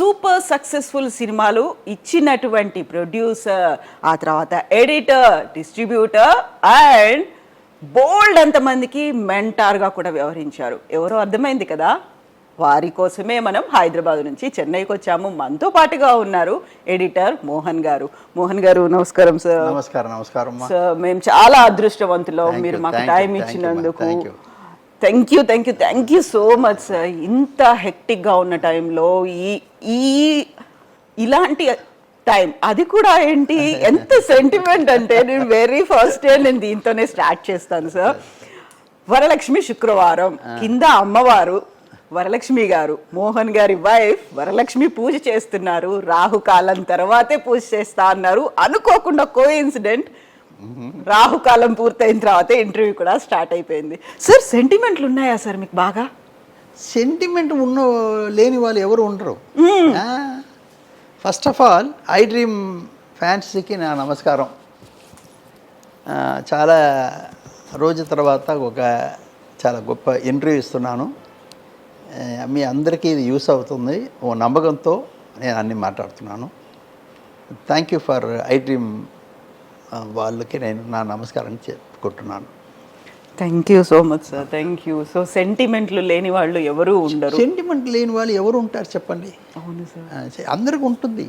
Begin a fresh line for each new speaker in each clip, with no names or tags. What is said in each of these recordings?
Super successful సినిమాలు ఇచ్చినటువంటి producer, ఆ తర్వాత ఎడిటర్, డిస్ట్రిబ్యూటర్ అండ్ బోల్డ్ అంతమందికి మెంటార్గా కూడా వ్యవహరించారు. ఎవరో అర్థమైంది కదా, వారి కోసమే మనం హైదరాబాద్ నుంచి చెన్నైకి వచ్చాము. మనతో పాటుగా ఉన్నారు ఎడిటర్ మోహన్ గారు. మోహన్ గారు నమస్కారం సార్.
నమస్కారం
సార్, మేము చాలా అదృష్టవంతులు మీరు మాకు టైం ఇచ్చినందుకు. Thank you so much sir. ఇంత హెక్టిక్గా ఉన్న టైంలో ఇలాంటి టైం, అది కూడా ఏంటి ఎంత సెంటిమెంట్ అంటే, నేను వెరీ ఫస్ట్ నేను దీంతోనే స్టార్ట్ చేస్తాను సార్. వరలక్ష్మి శుక్రవారం కింద అమ్మవారు వరలక్ష్మి గారు, మోహన్ గారి వైఫ్ వరలక్ష్మి పూజ చేస్తున్నారు. రాహుకాలం తర్వాతే పూజ చేస్తా అన్నారు. అనుకోకుండా కోఇన్సిడెంట్, రాహుకాలం పూర్తయిన తర్వాతే ఇంటర్వ్యూ కూడా స్టార్ట్ అయిపోయింది. సార్, సెంటిమెంట్లు ఉన్నాయా సార్ మీకు బాగా?
సెంటిమెంట్ లేని వాళ్ళు ఎవరు ఉండరు. First of all iDream ఫ్యాన్సీకి నా నమస్కారం. చాలా రోజు తర్వాత ఒక చాలా గొప్ప ఇంటర్వ్యూ ఇస్తున్నాను. మీ అందరికీ ఇది యూస్ అవుతుంది ఓ నమ్మకంతో నేను అన్నీ మాట్లాడుతున్నాను. Thank you for iDream వాళ్ళకి నేను నా నమస్కారం చెప్పుకుంటున్నాను.
Thank you so much sir. Thank you. So సెంటిమెంట్లు లేని వాళ్ళు ఎవరు ఉండరు.
సెంటిమెంట్ లేని వాళ్ళు ఎవరు ఉంటారు చెప్పండి?
అవును సార్,
అందరికి ఉంటుంది.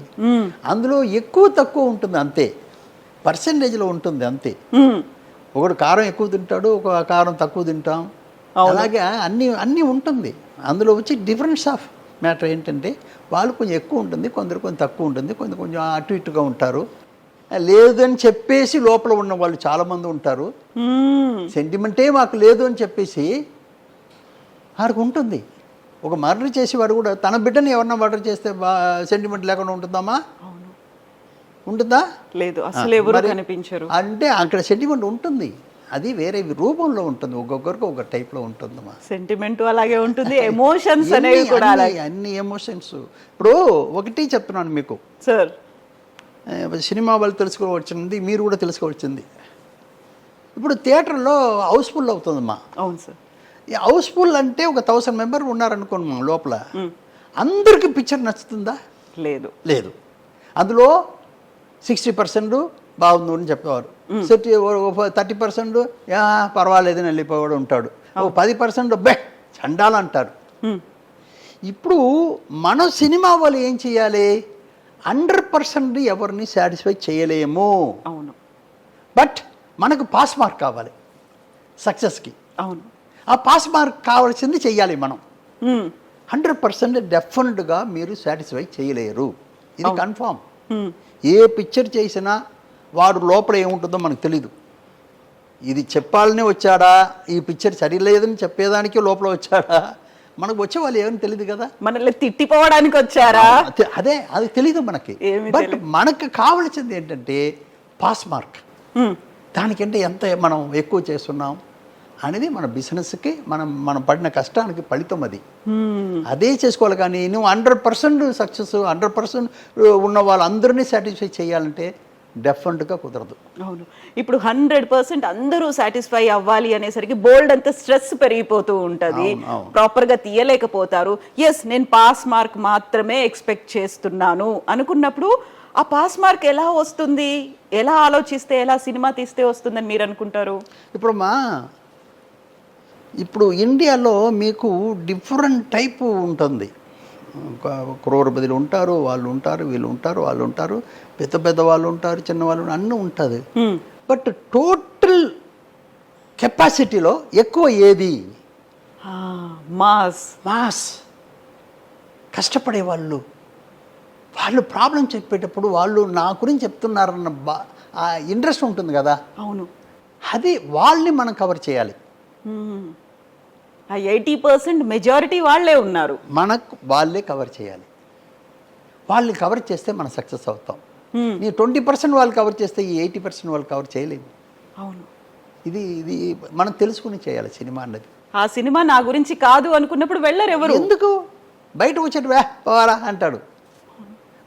అందులో ఎక్కువ తక్కువ ఉంటుంది అంతే, పర్సంటేజ్లో ఉంటుంది అంతే. ఒకడు కారం ఎక్కువ తింటాడు, ఒక కారం తక్కువ తింటాం, అలాగే అన్నీ ఉంటుంది. అందులో వచ్చి డిఫరెన్స్ ఆఫ్ మ్యాటర్ ఏంటంటే, వాళ్ళు కొంచెం ఎక్కువ ఉంటుంది, కొందరు కొంచెం తక్కువ ఉంటుంది, కొంచెం అటు ఇటుగా ఉంటారు. లేదని చెప్పేసి లోపల ఉన్న వాళ్ళు చాలామంది ఉంటారు. సెంటిమెంటే మాకు లేదు అని చెప్పేసి వాడికి ఉంటుంది. ఒక మర్డర్ చేసేవాడు కూడా తన బిడ్డని ఎవరన్నా మర్డర్ చేస్తే సెంటిమెంట్ లేకుండా ఉంటుందామా? ఉంటుందా?
లేదు, అసలు ఎవరు కనిపించరు.
అంటే అక్కడ సెంటిమెంట్ ఉంటుంది, అది వేరే రూపంలో ఉంటుంది, ఒక్కొక్కరికి ఒక టైప్లో ఉంటుందమ్మా.
సెంటిమెంట్ అలాగే ఉంటుంది, ఎమోషన్స్ అనేవి కూడా
అన్ని ఎమోషన్స్. ఇప్పుడు ఒకటి చెప్తున్నాను మీకు
సార్,
సినిమా వాళ్ళు తెలుసుకోవచ్చింది, మీరు కూడా తెలుసుకోవచ్చింది. ఇప్పుడు థియేటర్లో హౌస్ఫుల్ అవుతుందమ్మా.
అవును సార్.
ఈ హౌస్ఫుల్ అంటే ఒక 1000 మెంబర్ ఉన్నారనుకోండి మా లోపల, అందరికీ పిక్చర్ నచ్చుతుందా?
లేదు.
లేదు. అందులో 60% బాగుంది అని చెప్పేవారు, 30% పర్వాలేదని వెళ్ళిపోవాడు ఉంటాడు, 10% బే చండాలంటారు. ఇప్పుడు మన సినిమా వాళ్ళు ఏం చేయాలి? 100% ఎవరిని సాటిస్ఫై చేయలేము.
అవును.
బట్ మనకు పాస్ మార్క్ కావాలి సక్సెస్కి.
అవును.
ఆ పాస్ మార్క్ కావాల్సింది చెయ్యాలి మనం. 100% డెఫినెట్గా మీరు సాటిస్ఫై చేయలేరు, ఇది కన్ఫామ్. ఏ పిక్చర్ చేసినా వాడు లోపల ఏముంటుందో మనకు తెలీదు. ఇది చెప్పాలని వచ్చాడా, ఈ పిక్చర్ సరిలేదని చెప్పేదానికి లోపల వచ్చాడా, మనకు వచ్చే వాళ్ళు ఏమని తెలియదు కదా.
మనల్ని తిట్టిపోవడానికి వచ్చారా,
అదే అది తెలీదు మనకి. బట్ మనకు కావాల్సింది ఏంటంటే పాస్ మార్క్. దానికంటే ఎంత మనం ఎక్కువ చేస్తున్నాం అనేది మన బిజినెస్కి మనం పడిన కష్టానికి ఫలితం అది. అదే చేసుకోవాలి. కానీ నువ్వు 100% సక్సెస్, 100% ఉన్న వాళ్ళందరినీ సాటిస్ఫై చేయాలంటే డెఫినెట్గా కుదరదు.
అవును. ఇప్పుడు 100% అందరూ సాటిస్ఫై అవ్వాలి అనేసరికి బోల్డ్ అంత స్ట్రెస్ పెరిగిపోతూ ఉంటుంది, ప్రాపర్గా తీయలేకపోతారు. ఎస్, నేను పాస్ మార్క్ మాత్రమే ఎక్స్పెక్ట్ చేస్తున్నాను అనుకున్నప్పుడు ఆ పాస్ మార్క్ ఎలా వస్తుంది, ఎలా ఆలోచిస్తే, ఎలా సినిమా తీస్తే వస్తుందని మీరు అనుకుంటారు?
ఇప్పుడు ఇండియాలో మీకు డిఫరెంట్ టైపు ఉంటుంది. క్రూరబదులు ఉంటారు, వాళ్ళు ఉంటారు, వీళ్ళు ఉంటారు, వాళ్ళు ఉంటారు, పెద్ద వాళ్ళు ఉంటారు, చిన్నవాళ్ళు, అన్నీ ఉంటుంది. బట్ టోటల్ కెపాసిటీలో ఎక్కువ ఏది? మాస్. కష్టపడే వాళ్ళు ప్రాబ్లం చెప్పేటప్పుడు వాళ్ళు నా గురించి చెప్తున్నారన్న ఇంట్రెస్ట్ ఉంటుంది కదా.
అవును.
అది వాళ్ళని మనం కవర్ చేయాలి.
80% మెజారిటీ వాళ్ళే ఉన్నారు, మనకు
వాళ్ళే కవర్ చేయాలి. వాళ్ళని కవర్ చేస్తే మనం సక్సెస్ అవుతాం. నీ 20% వాళ్ళు కవర్ చేస్తే ఈ 80% వాళ్ళు కవర్ చేయలేము.
అవును.
ఇది మనం తెలుసుకుని చేయాలి సినిమా అన్నది.
ఆ సినిమా నా గురించి కాదు అనుకున్నప్పుడు వెళ్ళరు ఎవరు.
ఎందుకు బయట వచ్చేటి పోవాలా అంటాడు.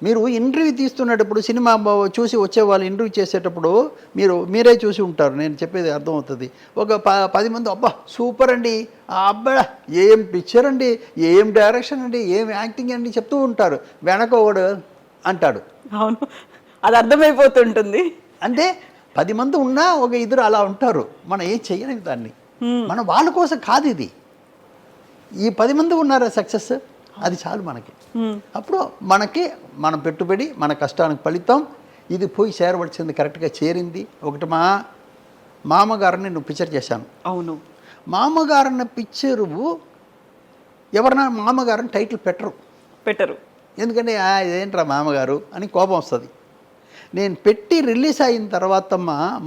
మీరు ఇంటర్వ్యూ తీస్తున్నప్పుడు సినిమా చూసి వచ్చేవాళ్ళు ఇంటర్వ్యూ చేసేటప్పుడు మీరే చూసి ఉంటారు, నేను చెప్పేది అర్థమవుతుంది. ఒక 10 మంది అబ్బా సూపర్ అండి, అబ్బా ఏం పిక్చర్ అండి, ఏం డైరెక్షన్ అండి, ఏం యాక్టింగ్ అండి చెప్తూ ఉంటారు. వెనక ఒకడు అంటాడు.
అవును, అది అర్థమైపోతుంటుంది.
అంటే 10 మంది ఉన్నా ఒక ఇద్దరు అలా ఉంటారు. మనం ఏం చేయలేము దాన్ని. మనం వాళ్ళ కోసం కాదు ఇది. ఈ 10 మంది ఉన్నారా సక్సెస్, అది చాలు మనకి. అప్పుడు మన పెట్టుబడి, మన కష్టానికి ఫలితం ఇది పోయి చేరవలసింది కరెక్ట్గా చేరింది. ఒకటి మా మామగారిని నువ్వు పిక్చర్ చేశాను.
అవును,
మామగారన్న పిక్చరు ఎవరన్నా మామగారిని టైటిల్ పెట్టరు. ఎందుకంటే ఇదేంట్రా మామగారు అని కోపం వస్తుంది. నేను పెట్టి రిలీజ్ అయిన తర్వాత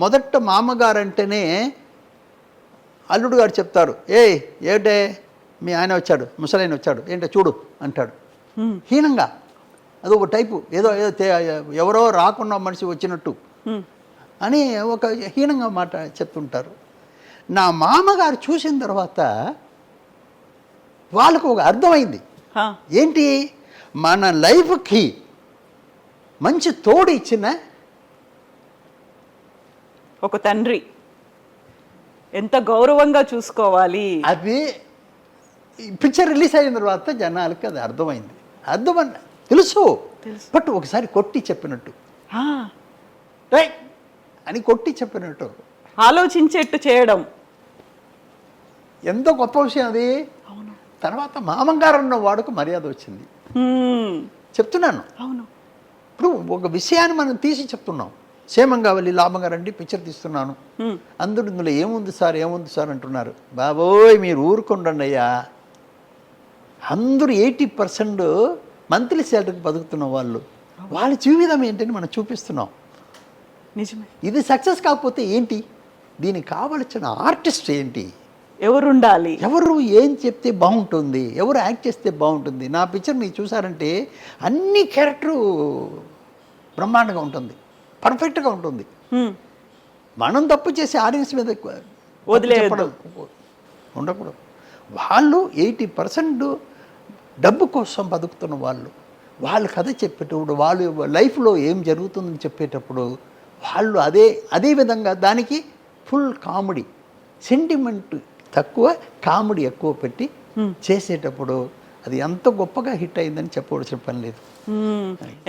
మొదట మామగారు అంటేనే అల్లుడు గారు చెప్తారు, ఏంటే మీ ఆయన వచ్చాడు, ముసలాయన వచ్చాడు, ఏంటో చూడు అంటాడు. హీనంగా అది ఒక టైపు, ఏదో ఎవరో రాకుండా మనిషి వచ్చినట్టు అని ఒక హీనంగా మాట చెప్తుంటారు. నా మామగారు చూసిన తర్వాత వాళ్ళకు ఒక అర్థమైంది. ఏంటి, మన లైఫ్కి మంచి తోడు ఇచ్చిన
ఒక తండ్రి ఎంత గౌరవంగా చూసుకోవాలి.
అది పిక్చర్ రిలీజ్ అయిన తర్వాత జనాలకి అది అర్థమైంది. తెలుసు, బట్ ఒకసారి కొట్టి చెప్పినట్టు, రైట్ అని కొట్టి చెప్పినట్టు
ఆలోచించేట్టు చేయడం
ఎంతో గొప్ప విషయం అది. తర్వాత మామగారు అన్న వాడుకు మర్యాద వచ్చింది. చెప్తున్నాను.
అవును,
ఇప్పుడు ఒక విషయాన్ని మనం తీసి చెప్తున్నాం. క్షేమంగా వెళ్ళి లాభంగా రండి పిక్చర్ తీస్తున్నాను, అందరూ ఇందులో ఏముంది సార్ అంటున్నారు. బాబోయ్ మీరు ఊరుకోండి అయ్యా, అందరూ 80% మంత్లీ శాలరీకి బతుకుతున్న వాళ్ళ జీవితం ఏంటని మనం చూపిస్తున్నాం.
నిజమే.
ఇది సక్సెస్ కాకపోతే ఏంటి, దీనికి కావలసిన ఆర్టిస్ట్ ఏంటి,
ఎవరుండాలి,
ఎవరు ఏం చెప్తే బాగుంటుంది, ఎవరు యాక్ట్ చేస్తే బాగుంటుంది. నా పిక్చర్ మీరు చూసారంటే అన్ని క్యారెక్టరు బ్రహ్మాండంగా ఉంటుంది, పర్ఫెక్ట్గా ఉంటుంది. మనం తప్పు చేసి ఆడియన్స్ మీద
వదిలేయడం
ఉండకూడదు. వాళ్ళు 80% డబ్బు కోసం బతుకుతున్న వాళ్ళు కథ చెప్పేటప్పుడు, వాళ్ళు లైఫ్లో ఏం జరుగుతుందని చెప్పేటప్పుడు వాళ్ళు అదే విధంగా దానికి ఫుల్ కామెడీ, సెంటిమెంట్ తక్కువ కామెడీ ఎక్కువ పెట్టి చేసేటప్పుడు అది ఎంత గొప్పగా హిట్ అయిందని చెప్పవలసిన పని లేదు.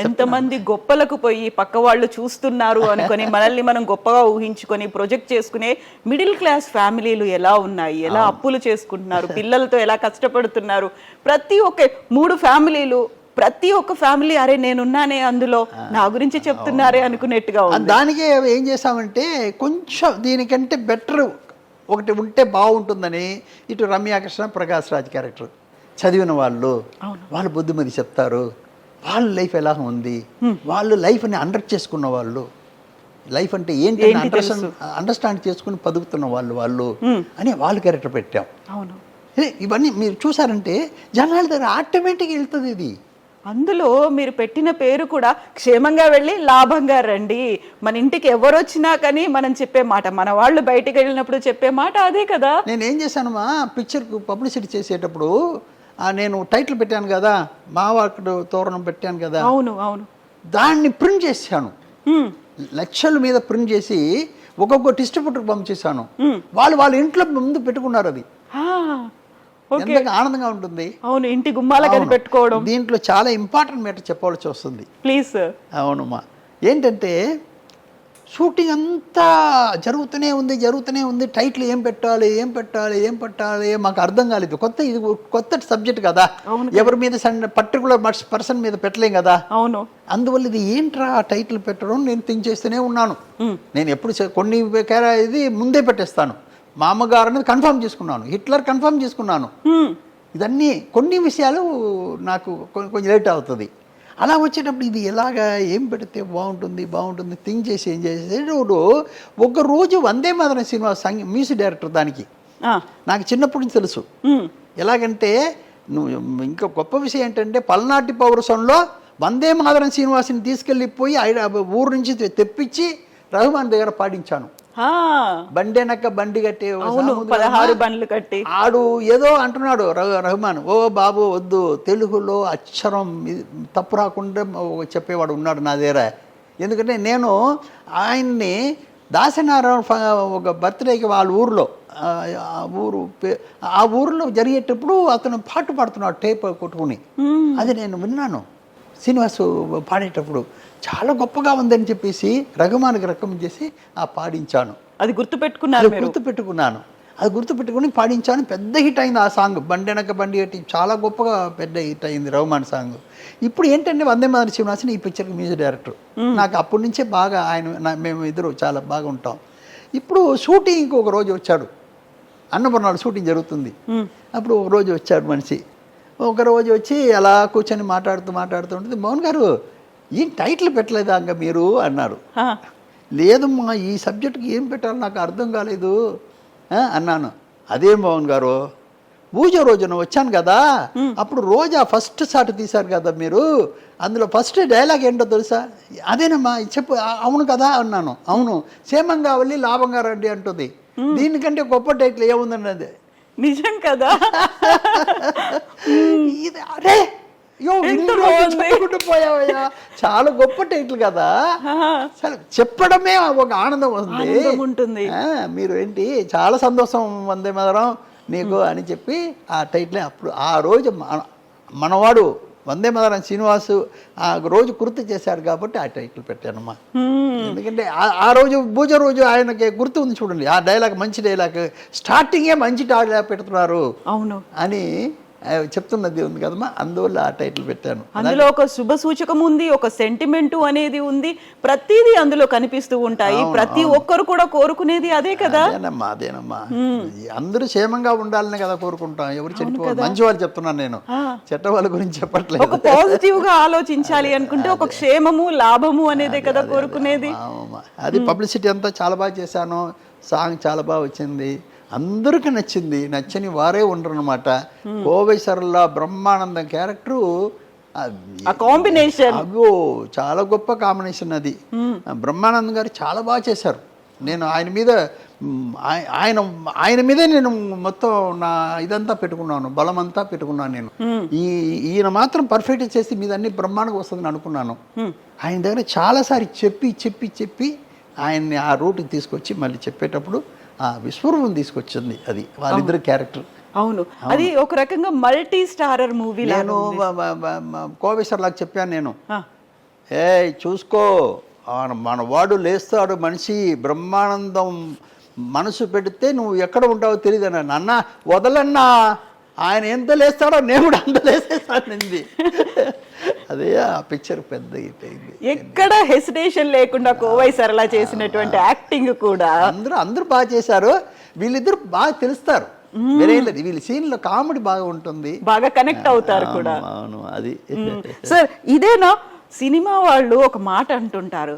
ఎంతమంది గొప్పలకు పోయి పక్క వాళ్ళు చూస్తున్నారు అనుకొని మనల్ని మనం గొప్పగా ఊహించుకొని ప్రొజెక్ట్ చేసుకునే మిడిల్ క్లాస్ ఫ్యామిలీలు ఎలా ఉన్నాయి, ఎలా అప్పులు చేసుకుంటున్నారు, పిల్లలతో ఎలా కష్టపడుతున్నారు. ప్రతి ఒక్క 3 ఫ్యామిలీలు, ప్రతి ఒక్క ఫ్యామిలీ అరే నేనున్నానే అందులో, నా గురించి చెప్తున్నారే అనుకునేట్టుగా ఉంది.
దానికే ఏం చేసామంటే కొంచెం దీనికంటే బెటర్ ఒకటి ఉంటే బాగుంటుందని ఇటు రమ్యాకృష్ణ, ప్రకాష్ రాజ్ క్యారెక్టర్ చదివిన వాళ్ళు బుద్ధిమతి చెప్తారు, వాళ్ళ లైఫ్ ఎలా ఉంది, వాళ్ళు లైఫ్ని చేసుకున్న వాళ్ళు, లైఫ్ అంటే ఏంటి అండర్స్టాండ్ చేసుకుని బతుకుతున్న వాళ్ళు అని వాళ్ళ క్యారెక్టర్ పెట్టాం.
అవును,
ఇవన్నీ మీరు చూసారంటే జనాల దగ్గర ఆటోమేటిక్గా వెళ్తుంది ఇది.
అందులో మీరు పెట్టిన పేరు కూడా క్షేమంగా వెళ్ళి లాభంగా రండి. మన ఇంటికి ఎవరు వచ్చినా కానీ మనం చెప్పే మాట, మన వాళ్ళు బయటికి వెళ్ళినప్పుడు చెప్పే మాట అదే కదా.
నేను ఏం చేశాను, మా పిక్చర్కు పబ్లిసిటీ చేసేటప్పుడు నేను టైటిల్ పెట్టాను కదా, మావాడు తోరణం పెట్టాను కదా,
అవును అవును,
దాన్ని ప్రింట్ చేశాను, లక్షల మీద ప్రింట్ చేసి ఒక్కొక్క డిస్ట్రిబ్యూటర్కి పంపించేశాను. వాళ్ళ ఇంట్లో ముందు పెట్టుకున్నారు. అది ఎంత ఆనందంగా ఉంటుంది.
అవును, ఇంటి గుమ్మాలకు అది పెట్టుకోవడం.
దీంట్లో చాలా ఇంపార్టెంట్ మ్యాటర్ చెప్పవలసి వస్తుంది.
ప్లీజ్.
అవునమ్మా, ఏంటంటే షూటింగ్ అంతా జరుగుతూనే ఉంది. టైటిల్ ఏం పెట్టాలి మాకు అర్థం కాలేదు. ఇది కొత్త సబ్జెక్ట్ కదా, ఎవరి మీద పర్టికులర్ పర్సన్ మీద పెట్టలేం కదా.
అవును,
అందువల్ల ఇది ఏంట్రా టైటిల్ పెట్టడం నేను థింక్ చేస్తూనే ఉన్నాను. నేను ఎప్పుడు కొన్ని ఇది ముందే పెట్టేస్తాను. మామగారు అనేది కన్ఫర్మ్ చేసుకున్నాను, హిట్లర్ కన్ఫర్మ్ చేసుకున్నాను. ఇదన్నీ కొన్ని విషయాలు నాకు కొంచెం లేట్ అవుతుంది. అలా వచ్చేటప్పుడు ఇది ఎలాగా ఏం పెడితే బాగుంటుంది థింక్ చేసి ఏం చేసేటప్పుడు ఒకరోజు Vande Mataram cinema music director దానికి నాకు చిన్నప్పటి నుంచి తెలుసు. ఎలాగంటే ఇంకా గొప్ప విషయం ఏంటంటే పల్నాటి పౌరసంలో వందే మాతరం శ్రీనివాసుని తీసుకెళ్ళిపోయి ఊరు నుంచి తెప్పించి రహమాన్ దగ్గర పాడించాను.
ఆ,
బండెనక బండి కట్టి ఒక
అవును,
సామెత
16 బండ్లు కట్టి.
ఆడు ఏదో అంటున్నాడు రహమాన్, ఓ బాబు వద్దు, తెలుగులో అక్షరం తప్పు రాకుండా చెప్పేవాడు ఉన్నాడు నా దగ్గర. ఎందుకంటే నేను ఆయన్ని దాసనారాయణ ఒక బర్త్డేకి వాళ్ళ ఊరిలో ఆ ఊరిలో జరిగేటప్పుడు అతను పాట పాడుతున్నాడు టేప్ కొట్టుకుని. అది నేను విన్నాను శ్రీనివాసు పాడేటప్పుడు. చాలా గొప్పగా ఉందని చెప్పేసి రఘుమాన్కి రికమెండ్ చేసి పాడించాను.
అది గుర్తుపెట్టుకున్నారు మీరు?
గుర్తుపెట్టుకున్నాను. అది గుర్తుపెట్టుకుని పాడించాను. పెద్ద హిట్ అయింది ఆ సాంగ్, బండెనక బండి కట్టి. చాలా గొప్పగా పెద్ద హిట్ అయింది రఘుమాన్ సాంగ్. ఇప్పుడు ఏంటంటే వందే మాతరం శ్రీనివాసన్ ఈ పిక్చర్కి మ్యూజిక్ డైరెక్టర్. నాకు అప్పటి నుంచే బాగా మేము ఇద్దరు చాలా బాగా ఉంటాం. ఇప్పుడు షూటింగ్కి ఒక రోజు వచ్చాడు, అన్నపూర్ణాలు షూటింగ్ జరుగుతుంది. అప్పుడు ఒక రోజు వచ్చాడు మనిషి. ఒక రోజు వచ్చి అలా కూర్చొని మాట్లాడుతూ ఉంటుంది, మోహన్ గారు ఈ టైటిల్ పెట్టలేదా ఇంకా మీరు అన్నారు. లేదమ్మా, ఈ సబ్జెక్ట్కి ఏం పెట్టాలో నాకు అర్థం కాలేదు అన్నాను. అదేం మోహన్ గారు, పూజ రోజున వచ్చాను కదా, అప్పుడు రోజా ఫస్ట్ షాట్ తీశారు కదా మీరు, అందులో ఫస్ట్ డైలాగ్ ఏంటో తెలుసా? అదేనమ్మా చెప్పు. అవును కదా అన్నాను. అవును, క్షేమంగా వెళ్ళి లాభంగా రండి అంటుంది. దీనికంటే గొప్ప టైటిల్ ఏముందన్నది.
నిజం కదా?
అరే పోయావయ్యా, చాలా గొప్ప టైటిల్ కదా, చెప్పడమే ఒక ఆనందం
ఉంటుంది.
మీరు ఏంటి చాలా సంతోషం వందే మాతరం నీకు అని చెప్పి ఆ టైటిల్ అప్పుడు ఆ రోజు మనవాడు వందే మాతరం శ్రీనివాసు ఆ రోజు గుర్తు చేశాడు కాబట్టి ఆ టైటిల్ పెట్టానమ్మా. ఎందుకంటే ఆ రోజు పూజ రోజు ఆయనకి గుర్తు ఉంది చూడండి, ఆ డైలాగ్ మంచి డైలాగ్, స్టార్టింగే మంచి డైలాగ్ పెడుతున్నారు
అవును అని
చెప్తున్నది ఉంది కదమ్మా, అందువల్ల ఆ టైటిల్ పెట్టాను.
అందులో ఒక శుభ సూచకం ఉంది, ఒక సెంటిమెంట్ అనేది ఉంది, ప్రతిదీ అందులో కనిపిస్తూ ఉంటాయి. ప్రతి ఒక్కరు కూడా కోరుకునేది అదే కదా.
అదేనమ్మా అందరూ క్షేమంగా ఉండాలని కదా కోరుకుంటాం. ఎవరు చెడిపోవాలి, మంచి వాళ్ళు చెప్తున్నాను నేను, చెడ్డ వాళ్ళ గురించి చెప్పట్లేదు.
ఒక పాజిటివ్ గా ఆలోచించాలి అనుకుంటే ఒక క్షేమము లాభము అనేదే కదా కోరుకునేది.
అది పబ్లిసిటీ అంతా చాలా బాగా చేశాను, సాంగ్ చాలా బాగా వచ్చింది, అందరికీ నచ్చింది. నచ్చని వారే ఉండరు అనమాట. కోవై సరళ బ్రహ్మానందం క్యారెక్టరు
కాంబినేషన్
అగో చాలా గొప్ప కాంబినేషన్ అది. బ్రహ్మానందం గారు చాలా బాగా చేశారు. నేను ఆయన మీదే నేను మొత్తం నా ఇదంతా పెట్టుకున్నాను, బలం అంతా పెట్టుకున్నాను నేను. ఈయన మాత్రం పర్ఫెక్ట్ చేసి మీద అన్ని బ్రహ్మాండంగా వస్తుందని అనుకున్నాను. ఆయన దగ్గర చాలాసారి చెప్పి ఆయన్ని ఆ రూట్కి తీసుకొచ్చి మళ్ళీ చెప్పేటప్పుడు ఆ విశ్వరూపం తీసుకొచ్చింది. అది వాళ్ళిద్దరు క్యారెక్టర్.
అవును, అది ఒక రకంగా మల్టీ స్టారర్ మూవీ.
నేను కోవేశ్వర్లాగా చెప్పాను నేను, చూసుకో మన వాడు లేస్తాడు మనిషి, బ్రహ్మానందం మనసు పెడితే నువ్వు ఎక్కడ ఉంటావో తెలియదు అన్నాను. అన్న వదలన్నా, ఆయన ఎంత లేస్తాడో నేను కూడా అంత లేసేస్తానండి. అదే ఆ పిక్చర్ పెద్ద హిట్ అయింది.
ఎక్కడ హెసిటేషన్ లేకుండా కోవై సరళ చేసినటువంటి యాక్టింగ్ కూడా
అందరూ బాగా చేశారు. వీళ్ళిద్దరు బాగా తెలుస్తారు, వీళ్ళ సీన్ లో కామెడీ బాగా ఉంటుంది, బాగా కనెక్ట్ అవుతారు కూడా. అవును, అది
సార్ ఇదేనా సినిమా వాళ్ళు ఒక మాట అంటుంటారు,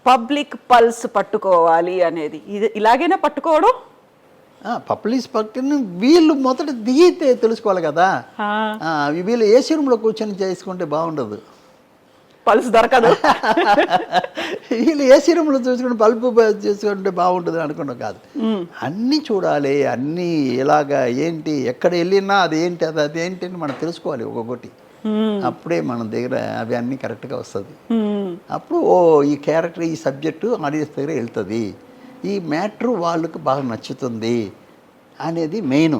పబ్లిక్ పల్స్ పట్టుకోవాలి అనేది. ఇది ఇలాగైనా పట్టుకోవడం?
పబ్లిక్ పట్టుకుని వీళ్ళు మొదట దిగితే తెలుసుకోవాలి కదా. వీళ్ళు ఏసీ రూమ్లో కూర్చొని చేసుకుంటే బాగుండదు,
పల్స్ దొరకదు.
వీళ్ళు ఏసీ రూమ్లో చూసుకుంటే బల్బు చేసుకుంటే బాగుంటుంది అనుకున్నాం కాదు. అన్నీ చూడాలి, అన్నీ ఎలాగా ఏంటి, ఎక్కడ వెళ్ళినా అదేంటి అదేంటి అని మనం తెలుసుకోవాలి ఒక్కొక్కటి. అప్పుడే మన దగ్గర అవి అన్నీ కరెక్ట్గా వస్తుంది. అప్పుడు ఈ క్యారెక్టర్ ఈ సబ్జెక్టు ఆడియన్స్ దగ్గర వెళ్తుంది, ఈ మ్యాటర్ వాళ్ళకి బాగా నచ్చుతుంది అనేది మెయిన్.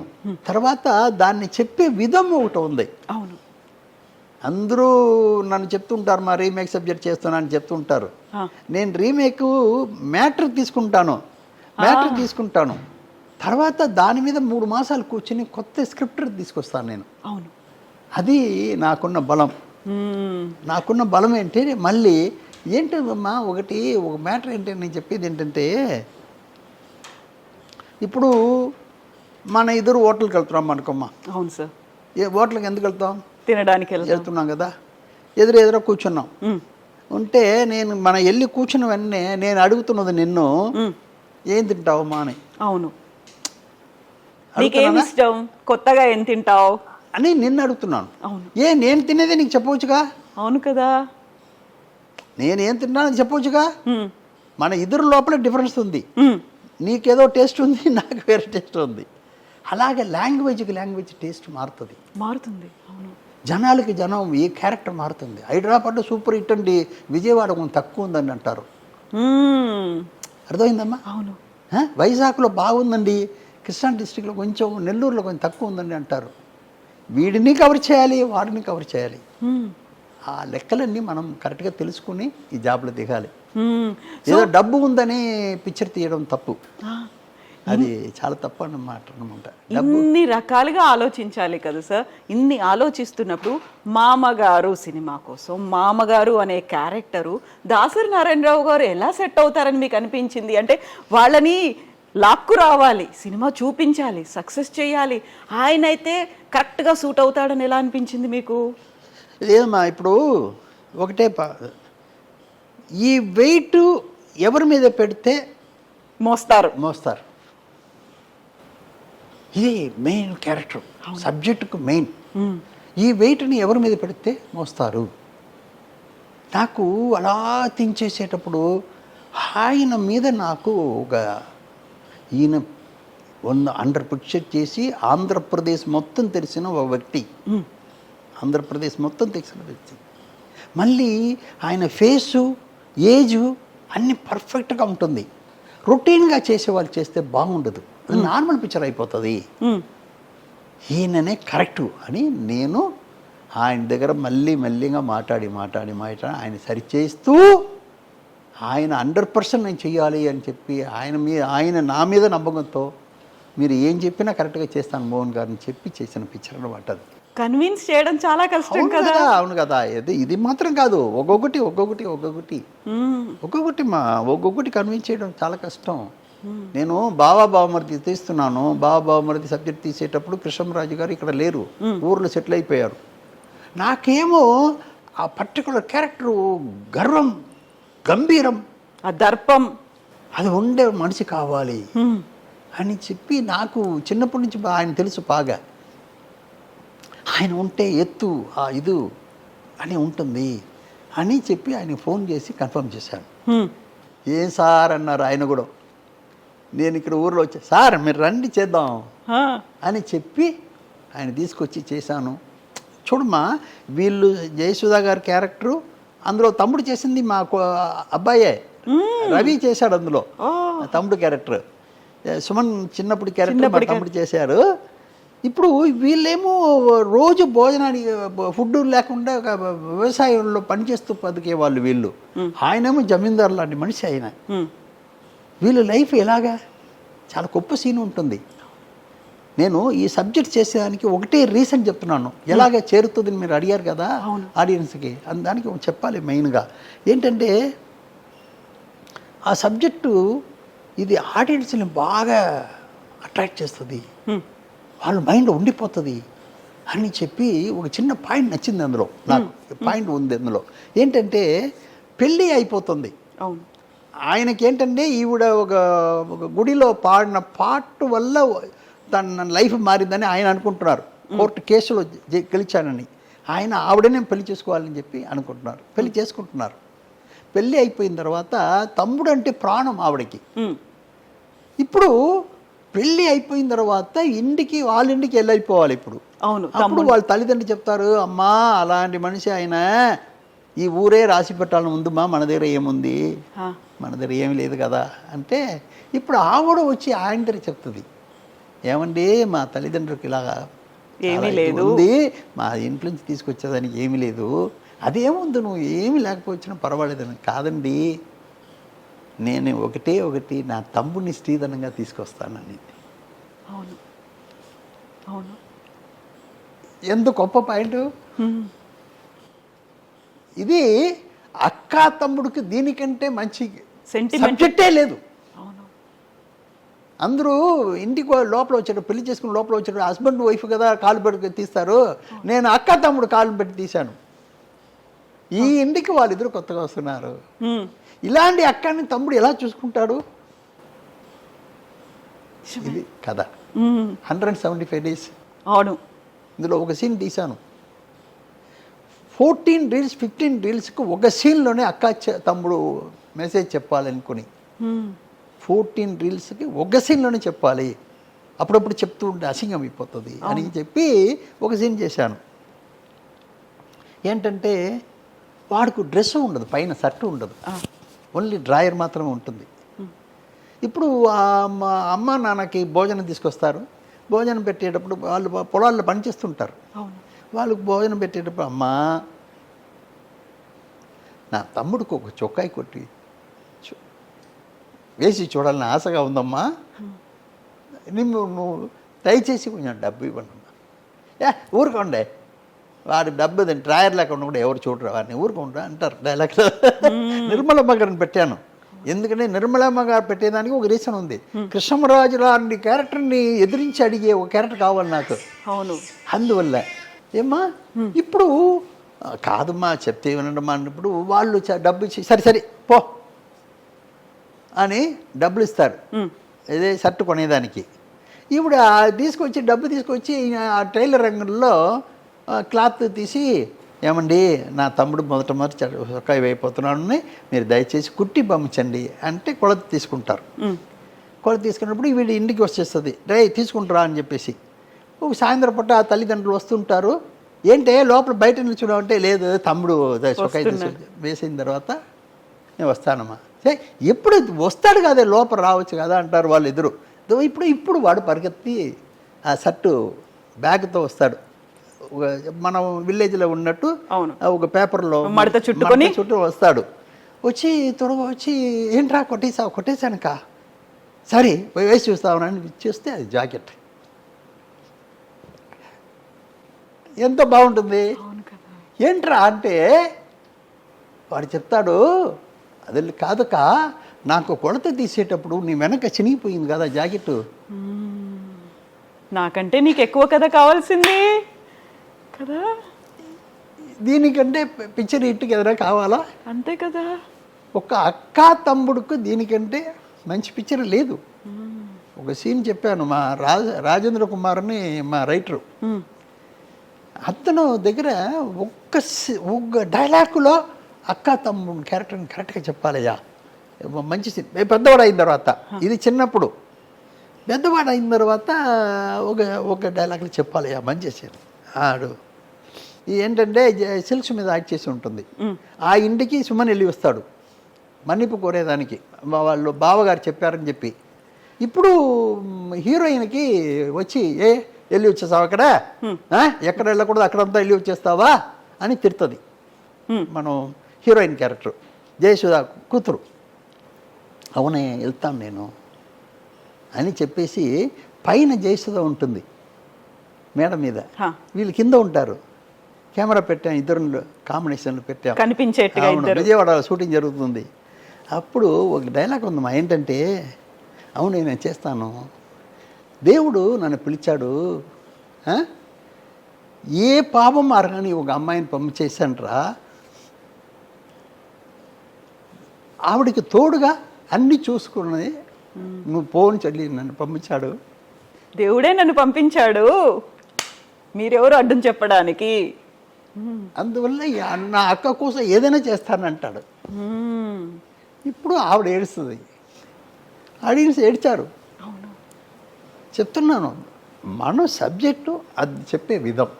తర్వాత దాన్ని చెప్పే విధం ఒకటి ఉంది.
అవును,
అందరూ నన్ను చెప్తుంటారు మా రీమేక్ సబ్జెక్ట్ చేస్తున్నానని చెప్తుంటారు. నేను రీమేక్ మ్యాటర్ తీసుకుంటాను, తర్వాత దాని మీద 3 మాసాలు కూర్చొని కొత్త స్క్రిప్ట్ తీసుకొస్తాను నేను.
అవును,
అది నాకున్న బలం. నాకున్న బలం ఏంటి, మళ్ళీ ఏంటమ్మా ఒక మ్యాటర్ ఏంటి నేను చెప్పేది ఏంటంటే, ఇప్పుడు మన ఇద్దరు హోటల్కి వెళ్తున్నాం అనుకోమ్మా.
అవును సార్.
హోటల్కి ఎందుకు వెళ్తాం?
తినడానికి
వెళ్తున్నాం కదా. ఎదురు కూర్చున్నాం ఉంటే నేను వెళ్ళి కూర్చున్న వెంటనే నేను అడుగుతున్నది నిన్ను, ఏం తింటావమ్మా అని.
అవును, నీకేం ఇష్టం, కొత్తగా ఏం తింటావు
అని నిన్ను అడుగుతున్నాను.
అవును,
నేను తినేదే నీకు చెప్పవచ్చుగా.
అవును కదా,
నేనేం తిన్నానని చెప్పవచ్చుగా. మన ఇద్దరు లోపల డిఫరెన్స్ ఉంది. నీకేదో టేస్ట్ ఉంది, నాకు వేరే టేస్ట్ ఉంది. అలాగే లాంగ్వేజ్ టేస్ట్ మారుతుంది.
అవును.
జనాలకి జనం ఏ క్యారెక్టర్ మారుతుంది. హైదరాబాద్లో సూపర్ హిట్ అండి, విజయవాడ కొంచెం తక్కువ ఉందని అంటారు. అర్థమైందమ్మా?
అవును.
వైజాగ్లో బాగుందండి, కృష్ణా డిస్టిక్లో కొంచెం, నెల్లూరులో కొంచెం తక్కువ ఉందండి అంటారు. వీడిని కవర్ చేయాలి, వాడిని కవర్ చేయాలి. ఆ లెక్కలన్నీ మనం కరెక్ట్గా తెలుసుకుని ఈ జాబ్లో దిగాలి. ఏదో డబ్బు ఉందని పిక్చర్ తీయడం తప్పు, అది చాలా తప్పు అన్నమాట.
ఇన్ని రకాలుగా ఆలోచించాలి కదా సార్. ఇన్ని ఆలోచిస్తున్నప్పుడు మామగారు సినిమా కోసం మామగారు అనే క్యారెక్టరు దాసరి నారాయణరావు గారు ఎలా సెట్ అవుతారని మీకు అనిపించింది? అంటే వాళ్ళని లాక్కు రావాలి, సినిమా చూపించాలి, సక్సెస్ చేయాలి, ఆయన అయితే కరెక్ట్గా సూట్ అవుతాడని ఎలా అనిపించింది మీకు?
లేదమ్మా, ఇప్పుడు ఒకటే ఈ వెయిట్ ఎవరి మీద పెడితే మోస్తారు. ఇది మెయిన్ క్యారెక్టర్, సబ్జెక్టుకు మెయిన్. ఈ వెయిట్ని ఎవరి మీద పెడితే మోస్తారు. నాకు అలా థింక్ చేసేటప్పుడు ఆయన మీద నాకు ఒక ఈయన 100 పిక్చర్ చేసి ఆంధ్రప్రదేశ్ మొత్తం తెలిసిన ఒక వ్యక్తి, ఆంధ్రప్రదేశ్ మొత్తం తెలిసిన వ్యక్తి. మళ్ళీ ఆయన ఫేసు, ఏజు అన్నీ పర్ఫెక్ట్గా ఉంటుంది. రొటీన్గా చేసేవాళ్ళు చేస్తే బాగుండదు, అది నార్మల్ పిక్చర్ అయిపోతుంది. ఈయననే కరెక్టు అని నేను ఆయన దగ్గర మెల్లిగా మాట్లాడి ఆయన సరిచేస్తూ ఆయన 100% నేను చెయ్యాలి అని చెప్పి ఆయన నా మీద నమ్మకంతో మీరు ఏం చెప్పినా కరెక్ట్గా చేస్తాను మోహన్ గారిని చెప్పి చేసిన పిక్చర్ అనమాట. అది
కన్విన్స్ చేయడం చాలా కష్టం కదా.
అవును కదా. ఇది మాత్రం కాదు, ఒక్కొక్కటి కన్విన్స్ చేయడం చాలా కష్టం. నేను బావమరిది తీస్తున్నాను, బావమరిది సబ్జెక్ట్ తీసేటప్పుడు కృష్ణరాజు గారు ఇక్కడ లేరు, ఊర్లో సెటిల్ అయిపోయారు. నాకేమో ఆ పర్టికులర్ క్యారెక్టరు గర్వం, గంభీరం,
ఆ దర్పం,
అది ఉండే మనిషి కావాలి అని చెప్పి నాకు చిన్నప్పటి నుంచి ఆయన తెలుసు బాగా. ఆయన ఉంటే ఎత్తు ఇది అని ఉంటుంది అని చెప్పి ఆయన ఫోన్ చేసి కన్ఫర్మ్ చేశాను. ఏం సార్ అన్నారు ఆయన కూడా. నేను ఇక్కడ ఊర్లో వచ్చా, సార్ మీరు రండి చేద్దాం అని చెప్పి ఆయన తీసుకొచ్చి చేశాను. చూడమ్మా, వీళ్ళు జయసుధా గారి క్యారెక్టరు అందులో తమ్ముడు చేసింది మా అబ్బాయే, రవి చేశాడు అందులో తమ్ముడు క్యారెక్టర్. సుమన్ చిన్నప్పుడు క్యారెక్టర్ మా తమ్ముడు చేశారు. ఇప్పుడు వీళ్ళేమో రోజు భోజనానికి ఫుడ్ లేకుండా వ్యవసాయంలో పనిచేస్తూ బతికే వాళ్ళు వీళ్ళు. ఆయనేమో జమీందారు లాంటి మనిషి ఆయన. వీళ్ళ లైఫ్ ఎలాగా చాలా గొప్ప సీన్ ఉంటుంది. నేను ఈ సబ్జెక్ట్ చేసేదానికి ఒకటే రీజన్ చెప్తున్నాను, ఎలాగ చేరుతుందని మీరు అడిగారు కదా ఆడియన్స్కి. దానికి చెప్పాలి మెయిన్గా ఏంటంటే ఆ సబ్జెక్టు ఇది ఆడియన్స్ని బాగా అట్రాక్ట్ చేస్తుంది, వాళ్ళ మైండ్ ఉండిపోతుంది అని చెప్పి ఒక చిన్న పాయింట్ నచ్చింది అందులో. నాకు పాయింట్ ఉంది అందులో. ఏంటంటే పెళ్ళి అయిపోతుంది, ఆయనకి ఏంటంటే ఈవిడ ఒక గుడిలో పాడిన పాట వల్ల తన లైఫ్ మారిందని ఆయన అనుకుంటున్నారు. కోర్టు కేసులో గెలిచానని ఆయన ఆవిడనే పెళ్లి చేసుకోవాలని చెప్పి అనుకుంటున్నారు, పెళ్లి చేసుకుంటున్నారు. పెళ్ళి అయిపోయిన తర్వాత తమ్ముడు అంటే ప్రాణం ఆవిడకి. ఇప్పుడు పెళ్ళి అయిపోయిన తర్వాత వాళ్ళ ఇంటికి వెళ్ళిపోవాలి. ఇప్పుడు అప్పుడు వాళ్ళ తల్లిదండ్రులు చెప్తారు, అమ్మా అలాంటి మనిషి ఆయన ఈ ఊరే రాసి పెట్టాలని ఉందమ్మా, మన దగ్గర ఏముంది, మన దగ్గర ఏమి లేదు కదా అంటే. ఇప్పుడు ఆవిడ వచ్చి ఆయన దగ్గర చెప్తుంది, ఏమండి మా తల్లిదండ్రులకి ఇలాగా ఏమీ లేదు, మా ఇంట్లో నుంచి తీసుకొచ్చేదానికి ఏమీ లేదు, అదేముంది నువ్వు ఏమి లేకపోవచ్చినా పర్వాలేదని. కాదండి, నేను ఒకటి నా తమ్ముడిని స్త్రీధనంగా తీసుకొస్తానని.
అవును అవును,
ఎంత గొప్ప పాయింట్ ఇది. అక్క తమ్ముడికి దీనికంటే మంచి సబ్జెక్టే లేదు. అందరూ ఇంటికి లోపల వచ్చాడు, పెళ్లి చేసుకుని లోపల వచ్చాడు, హస్బెండ్ వైఫ్ కదా కాలు పెట్టి తీస్తారు, నేను అక్క తమ్ముడు కాలు పెట్టి తీశాను. ఈ ఇంటికి వాళ్ళిద్దరు కొత్తగా వస్తున్నారు, ఇలాంటి అక్కని తమ్ముడు ఎలా చూసుకుంటాడు? ఇది కథ 175 days.
అవును,
ఇందులో ఒక సీన్ తీశాను. 14 reels 15 reelsకు ఒక సీన్లోనే అక్క తమ్ముడు మెసేజ్ చెప్పాలనుకుని 14 రీల్స్కి ఒక సీన్లోనే చెప్పాలి, అప్పుడప్పుడు చెప్తూ ఉంటే అసింగం అయిపోతుంది అని చెప్పి ఒక సీన్ చేశాను. ఏంటంటే వాడికి డ్రెస్ ఉండదు, పైన షర్టు ఉండదు, ఓన్లీ డ్రాయర్ మాత్రమే ఉంటుంది. ఇప్పుడు మా అమ్మ నాన్నకి భోజనం తీసుకొస్తారు, భోజనం పెట్టేటప్పుడు వాళ్ళు పొలాల్లో పనిచేస్తుంటారు, వాళ్ళకి భోజనం పెట్టేటప్పుడు అమ్మా నా తమ్ముడికి ఒక చొక్కాయి కొట్టి వేసి చూడాలని ఆశగా ఉందమ్మా, నువ్వు దయచేసి కొంచెం డబ్బు ఇవ్వండి అమ్మా. ఊరుకోండి, వాడి డబ్బు డ్రాయర్ లేకుండా కూడా ఎవరు చూడరు, వాడిని ఊరుకుంటా అంటారు డైలాగ్లో. నిర్మలమ్మ గారిని పెట్టాను, ఎందుకంటే నిర్మలమ్మ గారు పెట్టేదానికి ఒక రీజన్ ఉంది. కృష్ణరాజు లాంటి క్యారెక్టర్ని ఎదిరించి అడిగే ఒక క్యారెక్టర్ కావాలి నాకు.
అవును,
అందువల్ల ఏమ్మా ఇప్పుడు కాదమ్మా చెప్తే వినడమ్మా అన్నప్పుడు వాళ్ళు డబ్బు ఇచ్చి సరే సరే పో అని డబ్బులు ఇస్తారు, ఇదే షర్ట్ కొనేదానికి. ఇప్పుడు తీసుకొచ్చి డబ్బు తీసుకొచ్చి ఆ టైలర్ రంగంలో క్లాత్ తీసి ఏమండి నా తమ్ముడు మొదటి చొక్కా అయిపోతున్నాడని మీరు దయచేసి కుట్టి పంపించండి అంటే కొలత తీసుకుంటారు. కొలత తీసుకున్నప్పుడు వీడి ఇంటికి వచ్చేస్తుంది, రే తీసుకుంటారా అని చెప్పేసి. ఒక సాయంత్రం పూట ఆ తల్లిదండ్రులు వస్తుంటారు, ఏంటే లోపల బయట నిల్చున్నామంటే లేదు తమ్ముడు చొక్కా వేసిన తర్వాత నేను వస్తానమ్మా. సరే ఎప్పుడు వస్తాడు కదా లోపల రావచ్చు కదా అంటారు వాళ్ళు ఎదురు. ఇప్పుడు వాడు పరిగెత్తి ఆ షర్టు బ్యాగ్తో వస్తాడు, మనం విలేజ్లో ఉన్నట్టు ఒక పేపర్లో
మడత చుట్టూ
వస్తాడు. వచ్చి త్వరగా వచ్చి ఏంట్రా కొట్టేశానుక, సరే వేసి చూస్తామని చూస్తే అది జాకెట్ ఎంత బాగుంటుంది. ఏంట్రా అంటే వాడు చెప్తాడు, అది కాదుక నాకు కొలత తీసేటప్పుడు నీ వెనక చినిగిపోయింది కదా జాకెట్,
నాకంటే నీకు ఎక్కువ కదా కావాల్సింది కదా,
దీనికంటే పిక్చర్ ఇంటికి ఏదైనా కావాలా,
అంతే కదా.
ఒక అక్క తమ్ముడుకు దీనికంటే మంచి పిక్చర్ లేదు. ఒక సీన్ చెప్పాను, మా రాజేంద్ర కుమార్ అని మా రైటరు, అతను దగ్గర ఒక్క డైలాగులో అక్క తమ్ముడు క్యారెక్టర్ని కరెక్ట్గా చెప్పాలయ్యా, మంచి సీన్. పెద్దవాడు అయిన తర్వాత, ఇది చిన్నప్పుడు, పెద్దవాడు అయిన తర్వాత ఒక డైలాగులు చెప్పాలయ్యా మంచి సీన్. ఆడు ఏంటంటే సిల్క్స్ మీద యాక్ట్ చేసి ఉంటుంది, ఆ ఇంటికి సుమన్ వెళ్ళి వస్తాడు మన్నిపు కోరేదానికి, వాళ్ళు బావగారు చెప్పారని చెప్పి. ఇప్పుడు హీరోయిన్కి వచ్చి వెళ్ళి వచ్చేస్తావు అక్కడ, ఎక్కడ వెళ్ళకూడదు అక్కడంతా వెళ్ళి వచ్చేస్తావా అని తిడుతుంది మనం హీరోయిన్ క్యారెక్టర్ జయసుధ కూతురు. అవునే వెళ్తాను నేను అని చెప్పేసి పైన జయసుధ ఉంటుంది మేడ మీద, వీళ్ళు కింద ఉంటారు. కెమెరా పెట్టాం, ఇద్దరు కాంబినేషన్లు పెట్టాం,
కనిపించేట్టుగా.
విజయవాడ షూటింగ్ జరుగుతుంది. అప్పుడు ఒక డైలాగ్ ఉందమ్మా, ఏంటంటే అవును నేను చేస్తాను, దేవుడు నన్ను పిలిచాడు, ఏ పాపం అర్హని ఒక అమ్మాయిని పంపించేశాన్రా, ఆవిడికి తోడుగా అన్నీ చూసుకున్నది నువ్వు పోని చెల్లి నన్ను పంపించాడు,
దేవుడే నన్ను పంపించాడు, మీరెవరు అడ్డం చెప్పడానికి,
అందువల్ల నా అక్క కోసం ఏదైనా చేస్తానంటాడు. ఇప్పుడు ఆవిడ ఏడుస్తుంది, ఆడియన్స్ ఏడ్చారు. చెప్తున్నాను, మన సబ్జెక్టు అది చెప్పే విధం.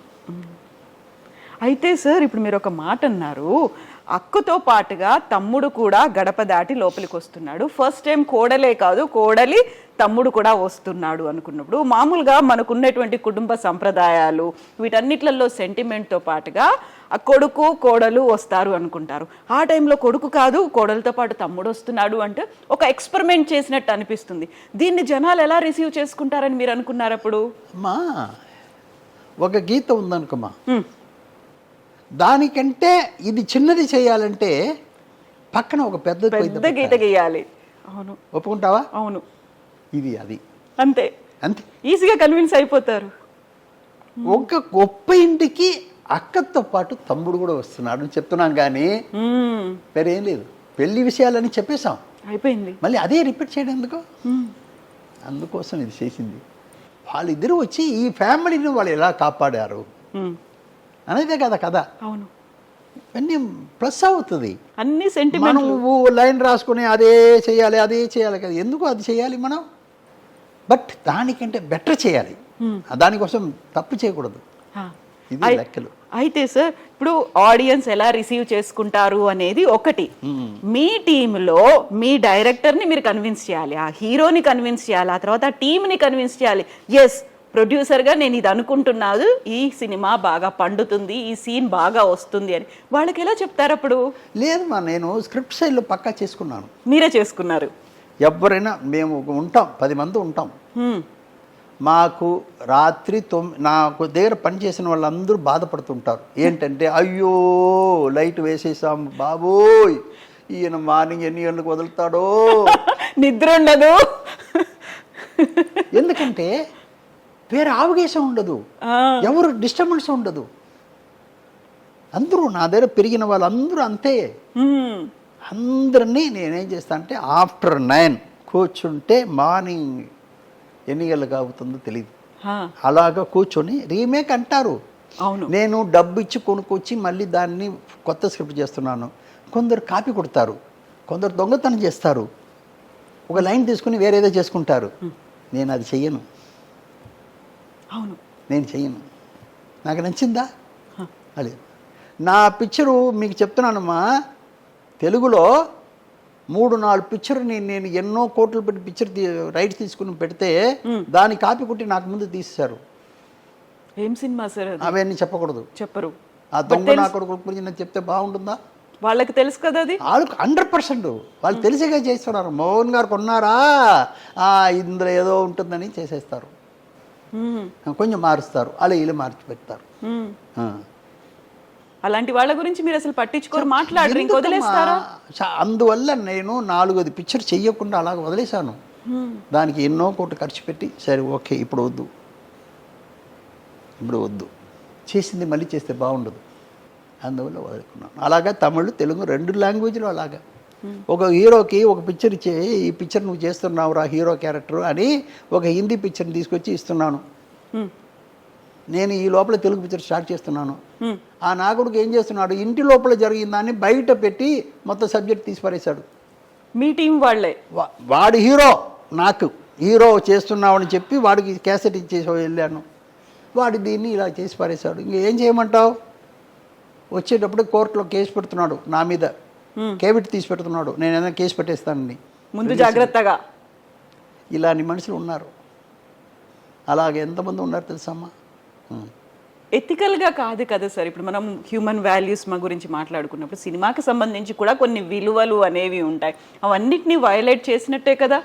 అయితే సార్ ఇప్పుడు మీరు ఒక మాట అన్నారు, అక్కతో పాటుగా తమ్ముడు కూడా గడప దాటి లోపలికి వస్తున్నాడు, ఫస్ట్ టైం కోడలే కాదు కోడలి తమ్ముడు కూడా వస్తున్నాడు అనుకున్నప్పుడు, మామూలుగా మనకున్నటువంటి కుటుంబ సంప్రదాయాలు వీటన్నిట్లలో సెంటిమెంట్తో పాటుగా ఆ కొడుకు కోడలు వస్తారు అనుకుంటారు. ఆ టైంలో కొడుకు కాదు కోడలతో పాటు తమ్ముడు వస్తున్నాడు అంటే ఒక ఎక్స్పెరిమెంట్ చేసినట్టు అనిపిస్తుంది. దీన్ని జనాలు ఎలా రిసీవ్ చేసుకుంటారని మీరు అనుకున్నారు అప్పుడు?
అమ్మా ఒక గీత ఉందనుకోమా, దానికంటే ఇది చిన్నది చేయాలంటే పక్కన ఒక పెద్ద
గీత గీయాలి. అవును,
ఒప్పుకుంటావా?
అవును,
ఇది అది
అంతే అంతే ఈజీగా కన్విన్స్ అయిపోతారు.
ఒక గొప్ప ఇంటికి అక్కతో పాటు తమ్ముడు కూడా వస్తున్నాడు అని చెప్తున్నాం, కానీ వేరేం లేదు. పెళ్లి విషయాలని చెప్పేశాం,
అయిపోయింది.
మళ్ళీ అదే రిపీట్ చేయడం ఎందుకు? అందుకోసం ఇది చేసింది. వాళ్ళిద్దరూ వచ్చి ఈ ఫ్యామిలీని వాళ్ళు ఎలా కాపాడారు అనేదే కదా కదా.
అవును.
ఇవన్నీ ప్లస్ అవుతుంది.
అన్ని సెంటిమెంట్.
మనం లైన్ రాసుకుని అదే చేయాలి కదా, ఎందుకు అది చేయాలి మనం? బట్ దానికంటే బెటర్ చేయాలి, దానికోసం తప్పు చేయకూడదు. ఇది లెక్కలు.
అయితే సార్ ఇప్పుడు ఆడియన్స్ ఎలా రిసీవ్ చేసుకుంటారు అనేది ఒకటి, మీ టీంలో మీ డైరెక్టర్ని మీరు కన్విన్స్ చేయాలి, ఆ హీరోని కన్విన్స్ చేయాలి, ఆ తర్వాత ఆ టీంని కన్విన్స్ చేయాలి. ఎస్, ప్రొడ్యూసర్గా నేను ఇది అనుకుంటున్నాను, ఈ సినిమా బాగా పండుతుంది, ఈ సీన్ బాగా వస్తుంది అని వాళ్ళకి ఎలా చెప్తారు అప్పుడు?
లేదు నేను స్క్రిప్ట్ సైడ్లో పక్కా చేసుకున్నాను.
మీరే చేసుకున్నారు?
ఎవరైనా మేము ఉంటాం, 10 మంది ఉంటాం. మాకు రాత్రి నాకు దగ్గర పనిచేసిన వాళ్ళందరూ బాధపడుతుంటారు. ఏంటంటే, అయ్యో లైట్ వేసేసాం బాబోయ్, ఈయన మార్నింగ్ ఎన్ని గంటలకు వదులుతాడో,
నిద్ర ఉండదు.
ఎందుకంటే వేరే ఆవగేశం ఉండదు, ఎవరు డిస్టర్బెన్స్ ఉండదు. అందరూ నా దగ్గర పెరిగిన వాళ్ళందరూ అంతే. అందరినీ నేనేం చేస్తా అంటే ఆఫ్టర్ 9 కూర్చుంటే మార్నింగ్ ఎన్ని గంటలకు అవుతుందో తెలియదు, అలాగా కూర్చొని రీమేక్ అంటారు.
అవును,
నేను డబ్బు ఇచ్చి కొనుక్కొచ్చి మళ్ళీ దాన్ని కొత్త స్క్రిప్ట్ చేస్తున్నాను. కొందరు కాపీ కొడతారు, కొందరు దొంగతనం చేస్తారు, ఒక లైన్ తీసుకుని వేరేదో చేసుకుంటారు. నేను అది చెయ్యను.
అవును,
నేను చెయ్యను. నాకు నచ్చిందా? అది నా పిక్చరు మీకు చెప్తున్నానమ్మా, తెలుగులో 3-4 పిక్చర్ నేను ఎన్నో కోట్లు పెట్టి పిక్చర్ రైట్స్ తీసుకుని పెడితే దాని కాపీ కొట్టి నాకు ముందు తీసేశారు.
ఏం సినిమా సార్?
అవన్నీ చెప్పకూడదు,
చెప్పరు.
ఆ దొంగ నా కొడుకు గురించి నేను చెప్తే బాగుంటుందా?
వాళ్ళకి తెలుసు కదా, అది
వాళ్ళకి 100% వాళ్ళు తెలిసేగా చేస్తున్నారు. మోహన్ గారు కొన్నారా, ఇందులో ఏదో ఉంటుందని చేసేస్తారు, కొంచెం మారుస్తారు, అలా ఇలా మార్చి పెడతారు.
అలాంటి వాళ్ళ గురించి మీరు అసలు పట్టించుకోరు, మాట్లాడరు, ఇంక వదిలేస్తారా?
అందువల్ల నేను 4-5 పిక్చర్ చెయ్యకుండా అలాగ వదిలేశాను. దానికి ఎన్నో కోట్లు ఖర్చు పెట్టి, సరే ఓకే ఇప్పుడు వద్దు, చేసింది మళ్ళీ చేస్తే బాగుండదు, అందువల్ల వదులుకున్నాను. అలాగా తమిళ్ తెలుగు 2 లాంగ్వేజ్లో అలాగా. ఒక హీరోకి ఒక పిక్చర్ ఇచ్చే, ఈ పిక్చర్ నువ్వు చేస్తున్నావురా హీరో క్యారెక్టర్ అని ఒక హిందీ పిక్చర్ని తీసుకొచ్చి ఇస్తున్నాను. నేను ఈ లోపల తెలుగు పిక్చర్ స్టార్ట్ చేస్తున్నాను. ఆ నాగుడికి ఏం చేస్తున్నాడు, ఇంటి లోపల జరిగిన దాన్ని బయట పెట్టి మొత్తం సబ్జెక్ట్ తీసి పారేశాడు.
మీ టీం వాళ్ళే,
వాడి హీరో చేస్తున్నావని చెప్పి వాడికి క్యాసెట్ ఇచ్చేసి వెళ్ళాను. వాడు దీన్ని ఇలా చేసి పారేశాడు. ఇంకేం చేయమంటావు? వచ్చేటప్పుడు కోర్టులో కేసు పెడుతున్నాడు నా మీద, కేబిట్ తీసి పెడుతున్నాడు, నేను ఏదైనా కేసు పెట్టేస్తానని.
ముందు జాగ్రత్తగా.
ఇలాంటి మనుషులు ఉన్నారు, అలాగే ఎంతమంది ఉన్నారు తెలుసమ్మా.
ఎథికల్గా కాదు కదా సార్. ఇప్పుడు మనం హ్యూమన్ వాల్యూస్ గురించి మాట్లాడుకున్నప్పుడు సినిమాకి సంబంధించి కూడా కొన్ని విలువలు అనేవి ఉంటాయి, అవన్నిటిని వయలేట్ చేసినట్టే కదా.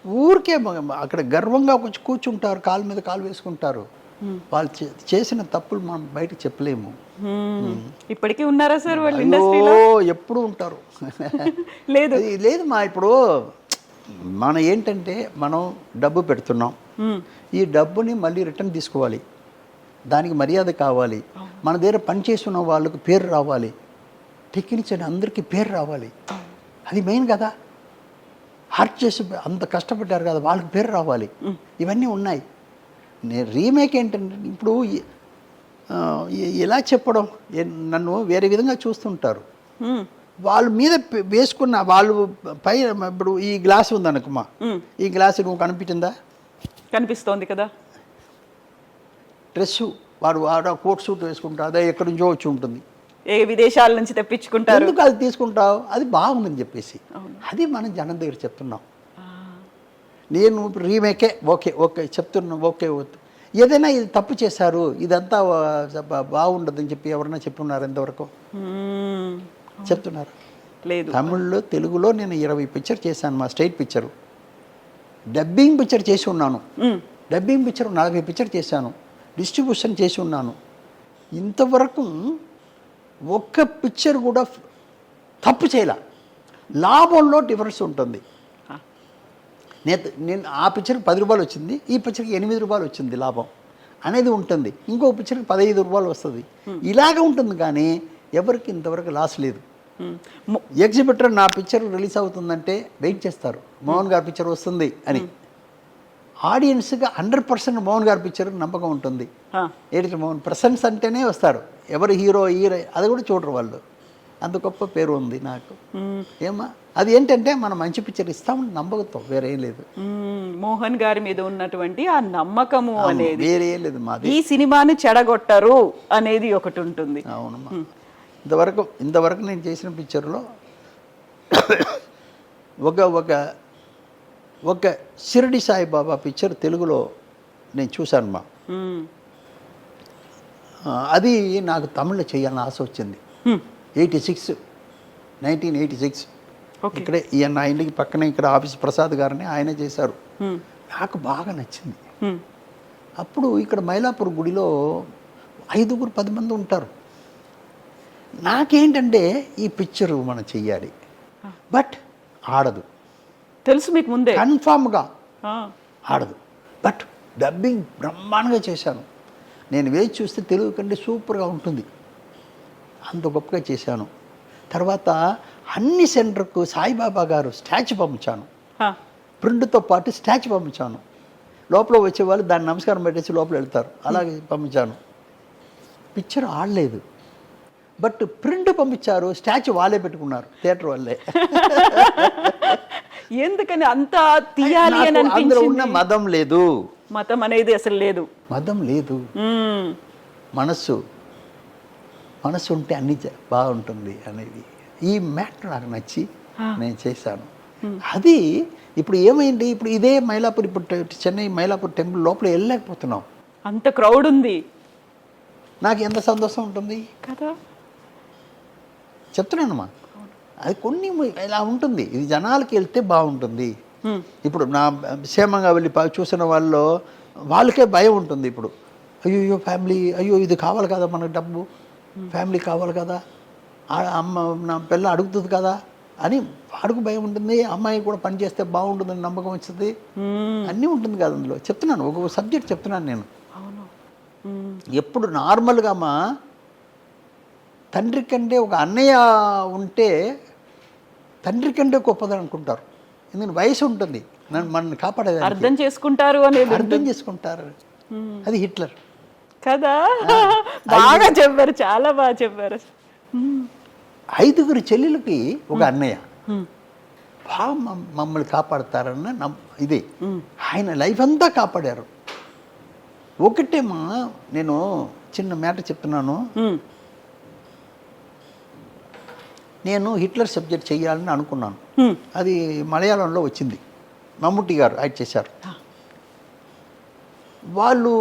ఊరికే అక్కడ గర్వంగా కూర్చుంటారు, కాలు మీద కాలు వేసుకుంటారు. వాళ్ళు చేసిన తప్పులు మనం బయటకు చెప్పలేము.
ఇప్పటికీ ఉన్నారా సార్ వాళ్ళు ఇండస్ట్రీలో?
ఎప్పుడు ఉంటారు.
లేదు
మా ఇప్పుడు మనం ఏంటంటే మనం డబ్బు పెడుతున్నాం, ఈ డబ్బుని మళ్ళీ రిటర్న్ తీసుకోవాలి, దానికి మర్యాద కావాలి, మన దగ్గర పనిచేస్తున్న వాళ్ళకు పేరు రావాలి, టెక్నీషియన్ అందరికీ పేరు రావాలి, అది మెయిన్ కదా. హర్ట్ చేసి అంత కష్టపడ్డారు కదా, వాళ్ళకి పేరు రావాలి, ఇవన్నీ ఉన్నాయి. నేను రీమేక్ ఏంటంటే ఇప్పుడు ఎలా చెప్పడం, నన్ను వేరే విధంగా చూస్తుంటారు. వాళ్ళ మీద వేసుకున్న వాళ్ళు పై, ఇప్పుడు ఈ గ్లాస్ ఉందనుకమ్మా, ఈ గ్లాస్ నువ్వు కనిపించిందా?
కనిపిస్తోంది కదా.
డ్రెస్సు వాడు కోట్ సూట్ వేసుకుంటా, అదే ఎక్కడి నుంచో వచ్చి ఉంటుంది,
ఏ విదేశాల నుంచి తెప్పించుకుంటారు,
ఎందుకు అది తీసుకుంటావు, అది బాగుందని చెప్పేసి. అది మనం జనం దగ్గర చెప్తున్నాం. నేను రీమేకే ఓకే చెప్తున్నా, ఓకే ఏదైనా ఇది తప్పు చేశారు, ఇదంతా బాగుండదని చెప్పి ఎవరైనా చెప్పున్నారు ఎంతవరకు? చెప్తున్నారు
లేదు.
తమిళ్లో తెలుగులో నేను 20 పిక్చర్ చేశాను, మా స్టేట్ పిక్చరు. డబ్బింగ్ పిక్చర్ చేసి ఉన్నాను, డబ్బింగ్ పిక్చర్ 40 పిక్చర్ చేశాను, డిస్ట్రిబ్యూషన్ చేసి ఉన్నాను. ఇంతవరకు ఒక్క పిక్చర్ కూడా తప్పు చేయలే. లాభంలో డిఫరెన్స్ ఉంటుంది. నేను ఆ పిక్చర్కి 10 రూపాయలు వచ్చింది, ఈ పిక్చర్కి 8 రూపాయలు వచ్చింది లాభం అనేది ఉంటుంది, ఇంకో పిక్చర్కి 15 రూపాయలు వస్తుంది, ఇలాగ ఉంటుంది. కానీ ఎవరికి ఇంతవరకు లాస్ లేదు. ఎగ్జిబిటర్ నా పిక్చర్ రిలీజ్ అవుతుందంటే వెయిట్ చేస్తారు, మోహన్ గారి పిక్చర్ వస్తుంది అని. ఆడియన్స్గా 100% మోహన్ గారి పిక్చర్ నమ్మకం ఉంటుంది.
ఆ,
ఎడిటర్ మోహన్ ప్రెసెన్స్ అంటేనే వస్తారు. ఎవరు హీరో అది కూడా చూడరు వాళ్ళు. అంత గొప్ప పేరు ఉంది నాకు. ఏమా అది ఏంటంటే మనం మంచి పిక్చర్ ఇస్తామని నమ్మకంతో వేరే ఏం లేదు.
మోహన్ గారి మీద ఉన్నటువంటి ఆ నమ్మకము అనేది
వేరే ఏం లేదు మాది.
ఈ సినిమాని చెడగొట్టరు అనేది ఒకటి ఉంటుంది.
అవునమ్మా. ఇంతవరకు నేను చేసిన పిక్చర్లో ఒక షిరిడి సాయిబాబా పిక్చర్ తెలుగులో నేను చూశాను మా. అది నాకు తమిళ్లో చేయాలని ఆశ వచ్చింది. 1986 ఇక్కడే ఈయన నా ఇంటికి పక్కనే ఇక్కడ ఆఫీస్ ప్రసాద్ గారిని ఆయనే చేశారు. నాకు బాగా నచ్చింది. అప్పుడు ఇక్కడ మైలాపూర్ గుడిలో 5-10 మంది ఉంటారు. నాకేంటంటే ఈ పిక్చరు మనం చెయ్యాలి, బట్ ఆడదు.
తెలుసు మీకు ముందే?
కన్ఫామ్గా ఆడదు. బట్ డబ్బింగ్ బ్రహ్మాండంగా చేశాను. నేను వేచి చూస్తే తెలుగు కంటే సూపర్గా ఉంటుంది. అంత గొప్పగా చేశాను. తర్వాత అన్ని సెంటర్కు సాయిబాబా గారు స్టాచ్యూ పంపించాను. ప్రింట్తో పాటు స్టాచ్యూ పంపించాను. లోపల వచ్చేవాళ్ళు దాన్ని నమస్కారం పెట్టేసి లోపల వెళ్తారు. అలాగే పంపించాను. పిక్చర్ ఆడలేదు, బట్ ప్రింట్ పంపించారు. స్టాచ్యూ వాళ్ళే పెట్టుకున్నారు, థియేటర్ వాళ్ళే.
ఎందుకని అంత తీయాలి అని
అందులో ఉన్న మతం లేదు.
మతం అనేది అసలు లేదు.
మతం లేదు. మనస్సు ఉంటే అన్ని బాగుంటుంది అనేది ఈ మ్యాటర్ నాకు నచ్చి నేను చేశాను. అది ఇప్పుడు ఏమైంది, ఇప్పుడు ఇదే మైలాపూర్, ఇప్పుడు చెన్నై మైలాపూర్ టెంపుల్ లోపల వెళ్ళలేకపోతున్నాం.
అంత క్రౌడ్ ఉంది.
నాకు ఎంత సంతోషం ఉంటుంది
కదా,
చెప్తున్నానమ్మా. అది కొన్ని ఇలా ఉంటుంది. ఇది జనాలకి వెళ్తే బాగుంటుంది. ఇప్పుడు నా క్షేమంగా వెళ్ళి చూసిన వాళ్ళకే భయం ఉంటుంది. ఇప్పుడు అయ్యో ఫ్యామిలీ, అయ్యో ఇది కావాలి కదా మనకు, డబ్బు ఫ్యామిలీ కావాలి కదా, అమ్మ నా పిల్ల అడుగుతుంది కదా అని వాడికి భయం ఉంటుంది. అమ్మాయి కూడా పని చేస్తే బాగుంటుందని నమ్మకం వచ్చింది. అన్నీ ఉంటుంది కదా అందులో. చెప్తున్నాను, ఒక సబ్జెక్ట్ చెప్తున్నాను నేను. ఎప్పుడు నార్మల్గా అమ్మా తండ్రి కంటే ఒక అన్నయ్య ఉంటే తండ్రి కంటే గొప్పదని అనుకుంటారు. ఎందుకంటే వయసు ఉంటుంది, మనల్ని కాపాడేది.
అర్థం చేసుకుంటారు అనేది.
అర్థం చేసుకుంటారు. అది హిట్లర్
కదా. బాగా చెప్పారు, చాలా బాగా చెప్పారు.
5 చెల్లెలకి ఒక అన్నయ్య బాగా మమ్మల్ని కాపాడతారన్న ఇది. ఆయన లైఫ్ అంతా కాపాడారు. ఒకటేమా నేను చిన్న మ్యాటర్ చెప్తున్నాను. నేను హిట్లర్ సబ్జెక్ట్ చేయాలని అనుకున్నాను. అది మలయాళంలో వచ్చింది, మమ్ముట్టి గారు యాక్ట్ చేశారు. వాళ్ళు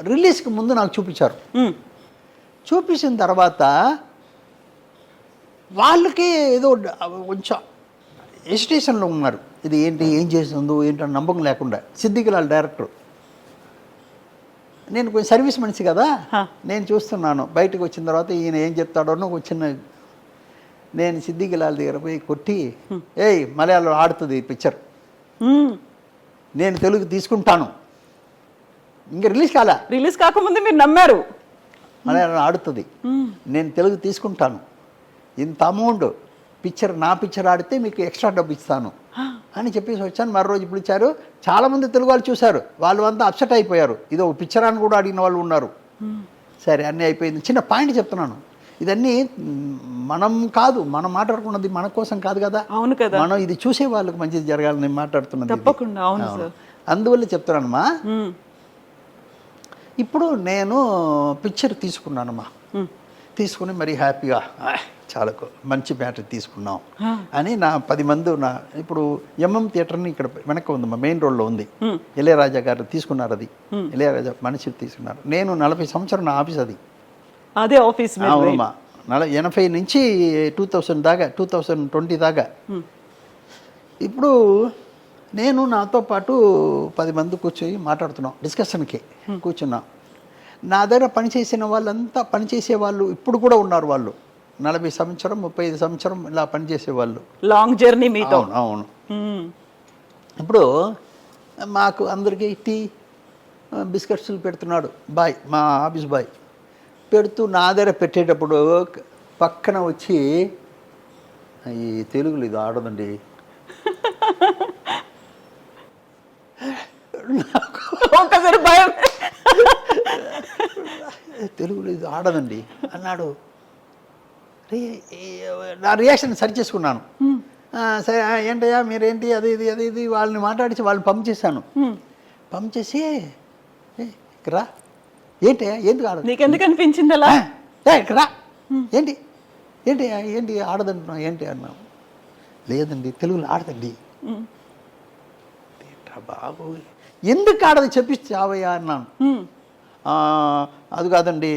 రిలీజ్కి ముందు నాకు చూపించారు. చూపించిన తర్వాత వాళ్ళకి ఏదో కొంచెం ఎజిటేషన్లో ఉన్నారు. ఇది ఏంటి, ఏం చేస్తుందో ఏంటో నమ్మకం లేకుండా. సిద్దికిలాల్ డైరెక్టర్, నేను కొంచెం సర్వీస్ మనిషి కదా, నేను చూస్తున్నాను. బయటకు వచ్చిన తర్వాత ఈయన ఏం చెప్తాడో ఒక చిన్న, నేను సిద్దికిలాల్ దగ్గర పోయి కొట్టి, ఏయ్ మలయాళం ఆడుతుంది ఈ పిక్చర్, నేను తెలుగు తీసుకుంటాను. ఇంకా రిలీజ్
కాకముందు మీరు నమ్మారు.
మలయాళం ఆడుతుంది, నేను తెలుగు తీసుకుంటాను, ఇంత అమౌంట్ పిక్చర్, నా పిక్చర్ ఆడితే మీకు ఎక్స్ట్రా డబ్బు ఇస్తాను అని చెప్పేసి వచ్చాను. మరో రోజు ఇప్పుడు ఇచ్చారు. చాలామంది తెలుగు వాళ్ళు చూశారు, వాళ్ళు అంతా అప్సెట్ అయిపోయారు. ఇది ఒక పిక్చర్ అని కూడా అడిగిన వాళ్ళు ఉన్నారు. సరే అన్నీ అయిపోయింది. చిన్న పాయింట్ చెప్తున్నాను, ఇదన్నీ మనం కాదు, మనం మాట్లాడుకున్నది మన కోసం కాదు కదా.
అవును కదా,
మనం ఇది చూసే వాళ్ళకి మంచిది జరగాలని మాట్లాడుతున్నది.
తప్పకుండా. అవును సార్,
అందువల్ల చెప్తున్నానమ్మా. ఇప్పుడు నేను పిక్చర్ తీసుకున్నానమ్మా. తీసుకుని మరి హ్యాపీగా చాలా మంచి బ్యాటరీ తీసుకున్నాం అని నా 10 మంది ఇప్పుడు ఎంఎం థియేటర్ని ఇక్కడ వెనక ఉందమ్మా, మెయిన్ రోడ్లో ఉంది. ఇళయరాజా గారు తీసుకున్నారు. అది ఇళయరాజా మనిషి తీసుకున్నారు. నేను 40 సంవత్సరం నా ఆఫీస్ అది.
అదే ఆఫీస్.
అవునమ్మా, 80 నుంచి 2000 దాకా, 2020 దాకా. ఇప్పుడు నేను నాతో పాటు 10 మంది కూర్చొని మాట్లాడుతున్నాం, డిస్కషన్కి కూర్చున్నాం. నా దగ్గర పనిచేసిన వాళ్ళంతా పనిచేసే వాళ్ళు ఇప్పుడు కూడా ఉన్నారు. వాళ్ళు 40 సంవత్సరం 35 సంవత్సరం ఇలా పనిచేసేవాళ్ళు.
లాంగ్ జర్నీ మీతో.
అవును. ఇప్పుడు మాకు అందరికీ టీ బిస్కెట్స్లు పెడుతున్నాడు బాయ్, మా ఆఫీస్ బాయ్. పెడుతూ నా దగ్గర పెట్టేటప్పుడు పక్కన వచ్చి, ఈ తెలుగులో ఇది ఆడదండి, నాకు
ఒకసారి భయం.
తెలుగులో ఇది ఆడదండి అన్నాడు. నా రియాక్షన్ సరి చేసుకున్నాను. సరే ఏంటయ్యా మీరేంటి అది ఇది అది ఇది వాళ్ళని మాట్లాడించి వాళ్ళని పంప్ చేశాను. పంప్ చేసి రా ఏంటి ఎందుకు ఆడదు
నీకెందుకు అనిపించింది అలా?
రా ఏంటి ఏంటి ఏంటి ఆడదంటున్నావు ఏంటి అన్నావు. లేదండి తెలుగులో ఆడదండి. బాబు ఎందుకు ఆడదు చెప్పిస్తావయ్యా అన్నాను. అది కాదండి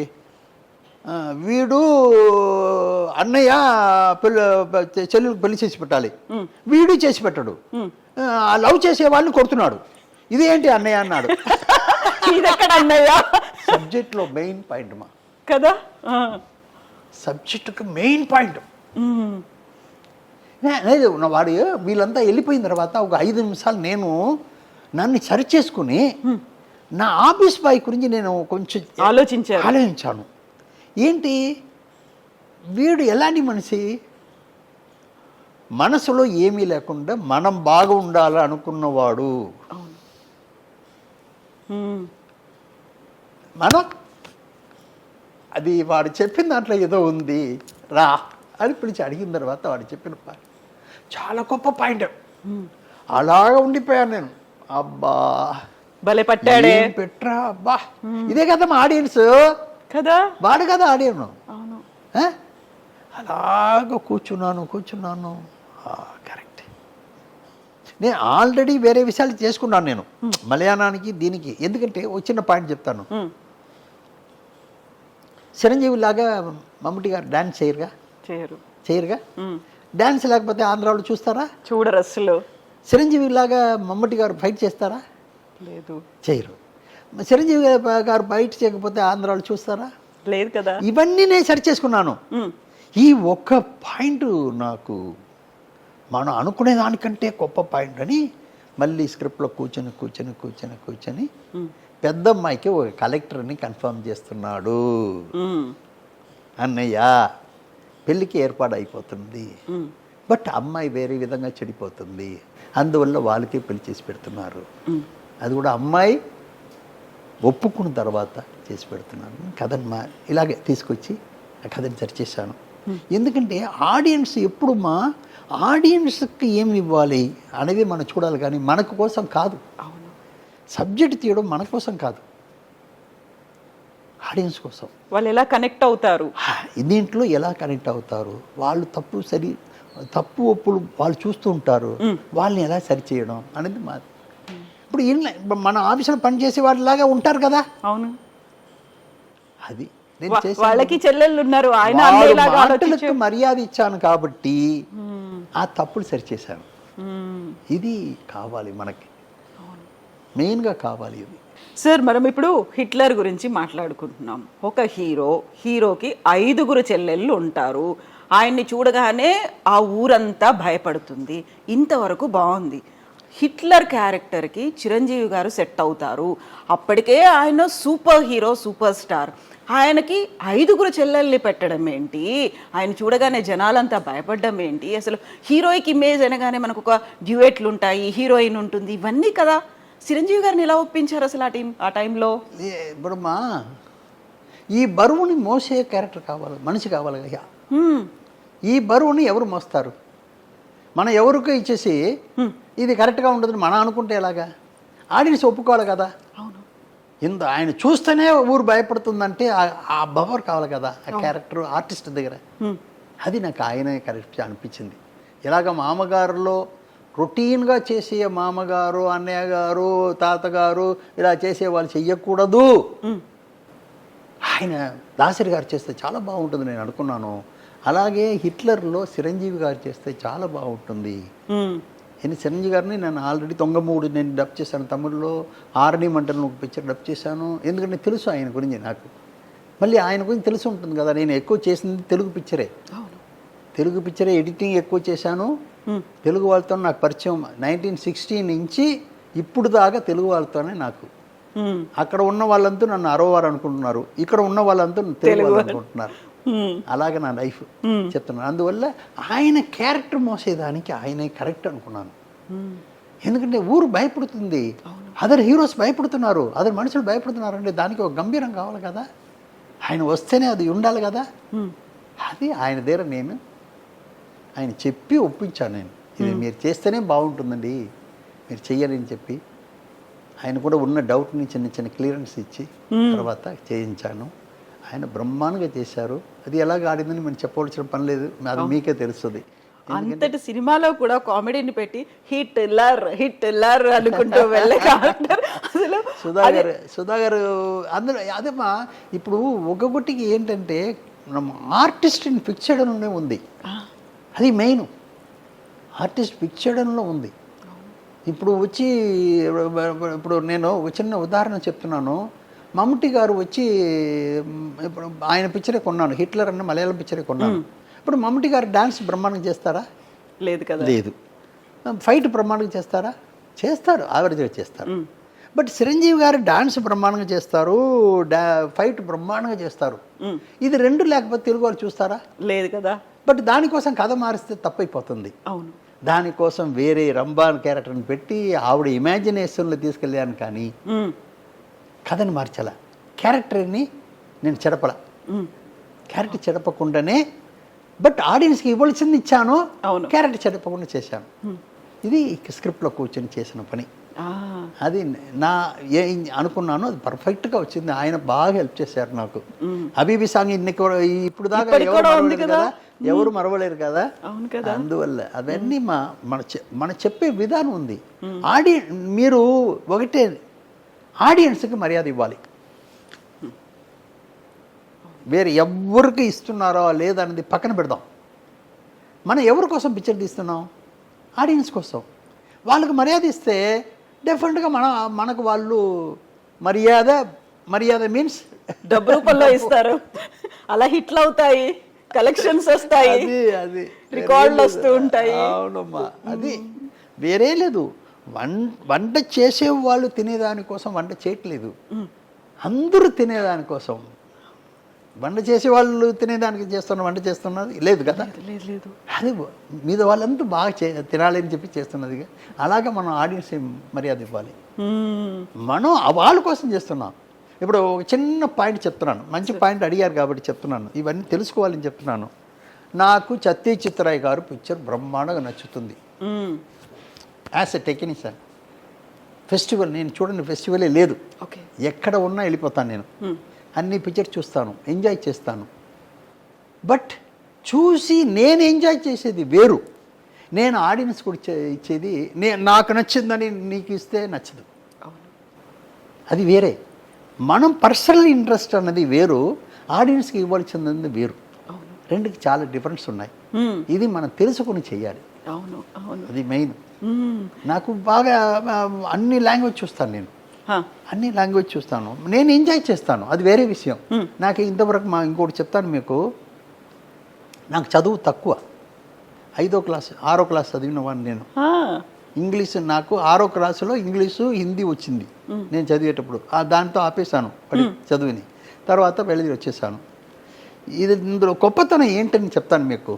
వీడు అన్నయ్య చెల్లెలకు పెళ్లి చేసి పెట్టాలి, వీడు చేసి పెట్టాడు, లవ్ చేసే వాళ్ళని కొడుతున్నాడు, ఇదేంటి అన్నయ్య అన్నాడు.
ఇదెక్కడ అన్నయ్య?
సబ్జెక్ట్లో మెయిన్ పాయింట్ మా
కదా,
సబ్జెక్టుకి మెయిన్ పాయింట్. లేదు వాడు వీళ్ళంతా వెళ్ళిపోయిన తర్వాత ఒక 5 నిమిషాలు నేను నన్ను సరి చేసుకుని నా ఆఫీస్ బాయ్ గురించి నేను కొంచెం ఆలోచించాను. ఏంటి వీడు ఎలాంటి మనిషి, మనసులో ఏమీ లేకుండా మనం బాగా ఉండాలి అనుకున్నవాడు. మనం అది వాడు చెప్పిన దాంట్లో ఏదో ఉంది రా అని పిలిచి అడిగిన తర్వాత వాడు చెప్పిన పాయింట్ చాలా గొప్ప పాయింట్. అలాగా ఉండిపోయాను నేను. అబ్బా
భలే పట్టాడే
పెట్టరా అబ్బా, ఇదే కదా మా ఆడియన్స్
కదా,
వాడు కదా ఆడియన్.
అవును,
అలాగ కూర్చున్నాను కరెక్ట్. నేను ఆల్రెడీ వేరే విషయాలు చేసుకున్నాను నేను మలయాళానికి దీనికి. ఎందుకంటే వచ్చిన పాయింట్ చెప్తాను. చిరంజీవి లాగా మమ్ముటి గారు డాన్స్ చేయరుగా. డాన్స్ లేకపోతే ఆంధ్రాలో చూస్తారా?
చూడరు అసలు.
చిరంజీవి లాగా మమ్ముటి గారు ఫైట్ చేస్తారా?
లేదు,
చేయరు. చిరంజీవి గారు ఫైట్ చేయకపోతే ఆంధ్రాలో చూస్తారా?
లేదు కదా.
ఇవన్నీ నేను సరి చేసుకున్నాను. ఈ ఒక్క పాయింట్ నాకు మనం అనుకునే దానికంటే గొప్ప పాయింట్ అని మళ్ళీ స్క్రిప్ట్లో కూర్చొని పెద్ద అమ్మాయికి ఒక కలెక్టర్ని కన్ఫర్మ్ చేస్తున్నాడు. అన్నయ్య పెళ్ళికి ఏర్పాటు అయిపోతుంది, బట్ అమ్మాయి వేరే విధంగా చెడిపోతుంది, అందువల్ల వాళ్ళకి పెళ్లి చేసి పెడుతున్నారు. అది కూడా అమ్మాయి ఒప్పుకున్న తర్వాత చేసి పెడుతున్నాను. కథను ఇలాగే తీసుకొచ్చి ఆ కథని సరిచేశాను. ఎందుకంటే ఆడియన్స్ ఎప్పుడు మా ఆడియన్స్కి ఏమి ఇవ్వాలి అనేది మనం చూడాలి, కానీ మనకు కోసం కాదు. సబ్జెక్ట్ తీయడం మన కోసం కాదు, ఆడియన్స్ కోసం.
వాళ్ళు ఎలా కనెక్ట్ అవుతారు,
దీంట్లో ఎలా కనెక్ట్ అవుతారు, వాళ్ళు తప్పు ఒప్పులు వాళ్ళు చూస్తూ ఉంటారు, వాళ్ళని ఎలా సరి చేయడం అనేది మాది. ఇప్పుడు మన ఆఫీసులో పనిచేసే వాళ్ళలాగా ఉంటారు కదా.
అవును,
అది
వాళ్ళకి చెల్లెళ్ళు ఉన్నారు, ఆయన
మాటలకు మర్యాద ఇచ్చాను కాబట్టి ఆ తప్పులు సరిచేశాను. ఇది కావాలి మనకి, మెయిన్గా కావాలి ఇది.
సార్ మనం ఇప్పుడు హిట్లర్ గురించి మాట్లాడుకుంటున్నాం. ఒక హీరోకి 5 చెల్లెళ్ళు ఉంటారు. ఆయన్ని చూడగానే ఆ ఊరంతా భయపడుతుంది. ఇంతవరకు బాగుంది. హిట్లర్ క్యారెక్టర్కి చిరంజీవి గారు సెట్ అవుతారు. అప్పటికే ఆయన సూపర్ హీరో, సూపర్ స్టార్. ఆయనకి 5 చెల్లెల్ని పెట్టడం ఏంటి, ఆయన చూడగానే జనాలంతా భయపడడం ఏంటి, అసలు హీరోయిక్ ఇమేజ్ అనగానే మనకు ఒక డ్యూయెట్లు ఉంటాయి, హీరోయిన్ ఉంటుంది, ఇవన్నీ కదా. చిరంజీవి గారిని ఎలా ఒప్పించారు అసలు ఆ టైంలో?
ఇప్పుడు ఈ బరువుని మోసే క్యారెక్టర్ కావాలి, మనిషి కావాలి కదా. ఈ బరువుని ఎవరు మోస్తారు? మనం ఎవరికో ఇచ్చేసి ఇది కరెక్ట్గా ఉండదని మనం అనుకుంటే ఎలాగా? ఆడియన్స్ ఒప్పుకోవాలి కదా. ఆయన చూస్తేనే ఊరు భయపడుతుందంటే ఆ బవర్ కావాలి కదా ఆ క్యారెక్టర్ ఆర్టిస్ట్ దగ్గర. అది నాకు ఆయనే కరెక్ట్ అనిపించింది. ఇలాగ మామగారులో రొటీన్గా చేసే మామగారు, అన్నయ్య గారు, తాతగారు ఇలా చేసే వాళ్ళు చెయ్యకూడదు. ఆయన దాసరి గారు చేస్తే చాలా బాగుంటుంది నేను అనుకున్నాను. అలాగే హిట్లర్లో చిరంజీవి గారు చేస్తే చాలా బాగుంటుంది. నేను చిరంజీవి గారిని నేను ఆల్రెడీ 93 నేను డబ్ చేశాను, తమిళ్లో ఆర్ని మంటలను ఒక పిక్చర్ డబ్ చేశాను. ఎందుకంటే తెలుసు ఆయన గురించి నాకు, మళ్ళీ ఆయన గురించి తెలిసి ఉంటుంది కదా. నేను ఎక్కువ చేసింది తెలుగు పిక్చరే ఎడిటింగ్ ఎక్కువ చేశాను. తెలుగు వాళ్ళతో నాకు పరిచయం 1960 నుంచి ఇప్పుడు దాకా తెలుగు వాళ్ళతోనే నాకు. అక్కడ ఉన్న వాళ్ళంతా నన్ను అరవవారు అనుకుంటున్నారు, ఇక్కడ ఉన్న వాళ్ళంతా తెలుగు అనుకుంటున్నారు. అలాగే నా లైఫ్ చెప్తున్నాను. అందువల్ల ఆయన క్యారెక్టర్ మోసేదానికి ఆయనే కరెక్ట్ అనుకున్నాను. ఎందుకంటే ఊరు భయపడుతుంది, అదర్ హీరోస్ భయపడుతున్నారు, అదర్ మనుషులు భయపడుతున్నారు అంటే దానికి ఒక గంభీరం కావాలి కదా, ఆయన వస్తేనే అది ఉండాలి కదా. అది ఆయన దగ్గర నేను ఆయన చెప్పి ఒప్పించాను. నేను ఇది మీరు చేస్తేనే బాగుంటుందండి, మీరు చెయ్యాలని చెప్పి ఆయన కూడా ఉన్న డౌట్ని చిన్న చిన్న క్లియరెన్స్ ఇచ్చి తర్వాత చేయించాను. ఆయన బ్రహ్మాండంగా చేశారు. అది ఎలాగ ఆడిందని మనం చెప్పవలసిన పని లేదు, అది మీకే తెలుస్తుంది.
అంతటి సినిమాలో కూడా కామెడీని పెట్టి హిట్ లర్ అనుకుంటూ వెళ్ళే క్యారెక్టర్ అసలు
సుధాగర్ అందులో అదేమా. ఇప్పుడు ఒకటికి ఏంటంటే మనం ఆర్టిస్ట్ని ఫిక్స్ చేయడంలోనే ఉంది, అది మెయిన్. ఆర్టిస్ట్ ఫిక్స్ చేయడంలో ఉంది. ఇప్పుడు వచ్చి ఇప్పుడు నేను ఒక చిన్న ఉదాహరణ చెప్తున్నాను. మమ్ముట్టి గారు వచ్చి ఇప్పుడు ఆయన పిక్చరే కొన్నాను, హిట్లర్ అన్న మలయాళం పిక్చరే కొన్నాను. ఇప్పుడు మమ్ముట్టి గారు డాన్స్ బ్రహ్మాండంగా చేస్తారా?
లేదు కదా.
లేదు. ఫైట్ బ్రహ్మాండంగా చేస్తారా? చేస్తారు, యావరేజ్గా చేస్తారు. బట్ చిరంజీవి గారు డాన్స్ బ్రహ్మాండంగా చేస్తారు, ఫైట్ బ్రహ్మాండంగా చేస్తారు. ఇది రెండు లేకపోతే తెలుగు వాళ్ళు చూస్తారా?
లేదు కదా.
బట్ దానికోసం కథ మారిస్తే తప్పైపోతుంది.
అవును.
దానికోసం వేరే రంబాన్ క్యారెక్టర్ని పెట్టి ఆవిడ ఇమాజినేషన్లో తీసుకెళ్ళాను, కానీ కథని మార్చాల. క్యారెక్టర్ని నేను చెడపల, క్యారెక్టర్ చెడపకుండానే బట్ ఆడియన్స్కి ఇవ్వాల్సింది ఇచ్చాను, క్యారెక్టర్ చెడపకుండా చేశాను. ఇది స్క్రిప్ట్లో కూర్చొని చేసిన పని. అది నా అనుకున్నాను, అది పర్ఫెక్ట్గా వచ్చింది. ఆయన బాగా హెల్ప్ చేశారు నాకు. హబీబీ సాంగ్ ఇప్పుడు దాకా ఎవరు మరవలేరు కదా. అందువల్ల అవన్నీ మన చెప్పే విధానం ఉంది. మీరు ఒకటే ఆడియన్స్కి మర్యాద ఇవ్వాలి. వేరే ఎవరికి ఇస్తున్నారో లేదన్నది పక్కన పెడదాం. మనం ఎవరి కోసం పిక్చర్ తీస్తున్నాం? ఆడియన్స్ కోసం. వాళ్ళకి మర్యాద ఇస్తే డెఫినెట్గా మనకు వాళ్ళు మర్యాద మీన్స్
డబ్బు రూపంలో ఇస్తారు. అలా హిట్లు అవుతాయి, కలెక్షన్స్ వస్తాయి,
అది
రికార్డులు వస్తూ ఉంటాయి.
అవునమ్మా, అది వేరే లేదు. వంట చేసే వాళ్ళు తినేదానికోసం వంట చేయట్లేదు, అందరూ తినేదానికోసం. వంట చేసే వాళ్ళు తినేదానికి వంట చేస్తున్నది లేదు కదా. అది మీద వాళ్ళంతా బాగా తినాలని చెప్పి చేస్తున్నది. అలాగే మనం ఆడియన్స్ మర్యాద ఇవ్వాలి. మనం వాళ్ళ కోసం చేస్తున్నాం. ఇప్పుడు ఒక చిన్న పాయింట్ చెప్తున్నాను, మంచి పాయింట్ అడిగారు కాబట్టి చెప్తున్నాను, ఇవన్నీ తెలుసుకోవాలని చెప్తున్నాను. నాకు సత్య చిత్రాయ్ గారు పిక్చర్ బ్రహ్మాండంగా నచ్చుతుంది. యాజ్ ఎ టెక్నీషియన్ ఫెస్టివల్ నేను చూడని ఫెస్టివలే లేదు, ఎక్కడ ఉన్నా వెళ్ళిపోతాను నేను. అన్ని పిక్చర్ చూస్తాను, ఎంజాయ్ చేస్తాను. బట్ చూసి నేను ఎంజాయ్ చేసేది వేరు, నేను ఆడియన్స్ కూడా ఇచ్చేది నాకు నచ్చిందని నీకు ఇస్తే నచ్చదు, అది వేరే. మనం పర్సనల్ ఇంట్రెస్ట్ అన్నది వేరు, ఆడియన్స్కి ఇవ్వాల్సింది వేరు. రెండుకి చాలా డిఫరెన్స్ ఉన్నాయి. ఇది మనం తెలుసుకుని చెయ్యాలి. అది మెయిన్. నాకు బాగా అన్ని లాంగ్వేజ్ చూస్తాను నేను, అన్ని లాంగ్వేజ్ చూస్తాను, నేను ఎంజాయ్ చేస్తాను, అది వేరే విషయం. నాకు ఇంతవరకు ఇంకోటి చెప్తాను మీకు, నాకు చదువు తక్కువ. 5వ క్లాస్ 6వ క్లాస్ చదివిన వాడిని నేను. ఇంగ్లీష్ నాకు 6వ క్లాసులో ఇంగ్లీషు హిందీ వచ్చింది నేను చదివేటప్పుడు. దాంతో ఆపేశాను చదువుని, తర్వాత వెళ్ళి వచ్చేసాను. ఇందులో గొప్పతనం ఏంటని చెప్తాను మీకు.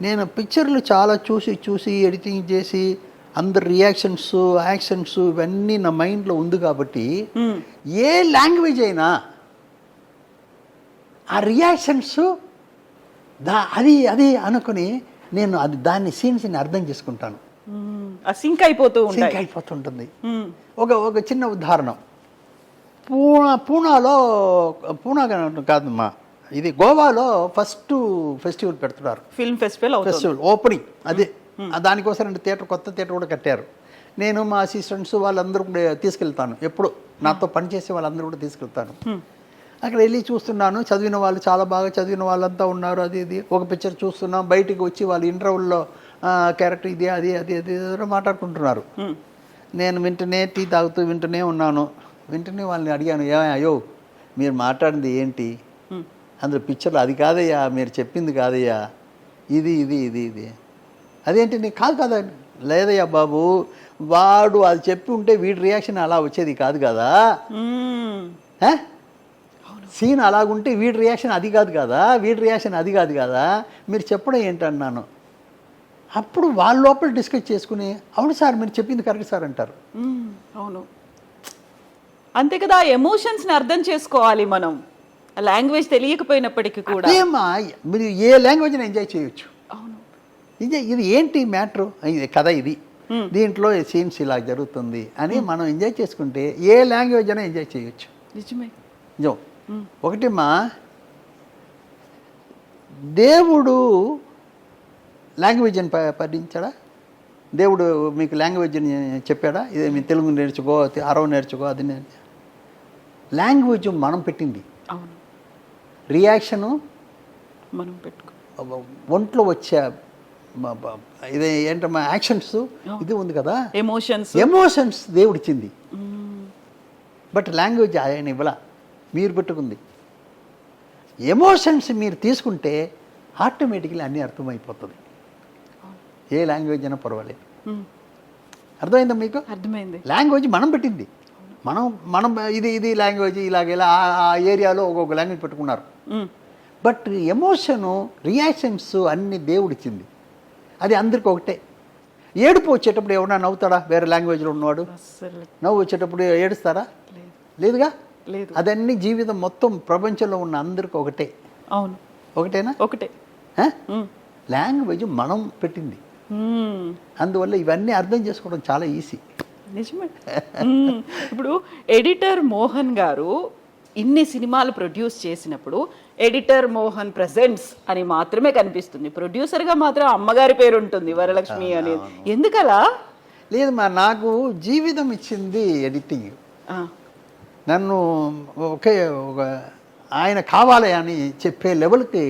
నేను పిక్చర్లు చాలా చూసి ఎడిటింగ్ చేసి అందరు రియాక్షన్స్, యాక్షన్స్ ఇవన్నీ నా మైండ్లో ఉంది కాబట్టి ఏ లాంగ్వేజ్ అయినా ఆ రియాక్షన్స్ అది అనుకుని నేను దాన్ని సీన్స్ని అర్థం చేసుకుంటాను.
సింక్
అయిపోతుంటుంది. ఒక చిన్న ఉదాహరణ, పూనా కాదమ్మా, ఇది గోవాలో ఫస్ట్ ఫెస్టివల్ పెడుతున్నారు,
ఫిల్మ్ ఫెస్టివల్
ఓపెనింగ్. అదే దానికోసం కొత్త థియేటర్ కూడా కట్టారు. నేను మా అసిస్టెంట్స్ వాళ్ళందరూ కూడా తీసుకెళ్తాను, ఎప్పుడు నాతో పనిచేసే వాళ్ళందరూ కూడా తీసుకెళ్తాను. అక్కడ వెళ్ళి చూస్తున్నాను, చదివిన వాళ్ళు చాలా బాగా చదివిన వాళ్ళంతా ఉన్నారు. ఇది ఒక పిక్చర్ చూస్తున్నాం, బయటికి వచ్చి వాళ్ళు ఇంటర్వెల్లో క్యారెక్టర్ ఇది అది మాట్లాడుకుంటున్నారు. నేను వింటనే టీ తాగుతూ వింటూనే ఉన్నాను. వింటనే వాళ్ళని అడిగాను, అయ్యో మీరు మాట్లాడింది ఏంటి? అందులో పిక్చర్లో అది కాదయ్యా, మీరు చెప్పింది కాదయ్యా, ఇది ఇది ఇది ఇది అదేంటి? నీకు కాదు లేదయ్యా బాబు, వాడు అది చెప్పి ఉంటే వీడి రియాక్షన్ అలా వచ్చేది కాదు కదా, సీన్ అలాగుంటే వీడి రియాక్షన్ అది కాదు కదా, వీడి రియాక్షన్ అది కాదు కదా, మీరు చెప్పడం ఏంటన్నాను. అప్పుడు వాళ్ళ లోపల డిస్కస్ చేసుకుని, అవును సార్ మీరు చెప్పింది కరెక్ట్ సార్ అంటారు.
అవును, అంతే కదా, ఎమోషన్స్ ని అర్థం చేసుకోవాలి మనం, లాంగ్వేజ్ తెలియకపోయినప్పటికీ కూడా.
అదేమ్మా, మీరు ఏ లాంగ్వేజ్ని ఎంజాయ్ చేయొచ్చు.
అవును.
ఇది ఏంటి మ్యాటరు, కథ ఇది, దీంట్లో సీన్స్ ఇలా జరుగుతుంది అని మనం ఎంజాయ్ చేసుకుంటే ఏ లాంగ్వేజ్ అయినా ఎంజాయ్ చేయొచ్చు.
నిజమే.
నిజం. ఒకటిమ్మా, దేవుడు లాంగ్వేజ్ని పఠించాడా? దేవుడు మీకు లాంగ్వేజ్ని చెప్పాడా? ఇదే మీ తెలుగు నేర్చుకో, అరవ నేర్చుకో, అది లాంగ్వేజ్ మనం పెట్టింది.
అవును.
రియాక్షను
మనం పెట్టుకో,
ఒంట్లో వచ్చే ఇది ఏంటమ్మా యాక్షన్స్, ఇది ఉంది కదా, ఎమోషన్స్ దేవుడిచ్చింది. బట్ లాంగ్వేజ్ ఆయన ఇవ్వలా, మీరు పెట్టుకుంది. ఎమోషన్స్ మీరు తీసుకుంటే ఆటోమేటిక్లీ అన్నీ అర్థమైపోతుంది. ఏ లాంగ్వేజ్ అయినా పర్వాలేదు. అర్థమైందా మీకు?
అర్థమైంది.
లాంగ్వేజ్ మనం పెట్టింది. మనం ఇది లాంగ్వేజ్ ఇలా ఆ ఏరియాలో ఒక్కొక్క లాంగ్వేజ్ పెట్టుకున్నారు. బట్ ఎమోషను, రియాక్షన్స్ అన్ని దేవుడిచ్చింది. అది అందరికి ఒకటే. ఏడుపు వచ్చేటప్పుడు ఎవరన్నా నవ్వుతాడా? వేరే లాంగ్వేజ్లో ఉన్నవాడు నవ్వు వచ్చేటప్పుడు ఏడుస్తారా? లేదుగా.
లేదు.
అదన్నీ జీవితం మొత్తం ప్రపంచంలో ఉన్న అందరికి ఒకటే.
అవును.
ఒకటేనా?
ఒకటే.
లాంగ్వేజ్ మనం పెట్టింది. అందువల్ల ఇవన్నీ అర్థం చేసుకోవడం చాలా ఈజీ.
నిజమే. ఇప్పుడు ఎడిటర్ మోహన్ గారు ఇన్ని సినిమాలు ప్రొడ్యూస్ చేసినప్పుడు ఎడిటర్ మోహన్ ప్రెజెంట్స్ అని మాత్రమే కనిపిస్తుంది, ప్రొడ్యూసర్గా మాత్రం అమ్మగారి పేరు ఉంటుంది, వరలక్ష్మి అనేది. ఎందుకలా?
లేదు మా, నాకు జీవితం ఇచ్చింది ఎడిటింగ్. నన్ను ఒక ఆయన కావాలి అని చెప్పే లెవెల్కి,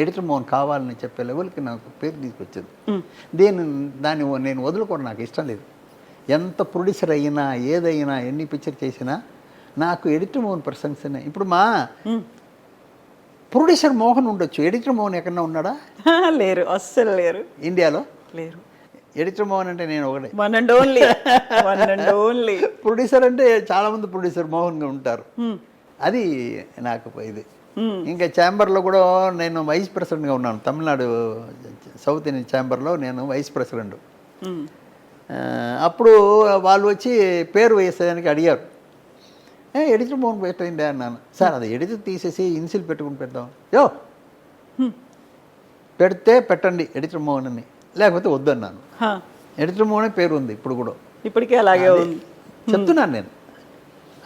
ఎడిటర్ మోహన్ కావాలని చెప్పే లెవెల్కి నాకు పేరు తీసుకొచ్చింది. దాన్ని నేను వదులుకోవడం నాకు ఇష్టం లేదు. ఎంత ప్రొడ్యూసర్ అయినా, ఏదైనా, ఎన్ని పిక్చర్ చేసినా నాకు ఎడిటర్ మోహన్ ప్రశంసనే. ఇప్పుడు మా ప్రొడ్యూసర్ మోహన్ ఉండొచ్చు, ఎడిటర్ మోహన్ ఎక్కడన్నా ఉన్నాడా?
లేరు, అస్సలు లేరు,
ఇండియాలో
లేరు.
ఎడిటర్ మోహన్ అంటే నేను ఒకటే.
One and only.
ప్రొడ్యూసర్ అంటే చాలా మంది ప్రొడ్యూసర్ మోహన్గా ఉంటారు. అది నాకు ఇది. ఇంకా ఛాంబర్లో కూడా నేను వైస్ ప్రెసిడెంట్గా ఉన్నాను. తమిళనాడు సౌత్ ఇండియన్ ఛాంబర్లో నేను వైస్ ప్రెసిడెంట్. అప్పుడు వాళ్ళు వచ్చి పేరు వేసేదానికి అడిగారు. ఎడిటర్ మోహన్ పెట్టండి అన్నాను. సార్ అది ఎడిటర్ తీసేసి ఇన్సిల్ పెట్టుకుని పెడదాం. పెడితే పెట్టండి ఎడిటర్ మోహన్ అని, లేకపోతే వద్దన్నాను. ఎడిటర్ మోహన్ పేరు ఉంది ఇప్పుడు కూడా,
ఇప్పటికే అలాగే ఉంది
చెప్తున్నాను నేను.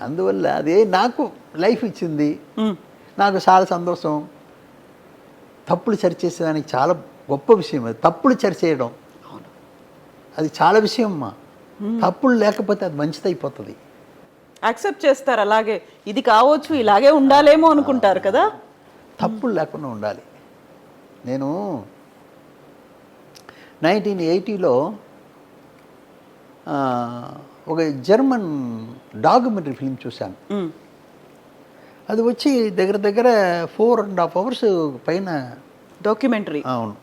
అందువల్ల అదే నాకు లైఫ్ ఇచ్చింది. నాకు చాలా సంతోషం. తప్పులు సరిచేసేదానికి చాలా గొప్ప విషయం అది. తప్పులు సరిచేయడం అది చాలా విషయం అమ్మా. తప్పులు లేకపోతే అది మంచిది అయిపోతుంది.
యాక్సెప్ట్ చేస్తారు, అలాగే ఇది కావచ్చు, ఇలాగే ఉండాలేమో అనుకుంటారు కదా.
తప్పులు లేకుండా ఉండాలి. నేను 1980లో ఒక జర్మన్ డాక్యుమెంటరీ ఫిల్మ్ చూశాను. అది వచ్చి దగ్గర 4.5 hours పైన
డాక్యుమెంటరీ.
అవును.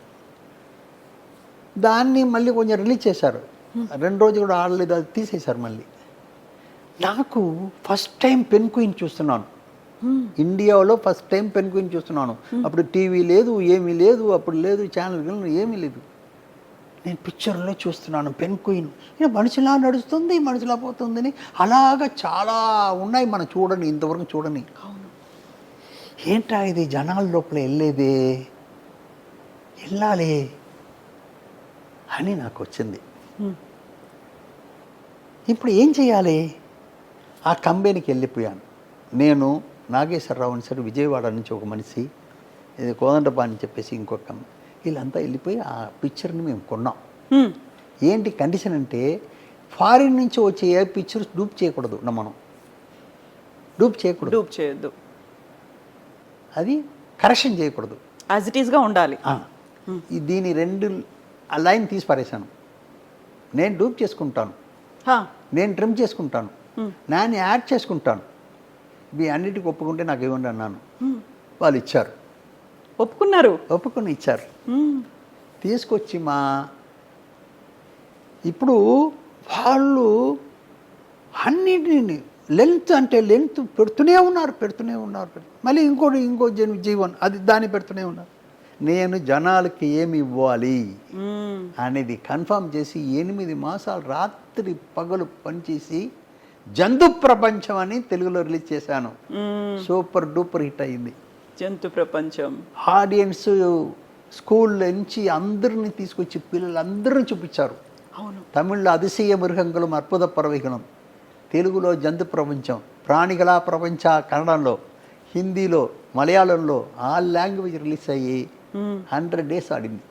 దాన్ని మళ్ళీ కొంచెం రిలీజ్ చేశారు. 2 రోజులు కూడా ఆడలేదు, అది తీసేశారు మళ్ళీ. నాకు ఫస్ట్ టైం పెన్ క్వీన్ చూస్తున్నాను. ఇండియాలో ఫస్ట్ టైం పెన్ క్వీన్ చూస్తున్నాను. అప్పుడు టీవీ లేదు, ఏమీ లేదు, అప్పుడు లేదు ఛానల్, ఏమీ లేదు. నేను పిక్చర్లో చూస్తున్నాను పెన్ క్వీన్. మనిషిలా నడుస్తుంది, మనిషిలా పోతుందని. అలాగా చాలా ఉన్నాయి మనం చూడని, ఇంతవరకు చూడని. ఏంటా ఇది జనాల లోపల వెళ్ళాలి అని నాకు వచ్చింది. ఇప్పుడు ఏం చేయాలి? ఆ కంపెనీకి వెళ్ళిపోయాను. నేను, నాగేశ్వరరావు అని సార్, విజయవాడ నుంచి ఒక మనిషి, ఇది కోదండపాని అని చెప్పేసి ఇంకొక కంపెనీ, వీళ్ళంతా వెళ్ళిపోయి ఆ పిక్చర్ని మేము కొన్నాం. ఏంటి కండిషన్ అంటే, ఫారిన్ నుంచి వచ్చే ఏ పిక్చర్స్ డూప్ చేయకూడదు. మనం డూప్ చేయొద్దు, అది కరెక్షన్ చేయకూడదు,
యాజ్ ఇట్ ఈస్గా ఉండాలి.
దీని 2 లైన్ తీసి పారేశాను. నేను డూప్ చేసుకుంటాను, నేను ట్రిమ్ చేసుకుంటాను, నేను యాడ్ చేసుకుంటాను, ఇవి అన్నిటికీ ఒప్పుకుంటే నాకు ఇవ్వండి అన్నాను. వాళ్ళు ఇచ్చారు, ఒప్పుకుని ఇచ్చారు. తీసుకొచ్చి ఇప్పుడు వాళ్ళు అన్నిటిని లెంత్ అంటే లెంత్ పెడుతూనే ఉన్నారు. మళ్ళీ ఇంకో జీవన్ అది దాన్ని పెడుతూనే ఉన్నారు. నేను జనాలకి ఏమి ఇవ్వాలి అనేది కన్ఫర్మ్ చేసి 8 మాసాలు రాత్రి పగలు పనిచేసి జంతు ప్రపంచం అని తెలుగులో రిలీజ్ చేశాను. సూపర్ డూపర్ హిట్ అయింది.
జంతు ప్రపంచం
ఆడియన్స్ స్కూల్ నుంచి అందరిని తీసుకొచ్చి పిల్లలందరినీ చూపించారు.
అవును.
తమిళ్లో అతిశయ మృగంగులం అద్భుత పరవిహనం, తెలుగులో జంతు ప్రపంచం, ప్రాణిగళ ప్రపంచ కన్నడంలో, హిందీలో, మలయాళంలో ఆల్ లాంగ్వేజ్ రిలీజ్ అయ్యి 100 days ఆడింది.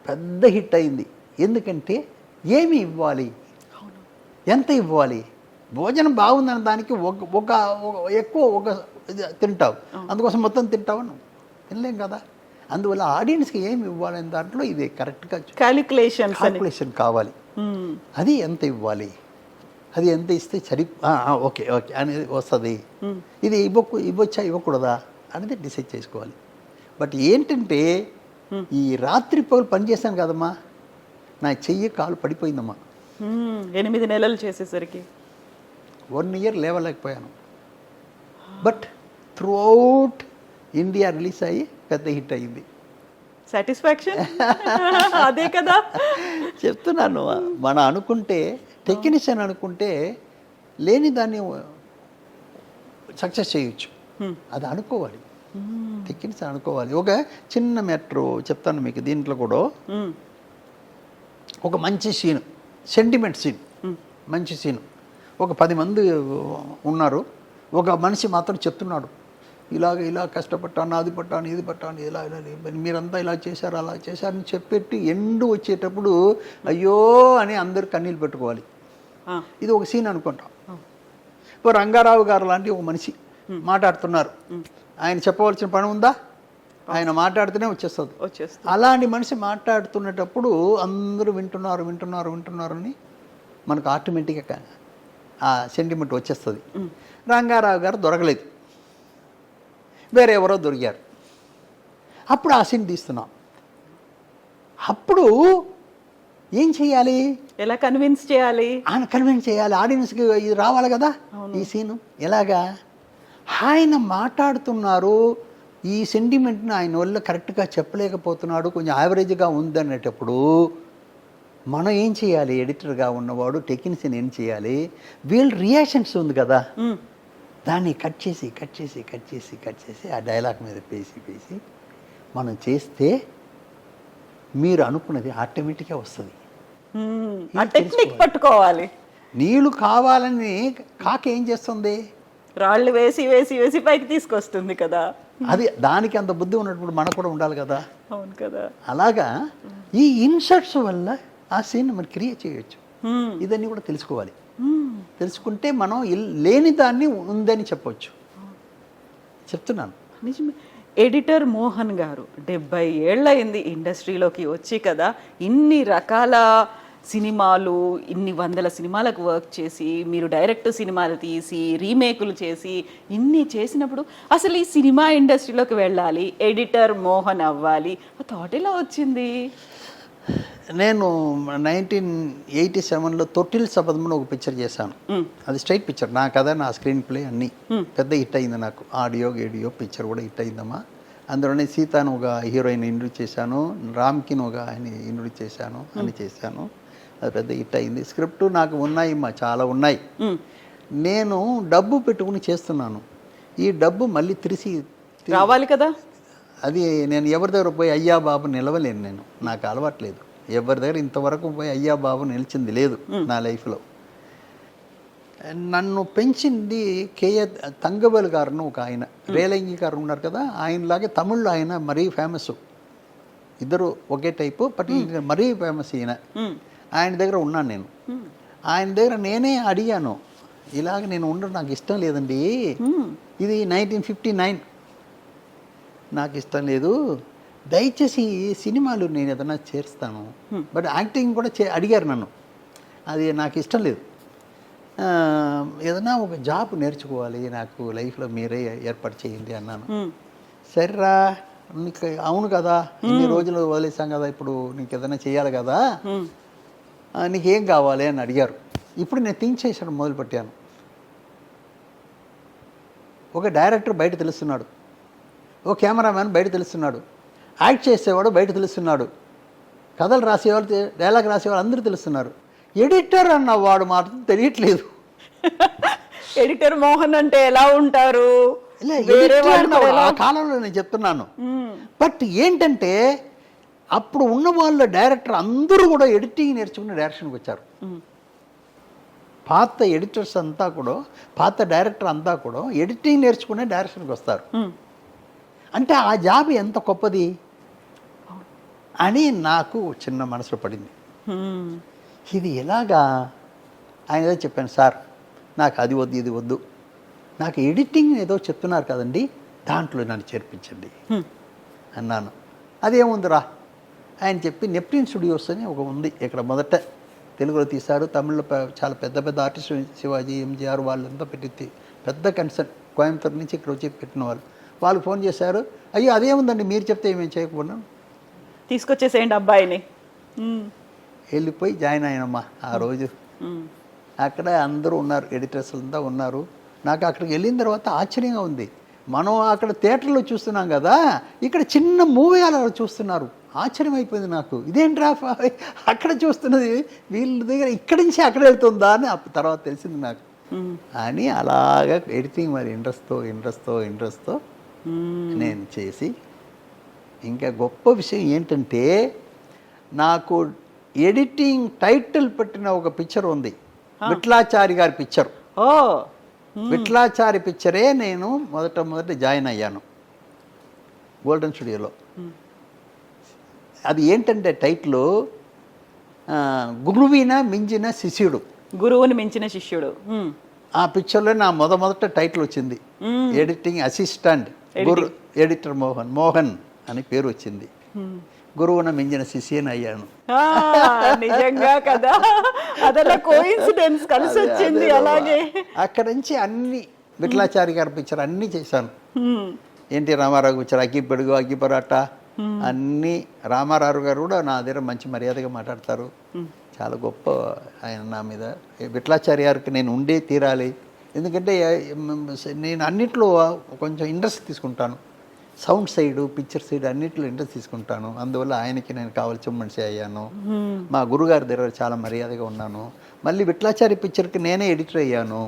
పెద్ద హిట్ అయింది. ఎందుకంటే ఏమి ఇవ్వాలి, ఎంత ఇవ్వాలి, భోజనం బాగుందన్న దానికి ఒక ఎక్కువ ఒక తింటావు, అందుకోసం మొత్తం తింటావు తినలేం కదా. అందువల్ల ఆడియన్స్కి ఏమి ఇవ్వాలనే దాంట్లో ఇది కరెక్ట్గా క్యాలిక్యులేషన్ కావాలి. అది ఎంత ఇవ్వాలి, అది ఎంత ఇస్తే ఓకే ఓకే అనేది వస్తుంది. ఇది ఇవ్వచ్చా ఇవ్వకూడదా అనేది డిసైడ్ చేసుకోవాలి. బట్ ఏంటంటే ఈ రాత్రి పగలు పని చేశాను కదమ్మా, నా చెయ్యి కాలు పడిపోయిందమ్మా.
8 నెలలు చేసేసరికి
1 year లేవలేకపోయాను. But throughout India release అయ్యి పెద్ద హిట్ అయ్యింది.
సాటిస్ఫాక్షన్ అదే కదా
చెప్తున్నాను. మనం అనుకుంటే టెక్నీషియన్ అనుకుంటే లేని దాన్ని సక్సెస్ చేయొచ్చు. అది అనుకోవాలి, టెక్నీషియన్ అనుకోవాలి. ఒక చిన్న మ్యాటర్ చెప్తాను మీకు. దీంట్లో కూడా ఒక మంచి సీన్, సెంటిమెంట్ సీన్, మంచి సీన్. ఒక 10 మంది ఉన్నారు. ఒక మనిషి మాత్రం చెప్తున్నాడు, ఇలా కష్టపడ్డాను, అది పట్టాను, ఇది పట్టాను, ఇలా మీరంతా ఇలా చేశారు, అలా చేశారని చెప్పెట్టి ఎండు వచ్చేటప్పుడు అయ్యో అని అందరు కన్నీళ్ళు పెట్టుకోవాలి. ఇది ఒక సీన్ అనుకుంటాం. ఇప్పుడు రంగారావు గారు లాంటి ఒక మనిషి మాట్లాడుతున్నారు. ఆయన చెప్పవలసిన పని ఉందా, ఆయన మాట్లాడితేనే వచ్చేస్తుంది. అలాంటి మనిషి మాట్లాడుతున్నప్పుడు అందరూ వింటున్నారు అని మనకు ఆటోమేటిక్గా ఆ సెంటిమెంట్ వచ్చేస్తుంది. రంగారావు గారు దొరకలేదు, వేరే ఎవరో దొరికారు. అప్పుడు ఆ సీన్ తీస్తున్నాం. అప్పుడు ఏం చేయాలి,
ఎలా కన్విన్స్ చేయాలి,
ఆయన కన్విన్స్ చేయాలి, ఆడియన్స్కి ఇది రావాలి కదా. ఈ సీను ఎలాగా ఆయన మాట్లాడుతున్నారు, ఈ సెంటిమెంట్ని ఆయన వల్ల కరెక్ట్గా చెప్పలేకపోతున్నాడు, కొంచెం యావరేజ్గా ఉందనేటప్పుడు మనం ఏం చేయాలి, ఎడిటర్గా ఉన్నవాడు టెక్నీషియన్ ఏం చేయాలి, వీళ్ళ రియాక్షన్స్ ఉంది కదా, దాన్ని కట్ చేసి ఆ డైలాగ్ మీద పేసి మనం చేస్తే మీరు అనుకున్నది ఆటోమేటిక్గా వస్తుంది.
టెక్నిక్ పట్టుకోవాలి.
నీళ్ళు కావాలని కాక ఏం చేస్తుంది,
రాళ్ళు వేసి పైకి తీసుకొస్తుంది కదా.
అది దానికి అంత బుద్ధి ఉన్నప్పుడు మనకు కూడా ఉండాలి కదా.
అవును కదా.
అలాగా ఈ ఇన్సర్ట్స్ వల్ల ఆ సీన్ మనం క్రియేట్ చేయొచ్చు. ఇదన్నీ కూడా తెలుసుకోవాలి. తెలుసుకుంటే మనం లేని దాన్ని ఉందని చెప్పొచ్చు. చెప్తున్నాను.
నిజమే. ఎడిటర్ మోహన్ గారు 70 ఏళ్ళయింది ఇండస్ట్రీలోకి వచ్చి కదా. ఇన్ని రకాల సినిమాలు, ఇన్ని 100 సినిమాలకు వర్క్ చేసి, మీరు డైరెక్ట్ సినిమాలు తీసి రీమేకులు చేసి ఇన్ని చేసినప్పుడు అసలు ఈ సినిమా ఇండస్ట్రీలోకి వెళ్ళాలి, ఎడిటర్ మోహన్ అవ్వాలి, ఆ థాట్ ఎలా వచ్చింది?
నేను 1987లో తొట్టిల్ శబదం ఒక పిక్చర్ చేశాను. అది స్ట్రైట్ పిక్చర్, నా కథ, నా స్క్రీన్ ప్లే అన్నీ పెద్ద హిట్ అయింది. నాకు ఆడియో పిక్చర్ కూడా హిట్ అయిందమ్మా. అందులోనే సీతాను ఒక హీరోయిన్ ఇంట్రడ్యూస్ చేశాను, రామ్కిన్ ఒక ఆయన ఇంట్రడ్యూస్ చేశాను, అని చేశాను. అది పెద్ద హిట్ అయింది. స్క్రిప్ట్ నాకు ఉన్నాయమ్మా, చాలా ఉన్నాయి. నేను డబ్బు పెట్టుకుని చేస్తున్నాను. ఈ డబ్బు మళ్ళీ తిరిగి
రావాలి కదా.
అది నేను ఎవరి దగ్గర పోయి అయ్యా బాబు నిలవలేను. నేను నాకు అలవాట్లేదు, ఎవరి దగ్గర ఇంతవరకు పోయి అయ్యా బాబు నిలిచింది లేదు నా లైఫ్లో. నన్ను పెంచింది కేఏ తంగబల్ గారును ఒక ఆయన, రేలంగి గారు ఉన్నారు కదా, ఆయనలాగే తమిళ్లో ఆయన మరీ ఫేమస్. ఇద్దరు ఒకే టైపు, బట్ మరీ ఫేమస్ ఈయన. ఆయన దగ్గర ఉన్నాను నేను. ఆయన దగ్గర నేనే అడిగాను, ఇలాగ నేను ఉండడం నాకు ఇష్టం లేదండి, ఇది 1959, నాకు ఇష్టం లేదు, దయచేసి సినిమాలు నేను ఏదైనా చేస్తాను, బట్ యాక్టింగ్ కూడా అడిగారు నన్ను, అది నాకు ఇష్టం లేదు, ఏదైనా ఒక జాబ్ నేర్చుకోవాలి, నాకు లైఫ్లో మీరే ఏర్పాటు చేయండి అన్నాను. సరేరా, నీకు అవును కదా, ఇన్ని రోజులు వదిలేసాం కదా, ఇప్పుడు నీకు ఏదైనా చేయాలి కదా, నీకేం కావాలి అని అడిగారు. ఇప్పుడు నేను థింక్ చేసాను, మొదలుపెట్టాను. ఒక డైరెక్టర్ బయట తెలుస్తున్నాడు, ఓ కెమెరామ్యాన్ బయట తెలుస్తున్నాడు, యాక్ట్ చేసేవాడు బయట తెలుస్తున్నాడు, కథలు రాసేవాళ్ళు, డైలాగ్ రాసేవాళ్ళు అందరూ తెలుస్తున్నారు. ఎడిటర్ అన్నవాడు మాత్రం తెలియట్లేదు.
ఎడిటర్ మోహన్ అంటే ఎలా ఉంటారు?
ఇలా
వేరే
ఎడిటర్
వాళ్ళు
అన్నవాడు
ఎలా-
ఆ కాలంలో నేను చెప్తున్నాను. బట్ ఏంటంటే అప్పుడు ఉన్న వాళ్ళ డైరెక్టర్ అందరూ కూడా ఎడిటింగ్ నేర్చుకుని డైరెక్షన్కి వచ్చారు. పాత ఎడిటర్స్ అంతా కూడా, పాత డైరెక్టర్ అంతా కూడా ఎడిటింగ్ నేర్చుకునే డైరెక్షన్కి వస్తారు. అంటే ఆ జాబ్ ఎంత గొప్పది అని నాకు చిన్న మనసులో పడింది. ఇది ఎలాగా ఆయన ఏదో చెప్పాను, సార్ నాకు అది వద్దు ఇది వద్దు, నాకు ఎడిటింగ్ ఏదో చెప్తున్నారు కదండి దాంట్లో నన్ను చేర్పించండి అన్నాను. అదేముందిరా ఆయన చెప్పి నెప్ట్యూన్ స్టూడియోస్ అని ఒక ఉంది ఇక్కడ, మొదట తెలుగులో తీశారు, తమిళ్లో చాలా పెద్ద పెద్ద ఆర్టిస్టు శివాజీ ఎంజీఆర్ వాళ్ళంతా పెట్టి పెద్ద కన్సర్న్ కోయంబత్తూరు నుంచి ఇక్కడ వచ్చి పెట్టిన వాళ్ళు ఫోన్ చేశారు. అయ్యో అదేముందండి మీరు చెప్తే ఏమేమి చేయకపోయినా
తీసుకొచ్చేసేయండి అబ్బాయిని.
వెళ్ళిపోయి జాయిన్ అయినమ్మా. ఆ రోజు అక్కడ అందరూ ఉన్నారు, ఎడిటర్స్ అంతా ఉన్నారు. నాకు అక్కడికి వెళ్ళిన తర్వాత ఆశ్చర్యంగా ఉంది. మనం అక్కడ థియేటర్లో చూస్తున్నాం కదా, ఇక్కడ చిన్న మూవీ అలా చూస్తున్నారు. ఆశ్చర్యం అయిపోయింది నాకు. ఇదేంట్రా అక్కడ చూస్తున్నది వీళ్ళ దగ్గర ఇక్కడి నుంచి అక్కడ వెళ్తుందా అని తర్వాత తెలిసింది నాకు. అని అలాగా ఎడిటింగ్ మరి ఇంట్రెస్ట్తో నేను చేసి, ఇంకా గొప్ప విషయం ఏంటంటే నాకు ఎడిటింగ్ టైటిల్ పెట్టిన ఒక పిక్చర్ ఉంది, విఠలాచారి గారి పిక్చర్.
ఓ
విఠలాచారి పిక్చరే నేను మొదట జాయిన్ అయ్యాను గోల్డెన్ స్టూడియోలో. అది ఏంటంటే టైటిల్ గురువిన మించిన శిష్యుడు,
గురువుని మించిన శిష్యుడు.
ఆ పిక్చర్లో నా మొదట టైటిల్ వచ్చింది. ఎడిటింగ్ అసిస్టెంట్ ఎడిటర్ మోహన్ అని పేరు వచ్చింది. గురువున మించిన శిష్యుని అయ్యాను.
నిజంగా కదా, అదలా కోఇన్సిడెన్స్ కలిసి వచ్చింది. అలాగే
అక్కడ నుంచి అన్ని విఠలాచారి గారి పిక్చర్ అన్నీ చేశాను. ఎన్టీ రామారావు పిక్చర్ అగ్గిపెడుగు, అగ్గిపరాట అన్నీ. రామారావు గారు కూడా నా దగ్గర మంచి మర్యాదగా మాట్లాడతారు, చాలా గొప్ప ఆయన నా మీద. విఠలాచారి గారికి నేను ఉండే తీరాలి, ఎందుకంటే నేను అన్నిట్లో కొంచెం ఇంట్రెస్ట్ తీసుకుంటాను. సౌండ్ సైడు, పిక్చర్ సైడ్ అన్నింటిలో ఇంట్రెస్ట్ తీసుకుంటాను. అందువల్ల ఆయనకి నేను కావాల్సిన మనిషి అయ్యాను. మా గురుగారి దగ్గర చాలా మర్యాదగా ఉన్నాను. మళ్ళీ విఠలాచారి పిక్చర్కి నేనే ఎడిటర్ అయ్యాను.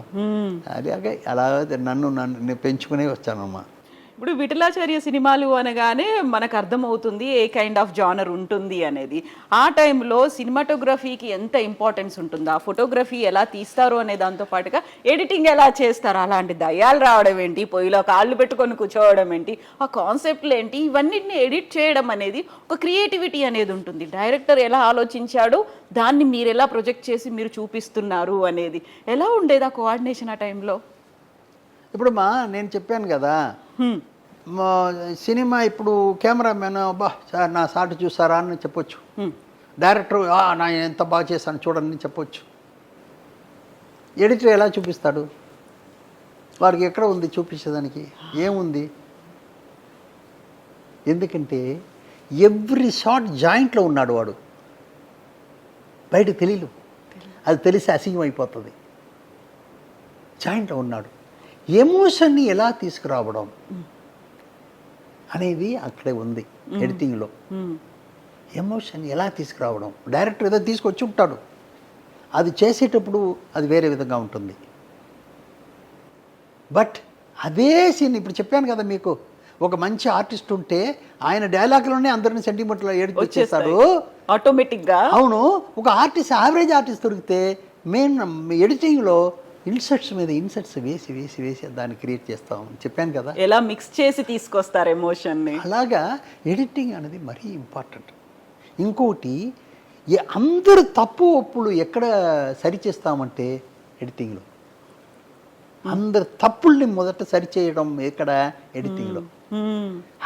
అలాగే అలా నన్ను పెంచుకునే వచ్చానమ్మా.
ఇప్పుడు విఠలాచార్య సినిమాలు అనగానే మనకు అర్థమవుతుంది ఏ కైండ్ ఆఫ్ జానర్ ఉంటుంది అనేది. ఆ టైంలో సినిమాటోగ్రఫీకి ఎంత ఇంపార్టెన్స్ ఉంటుందో, ఆ ఫోటోగ్రఫీ ఎలా తీస్తారు అనే దాంతో పాటుగా ఎడిటింగ్ ఎలా చేస్తారు, అలాంటి దయ్యాలు రావడం ఏంటి, పొయ్యిలో కాళ్ళు పెట్టుకొని కూర్చోవడం ఏంటి, ఆ కాన్సెప్ట్లు ఏంటి, ఇవన్నిటిని ఎడిట్ చేయడం అనేది ఒక క్రియేటివిటీ అనేది ఉంటుంది. డైరెక్టర్ ఎలా ఆలోచించాడు, దాన్ని మీరు ఎలా ప్రొజెక్ట్ చేసి మీరు చూపిస్తున్నారు అనేది ఎలా ఉండేది ఆ కోఆర్డినేషన్ ఆ టైంలో?
ఇప్పుడు నేను చెప్పాను కదా, సినిమా ఇప్పుడు కెమెరామెన్ బా సార్ నా సాటి చూసారా అని చెప్పొచ్చు, డైరెక్టర్ నా ఎంత బాగా చేశాను చూడండి చెప్పొచ్చు. ఎడిటర్ ఎలా చూపిస్తాడు? వారికి ఎక్కడ ఉంది చూపించేదానికి? ఏముంది? ఎందుకంటే ఎవ్రీ షాట్ జాయింట్లో ఉన్నాడు వాడు, బయటకు తెలియదు. అది తెలిసి అసహ్యం అయిపోతుంది. జాయింట్లో ఉన్నాడు. ఎమోషన్ని ఎలా తీసుకురావడం అనేది అక్కడే ఉంది ఎడిటింగ్లో. ఎమోషన్ ఎలా తీసుకురావడం, డైరెక్టర్ ఏదో తీసుకొచ్చి ఉంటాడు, అది చేసేటప్పుడు అది వేరే విధంగా ఉంటుంది. బట్ అదే సీన్ ఇప్పుడు చెప్పాను కదా మీకు, ఒక మంచి ఆర్టిస్ట్ ఉంటే ఆయన డైలాగ్లోనే అందరిని సెంటిమెంట్లో ఎడిట్ చేస్తాడు
ఆటోమేటిక్గా.
అవును, ఒక ఆర్టిస్ట్ యావరేజ్ ఆర్టిస్ట్ దొరికితే మెయిన్ ఎడిటింగ్లో ఇన్సర్ట్స్ మీద ఇన్సర్ట్స్ వేసి వేసి వేసి దాన్ని క్రియేట్ చేస్తాం చెప్పాను కదా,
ఎలా మిక్స్ చేసి తీసుకొస్తారు ఎమోషన్ని.
అలాగా ఎడిటింగ్ అనేది మరీ ఇంపార్టెంట్. ఇంకోటి అందరు తప్పు ఒప్పులు ఎక్కడ సరిచేస్తామంటే ఎడిటింగ్లో. అందరు తప్పుల్ని మొదట సరిచేయడం ఎక్కడ? ఎడిటింగ్లో.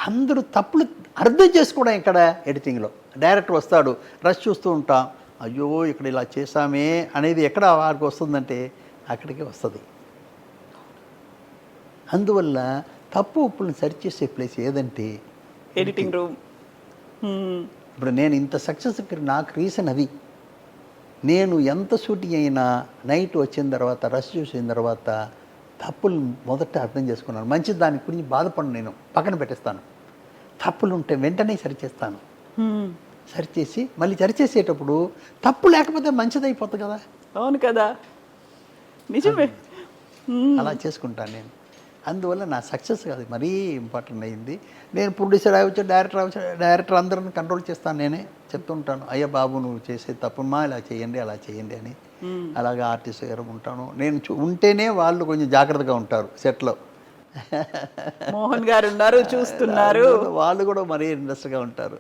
అందరూ తప్పులు అర్థం చేసుకోవడం ఎక్కడ? ఎడిటింగ్లో. డైరెక్టర్ వస్తాడు, రష్ చూస్తూ ఉంటాం, అయ్యో ఇక్కడ ఇలా చేసామే అనేది ఎక్కడ వారికి వస్తుందంటే అక్కడికే వస్తుంది. అందువల్ల తప్పు ఉప్పులను సరిచేసే ప్లేస్ ఏదంటే
ఎడిటింగ్ రూమ్.
ఇప్పుడు నేను ఇంత సక్సెస్ నాకు రీజన్ అది. నేను ఎంత షూటింగ్ అయినా నైట్ వచ్చిన తర్వాత రష్ చూసిన తర్వాత తప్పులు మొదట అర్థం చేసుకున్నాను. మంచి దాని గురించి బాధపడను, నేను పక్కన పెట్టేస్తాను. తప్పులు ఉంటే వెంటనే సరిచేస్తాను. సరిచేసి మళ్ళీ సరిచేసేటప్పుడు తప్పు లేకపోతే మంచిదైపోతుంది కదా.
అవును కదా. నిజమే.
అలా చేసుకుంటాను నేను. అందువల్ల నా సక్సెస్ కాదు మరీ ఇంపార్టెంట్ అయింది. నేను ప్రొడ్యూసర్ అవ్వచ్చు, డైరెక్టర్ అందరిని కంట్రోల్ చేస్తాను. నేనే చెప్తుంటాను, అయ్యా బాబు నువ్వు చేసే తప్పుమా ఇలా చేయండి అలా చేయండి అని. అలాగే ఆర్టిస్ట్ గారు ఉంటాను నేను. ఉంటేనే వాళ్ళు కొంచెం జాగ్రత్తగా ఉంటారు సెట్లో.
మోహన్ గారు ఉన్నారు, చూస్తున్నారు.
వాళ్ళు కూడా మరీ ఇంట్రెస్ట్గా ఉంటారు.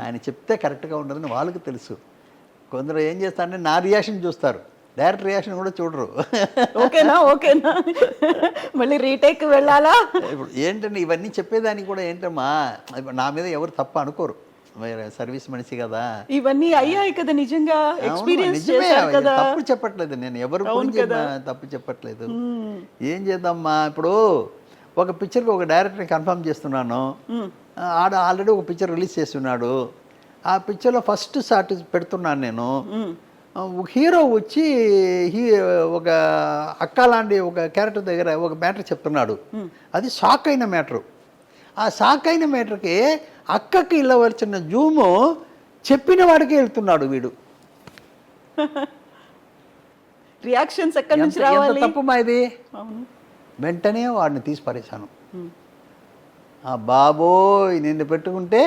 ఆయన చెప్తే కరెక్ట్గా ఉండదని వాళ్ళకి తెలుసు. కొందరు ఏం చేస్తారంటే నా రియాక్షన్ చూస్తారు, డైరెక్ట్ రియాక్షన్ కూడా చూడరు.
ఓకేనా మళ్ళీ రీటేక్ వెళ్ళాలా?
ఇప్పుడు ఏంటంటే ఇవన్నీ చెప్పేదానికి కూడా ఏంటమ్మా, నా మీద ఎవరు తప్ప అనుకోరు, సర్వీస్ మనిషి కదా.
ఇవన్నీ అయ్యాయి కదా, నిజంగా ఎక్స్పీరియన్స్ చేశారు కదా.
తప్పు చెప్పట్లేదు నేను, ఎవరు తప్పు చెప్పట్లేదు. ఏం చేద్దామా, ఇప్పుడు ఒక పిక్చర్కి ఒక డైరెక్టర్ని కన్ఫర్మ్ చేస్తున్నాను, ఆల్రెడీ ఒక పిక్చర్ రిలీజ్ చేస్తున్నాడు. ఆ పిక్చర్లో ఫస్ట్ షాట్ పెడుతున్నాను నేను. హీరో వచ్చి ఒక అక్క లాంటి ఒక క్యారెక్టర్ దగ్గర ఒక మ్యాటర్ చెప్తున్నాడు. అది షాక్ అయిన మ్యాటరు. ఆ షాక్ అయిన మ్యాటర్కి అక్కకి వెళ్ళవలసిన జూము చెప్పిన వాడికి వెళ్తున్నాడు వీడు.
రియాక్షన్స్ ఎక్కడి నుంచి రావాలి?
తప్పు మా ఇది. వెంటనే వాడిని తీసి పరేశాను. ఆ బాబోయ్ నిన్ను పెట్టుకుంటే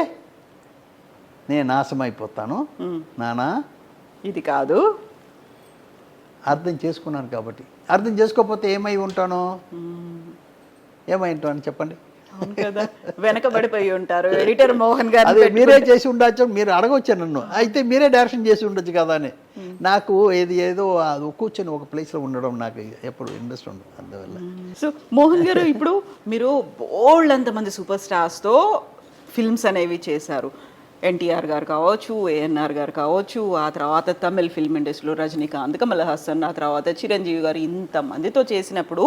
నేను నాశమైపోతాను నానా, ఇది కాదు. అర్థం చేసుకున్నాను కాబట్టి. అర్థం చేసుకోకపోతే ఏమై ఉంటాను చెప్పండి.
వెనకబడిపోయి ఉంటారు ఎడిటర్ మోహన్ గారు.
అదే మీరే చేసి ఉండొచ్చు, మీరు అడగవచ్చు నన్ను, అయితే మీరే డైరెక్షన్ చేసి ఉండొచ్చు కదా అని. నాకు ఏదో కూర్చొని ఒక ప్లేస్లో ఉండడం నాకు ఎప్పుడు ఇంట్రెస్ట్ ఉండదు. అందువల్ల
సో మోహన్ గారు, ఇప్పుడు మీరు బోల్డ్ అంతమంది సూపర్ స్టార్స్తో ఫిల్మ్స్ అనేవి చేశారు. ఎన్టీఆర్ గారు కావచ్చు, ఏఎన్ఆర్ గారు కావచ్చు, ఆ తర్వాత తమిళ్ ఫిల్మ్ ఇండస్ట్రీలో రజనీకాంత్, కమల్ హాసన్, ఆ తర్వాత చిరంజీవి గారు, ఇంతమందితో చేసినప్పుడు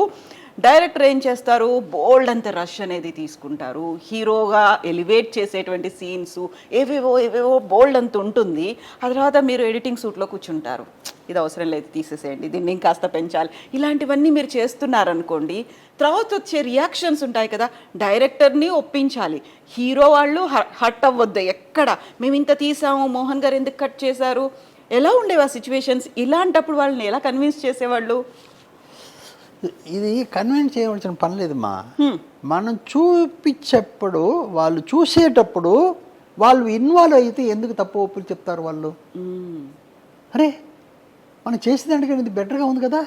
డైరెక్టర్ ఏం చేస్తారు, బోల్డ్ అంత రష్ అనేది తీసుకుంటారు. హీరోగా ఎలివేట్ చేసేటువంటి సీన్స్ ఏవేవో బోల్డ్ అంత ఉంటుంది. ఆ తర్వాత మీరు ఎడిటింగ్ సూట్లో కూర్చుంటారు, ఇది అవసరం లేదు తీసేసేయండి, దీన్ని ఇంకాస్త పెంచాలి, ఇలాంటివన్నీ మీరు చేస్తున్నారనుకోండి. తర్వాత వచ్చే రియాక్షన్స్ ఉంటాయి కదా, డైరెక్టర్ని ఒప్పించాలి, హీరో వాళ్ళు హట్ అవ్వద్దు ఎక్కడ, మేము ఇంత తీసాము, మోహన్ గారు ఎందుకు కట్ చేశారు, ఎలా ఉండేవి ఆ సిచ్యువేషన్స్? ఇలాంటప్పుడు వాళ్ళని ఎలా కన్విన్స్ చేసేవాళ్ళు?
ఇది కన్విన్స్ చేయవలసిన పని లేదమ్మా. మనం చూపించేప్పుడు, వాళ్ళు చూసేటప్పుడు వాళ్ళు ఇన్వాల్వ్ అయితే ఎందుకు తప్పు ఒప్పులు చెప్తారు వాళ్ళు? అరే మనం చేసేదానికంటే ఇది బెటర్గా ఉంది కదా,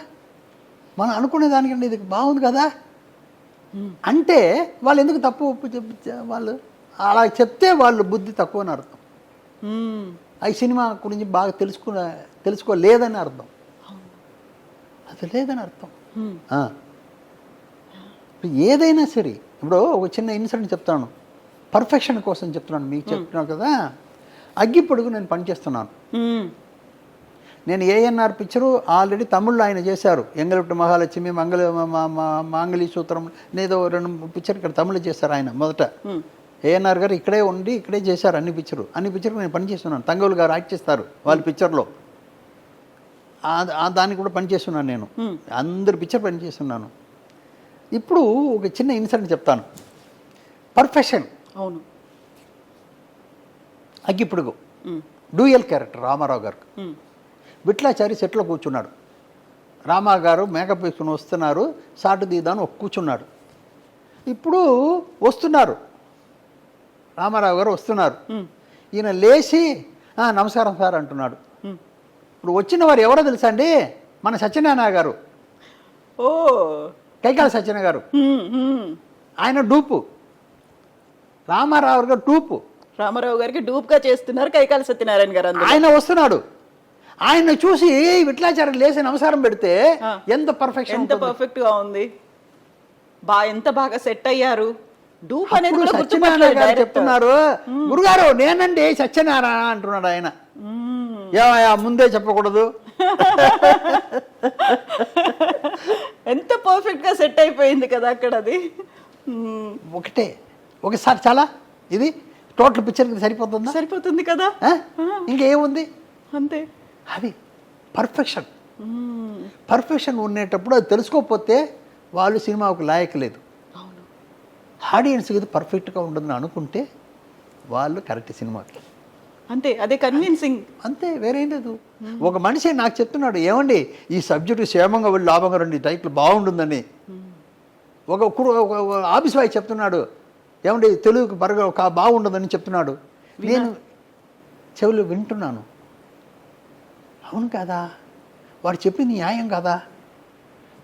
మనం అనుకునే దానికంటే ఇది బాగుంది కదా అంటే వాళ్ళు ఎందుకు తప్పు ఒప్పు వాళ్ళు అలా చెప్తే వాళ్ళు బుద్ధి తక్కువ అని అర్థం. ఈ సినిమా గురించి బాగా తెలుసుకోలేదని అర్థం, అది లేదని అర్థం. ఏదైనా సరే, ఇప్పుడు ఒక చిన్న ఇన్సిడెంట్ చెప్తాను, పర్ఫెక్షన్ కోసం చెప్తున్నాను, మీకు చెప్తున్నాను కదా. అగ్గిపొడుగు నేను పనిచేస్తున్నాను. నేను ఏఎన్ఆర్ పిక్చరు ఆల్రెడీ తమిళ్లో ఆయన చేశారు, ఎంగలపుట్టు మహాలక్ష్మి, మాంగళీ సూత్రం, ఏదో 2 పిక్చర్ ఇక్కడ తమిళ చేశారు ఆయన మొదట. ఏఎన్ఆర్ గారు ఇక్కడే ఉండి ఇక్కడే చేశారు అన్ని పిక్చరు నేను పనిచేస్తున్నాను. తంగోలు గారు యాక్ట్ చేస్తారు వాళ్ళ పిక్చర్లో, దానికి కూడా పనిచేస్తున్నాను నేను, అందరు పిక్చర్ పనిచేస్తున్నాను. ఇప్పుడు ఒక చిన్న ఇన్సిడెంట్ చెప్తాను. పర్ఫెక్షన్.
అవును.
అగ్గిపుడుగు డ్యూయల్ క్యారెక్టర్ రామారావు గారు. విట్లాచారి సెట్లో కూర్చున్నాడు, రామా గారు మేకప్ వేసుకుని వస్తున్నారు, సాటు తీద్దాను కూర్చున్నాడు. ఇప్పుడు వస్తున్నారు, రామారావు గారు వస్తున్నారు, ఈయన లేచి నమస్కారం సార్ అంటున్నాడు. ఇప్పుడు వచ్చిన వారు ఎవరో తెలుసా అండి, మన సత్యనారాయణ గారు.
ఓ,
కైకాల సత్యనారాయణ గారు. ఆయన డూపు, రామారావు గారు డూపు.
రామారావు గారికి డూప్గా చేస్తున్నారు కైకాల సత్యనారాయణ గారు.
ఆయన వస్తున్నాడు, ఆయన చూసి విట్లాచారం లేసి నమస్కారం పెడితే ఎంత పర్ఫెక్షన్,
ఎంత పర్ఫెక్ట్ గా ఉంది, ఎంత బాగా సెట్ అయ్యారు. డూప్ అనేది
సత్యనారాయణ గారు చెప్తున్నారు, గురుగారు నేనండి సత్యనారాయణ అంటున్నాడు ఆయన. ఏమయ్యా ముందే చెప్పకూడదు?
ఎంత పర్ఫెక్ట్ గా సెట్ అయిపోయింది కదా అక్కడ. అది
ఒకసారి చాలా ఇది టోటల్ పిక్చర్కి సరిపోతుందా?
సరిపోతుంది కదా,
ఇంకేముంది
అంతే.
అది పర్ఫెక్షన్. పర్ఫెక్షన్ ఉండేటప్పుడు అది తెలుసుకోకపోతే వాళ్ళు సినిమాకు లాయక లేదు. ఆడియన్స్కి ఇది పర్ఫెక్ట్గా ఉండదని అనుకుంటే వాళ్ళు కరెక్ట్ సినిమాకి.
అంతే, అదే కన్విన్సింగ్.
అంతే, వేరేం లేదు. ఒక మనిషి నాకు చెప్తున్నాడు, ఏమండి ఈ సబ్జెక్టు క్షేమంగా వెళ్ళి లాభంగా రండి, టైటిల్ బాగుంటుందని. ఒక ఆఫీస్ బాయ్ చెప్తున్నాడు, ఏమండి తెలుగుకి బాగుంటుందని చెప్తున్నాడు. నేను చెవులు వింటున్నాను. అవును కదా, వాడు చెప్పింది న్యాయం కదా.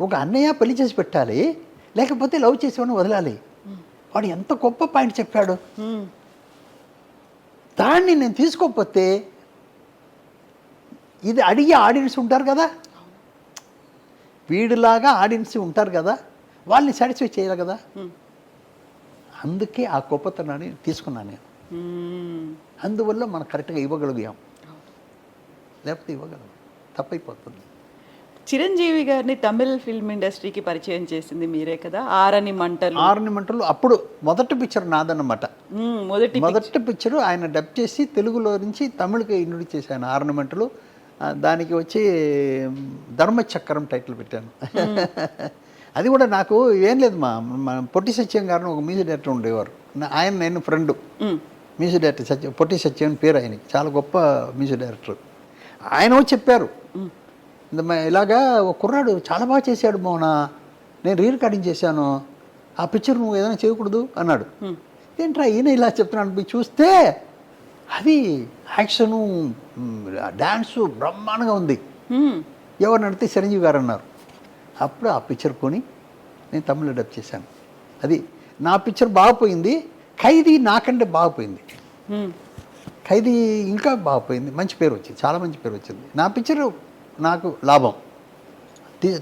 ఒక అన్నయ్య పెళ్లి చేసి పెట్టాలి, లేకపోతే లవ్ చేసేవాడిని వదలాలి. వాడు ఎంత గొప్ప పాయింట్ చెప్పాడు. దాన్ని నేను తీసుకోకపోతే ఇది అడిగే ఆడియన్స్ ఉంటారు కదా, వీడిలాగా ఆడియన్స్ ఉంటారు కదా, వాళ్ళని సాటిస్ఫై చేయాలి కదా. అందుకే ఆ గొప్పతనాన్ని తీసుకున్నాను నేను. అందువల్ల మనం కరెక్ట్గా ఇవ్వగలిగాం, లేకపోతే ఇవ్వగలం, తప్పైపోతుంది.
చిరంజీవి గారిని తమిళ ఫిల్మ్ ఇండస్ట్రీకి పరిచయం చేసింది మీరే కదా. ఆరని మంటలు
అప్పుడు మొదటి పిక్చర్ నాదన్నమాట.
మొదటి
పిక్చర్ ఆయన డబ్ చేసి తెలుగులో నుంచి తమిళకి ఇంట్రొడ్యూస్ చేశాను, ఆరని మంటలు. దానికి వచ్చి ధర్మచక్రం టైటిల్ పెట్టాను. అది కూడా నాకు ఏం లేదు, మా పొట్టి సత్యం గారిని ఒక మ్యూజిక్ డైరెక్టర్ ఉండేవారు. ఆయన నేను ఫ్రెండ్. మ్యూజిక్ డైరెక్టర్ పొట్టి సత్యం అని పేరు ఆయనకి, చాలా గొప్ప మ్యూజిక్ డైరెక్టర్. ఆయన చెప్పారు, ఇలాగా ఒక కుర్రాడు చాలా బాగా చేశాడు మోహన, నేను రీ రికార్డింగ్ చేశాను, ఆ పిక్చర్ నువ్వు ఏదైనా చేయకూడదు అన్నాడు. ఏంట్రా ఈయన ఇలా చెప్తున్నాను, చూస్తే అది యాక్షను డ్యాన్సు బ్రహ్మాండంగా ఉంది. ఎవరిని అడిగితే చిరంజీవి గారు అన్నారు. అప్పుడు ఆ పిక్చర్ కొని నేను తమిళ డబ్ చేశాను. అది నా పిక్చర్ బాగుపోయింది. ఖైదీ నాకంటే బాగుపోయింది. ఖైదీ ఇంకా బాగుపోయింది, మంచి పేరు వచ్చింది, చాలా మంచి పేరు వచ్చింది. నా పిక్చర్ నాకు లాభం,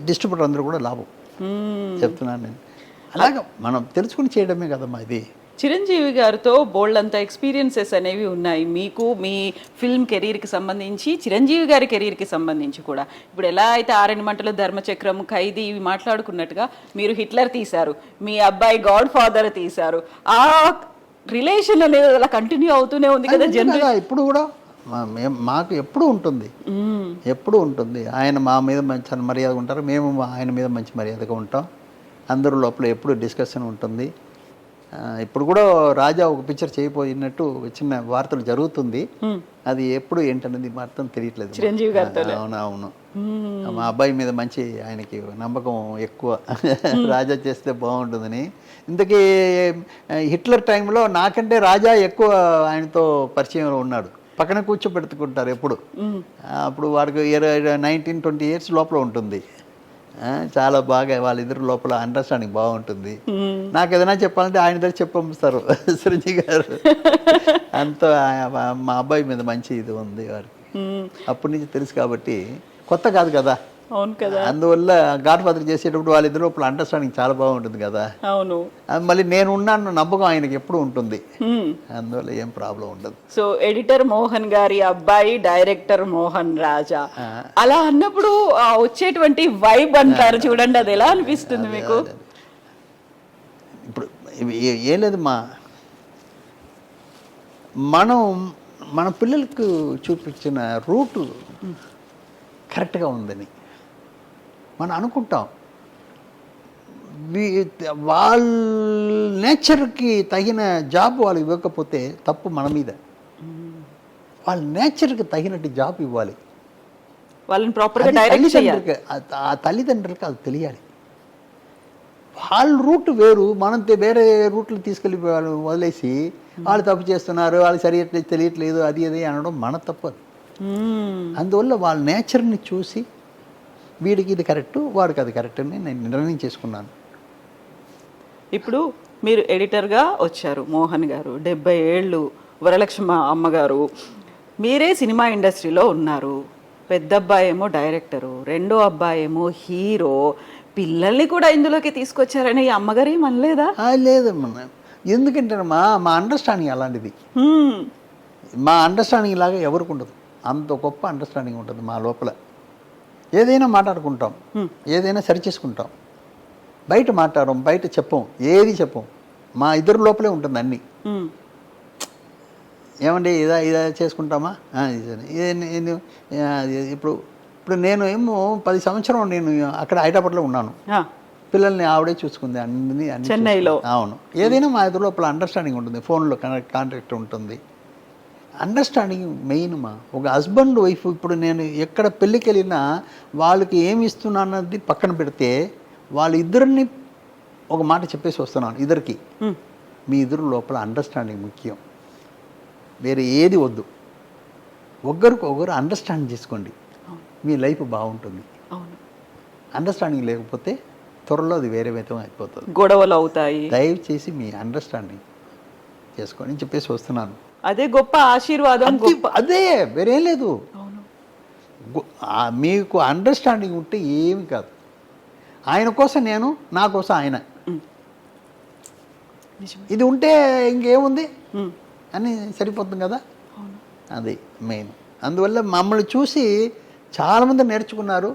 డిస్ట్రిబ్యూటర్ అందరూ కూడా లాభం. చెప్తున్నాను నేను. అలాగే మనం తెలుసుకుని చేయడమే కదమ్మా ఇది.
చిరంజీవి గారితో బోల్డ్ అంత ఎక్స్పీరియన్సెస్ అనేవి ఉన్నాయి మీకు, మీ ఫిల్మ్ కెరీర్కి సంబంధించి, చిరంజీవి గారి కెరీర్కి సంబంధించి కూడా. ఇప్పుడు ఎలా అయితే ఆరని మంటలు, ధర్మచక్రం, ఖైదీ ఇవి మాట్లాడుకున్నట్టుగా మీరు హిట్లర్ తీశారు, మీ అబ్బాయి గాడ్ ఫాదర్ తీశారు. ఆ రిలేషన్ అనేది అలా కంటిన్యూ అవుతూనే ఉంది కదా జనరల్.
ఇప్పుడు కూడా మాకు ఎప్పుడు ఉంటుంది, ఎప్పుడు ఉంటుంది. ఆయన మా మీద మంచి మర్యాదగా ఉంటారు, మేము ఆయన మీద మంచి మర్యాదగా ఉంటాం. అందరూ లోపల ఎప్పుడు డిస్కషన్ ఉంటుంది. ఇప్పుడు కూడా రాజా ఒక పిక్చర్ చేయబోయినట్టు చిన్న వార్తలు జరుగుతుంది. అది ఎప్పుడు ఏంటనేది మాత్రం తెలియట్లేదు
చిరంజీవి గారితో.
అవును, మా అబ్బాయి మీద మంచి ఆయనకి నమ్మకం ఎక్కువ, రాజా చేస్తే బాగుంటుందని. ఇంతకీ హిట్లర్ టైంలో నాకంటే రాజా ఎక్కువ ఆయనతో పరిచయంలో ఉన్నాడు. పక్కన కూర్చోబెట్టుకుంటారు ఎప్పుడు. అప్పుడు వాడికి 19-20 years లోపల ఉంటుంది. చాలా బాగా వాళ్ళిద్దరు లోపల అండర్స్టాండింగ్ బాగుంటుంది. నాకు ఏదైనా చెప్పాలంటే ఆయన దగ్గర చెప్పంపిస్తారు చిరంజీవి గారు. అంత మా అబ్బాయి మీద మంచి ఇది ఉంది వారికి, అప్పటి నుంచి తెలుసు కాబట్టి కొత్త కాదు కదా.
అవును కదా.
అందువల్ల గాడ్ ఫాదర్ చేసేటప్పుడు వాళ్ళిద్దరు లోపల అండర్స్టాండింగ్ చాలా బాగుంటుంది కదా.
అవును.
మళ్ళీ నేను ఉన్నాను నమ్మకం ఆయనకి ఎప్పుడు ఉంటుంది. అందువల్ల ఏం ప్రాబ్లం ఉండదు.
సో ఎడిటర్ మోహన్ గారి అబ్బాయి డైరెక్టర్ మోహన్ రాజా, అలా అన్నప్పుడు వచ్చేటువంటి వైబ్ అంటారు చూడండి, అది ఎలా అనిపిస్తుంది మీకు?
ఇప్పుడు ఏం లేదు, మనం మన పిల్లలకు చూపించిన రూటు కరెక్ట్గా ఉందని మనం అనుకుంటాం. వాళ్ళ నేచర్కి తగిన జాబ్ వాళ్ళు ఇవ్వకపోతే తప్పు మన మీద. వాళ్ళ నేచర్కి తగినట్టు జాబ్ ఇవ్వాలి,
వాళ్ళని ప్రాపర్గా డైరెక్ట్ చేయాలి.
ఆ తల్లిదండ్రులకి అది తెలియాలి. వాళ్ళ రూట్ వేరు, మనం వేరే రూట్లు తీసుకెళ్ళి వదిలేసి వాళ్ళు తప్పు చేస్తున్నారు, వాళ్ళు సరిగ్గా తెలియట్లేదు, అది అనడం మన తప్పు. అందువల్ల వాళ్ళ నేచర్ని చూసి వీడికి ఇది కరెక్టు, వాడికి అది కరెక్ట్ అని నేను నిర్ణయం చేసుకున్నాను.
ఇప్పుడు మీరు ఎడిటర్గా వచ్చారు మోహన్ గారు, 70 ఏళ్ళు, వరలక్ష్మి అమ్మగారు, మీరే సినిమా ఇండస్ట్రీలో ఉన్నారు. పెద్ద అబ్బాయి ఏమో డైరెక్టరు, రెండో అబ్బాయి ఏమో హీరో, పిల్లల్ని కూడా ఇందులోకి తీసుకొచ్చారని ఈ అమ్మగారు ఏం అనలేదా?
లేదమ్మా, ఎందుకంటే మా అండర్స్టాండింగ్ అలాంటిది. మా అండర్స్టాండింగ్ లాగా ఎవరికి ఉండదు, అంత గొప్ప అండర్స్టాండింగ్ ఉంటుంది మా లోపల. ఏదైనా మాట్లాడుకుంటాం, ఏదైనా సరి చేసుకుంటాం, బయట మాట్లాడడం, బయట చెప్పం, ఏది చెప్పం, మా ఇద్దరు లోపలే ఉంటుంది అన్నీ. ఏమండి ఇదా చేసుకుంటామా, ఇప్పుడు నేను ఏమో 10 సంవత్సరం నేను అక్కడ హైదరాబాద్లో ఉన్నాను, పిల్లల్ని ఆవిడే చూసుకుంది అన్ని
చెన్నైలో.
అవును, ఏదైనా మా ఇద్దరు లోపల అండర్స్టాండింగ్ ఉంటుంది, ఫోన్లో కాంటాక్ట్ ఉంటుంది. అండర్స్టాండింగ్ మెయిన్ మా. ఒక హస్బెండ్ వైఫ్, ఇప్పుడు నేను ఎక్కడ పెళ్ళికి వెళ్ళినా వాళ్ళకి ఏమి ఇస్తున్నా అన్నది పక్కన పెడితే వాళ్ళిద్దరిని ఒక మాట చెప్పేసి వస్తున్నాను ఇద్దరికి, మీ ఇద్దరు లోపల అండర్స్టాండింగ్ ముఖ్యం, వేరే ఏది వద్దు. ఒకరు అండర్స్టాండ్ చేసుకోండి, మీ లైఫ్ బాగుంటుంది. అండర్స్టాండింగ్ లేకపోతే త్వరలో అది వేరే విధం అయిపోతుంది,
గొడవలు అవుతాయి.
దయచేసి మీ అండర్స్టాండింగ్ చేసుకోండి అని చెప్పేసి వస్తున్నాను.
అదే గొప్ప ఆశీర్వాదం.
అదే వేరేం లేదు. మీకు అండర్స్టాండింగ్ ఉంటే ఏమి కాదు. ఆయన కోసం నేను, నా కోసం ఆయన, ఇది ఉంటే ఇంకేముంది అని సరిపోతుంది కదా. అది మెయిన్. అందువల్ల మమ్మల్ని చూసి చాలామంది నేర్చుకున్నారు,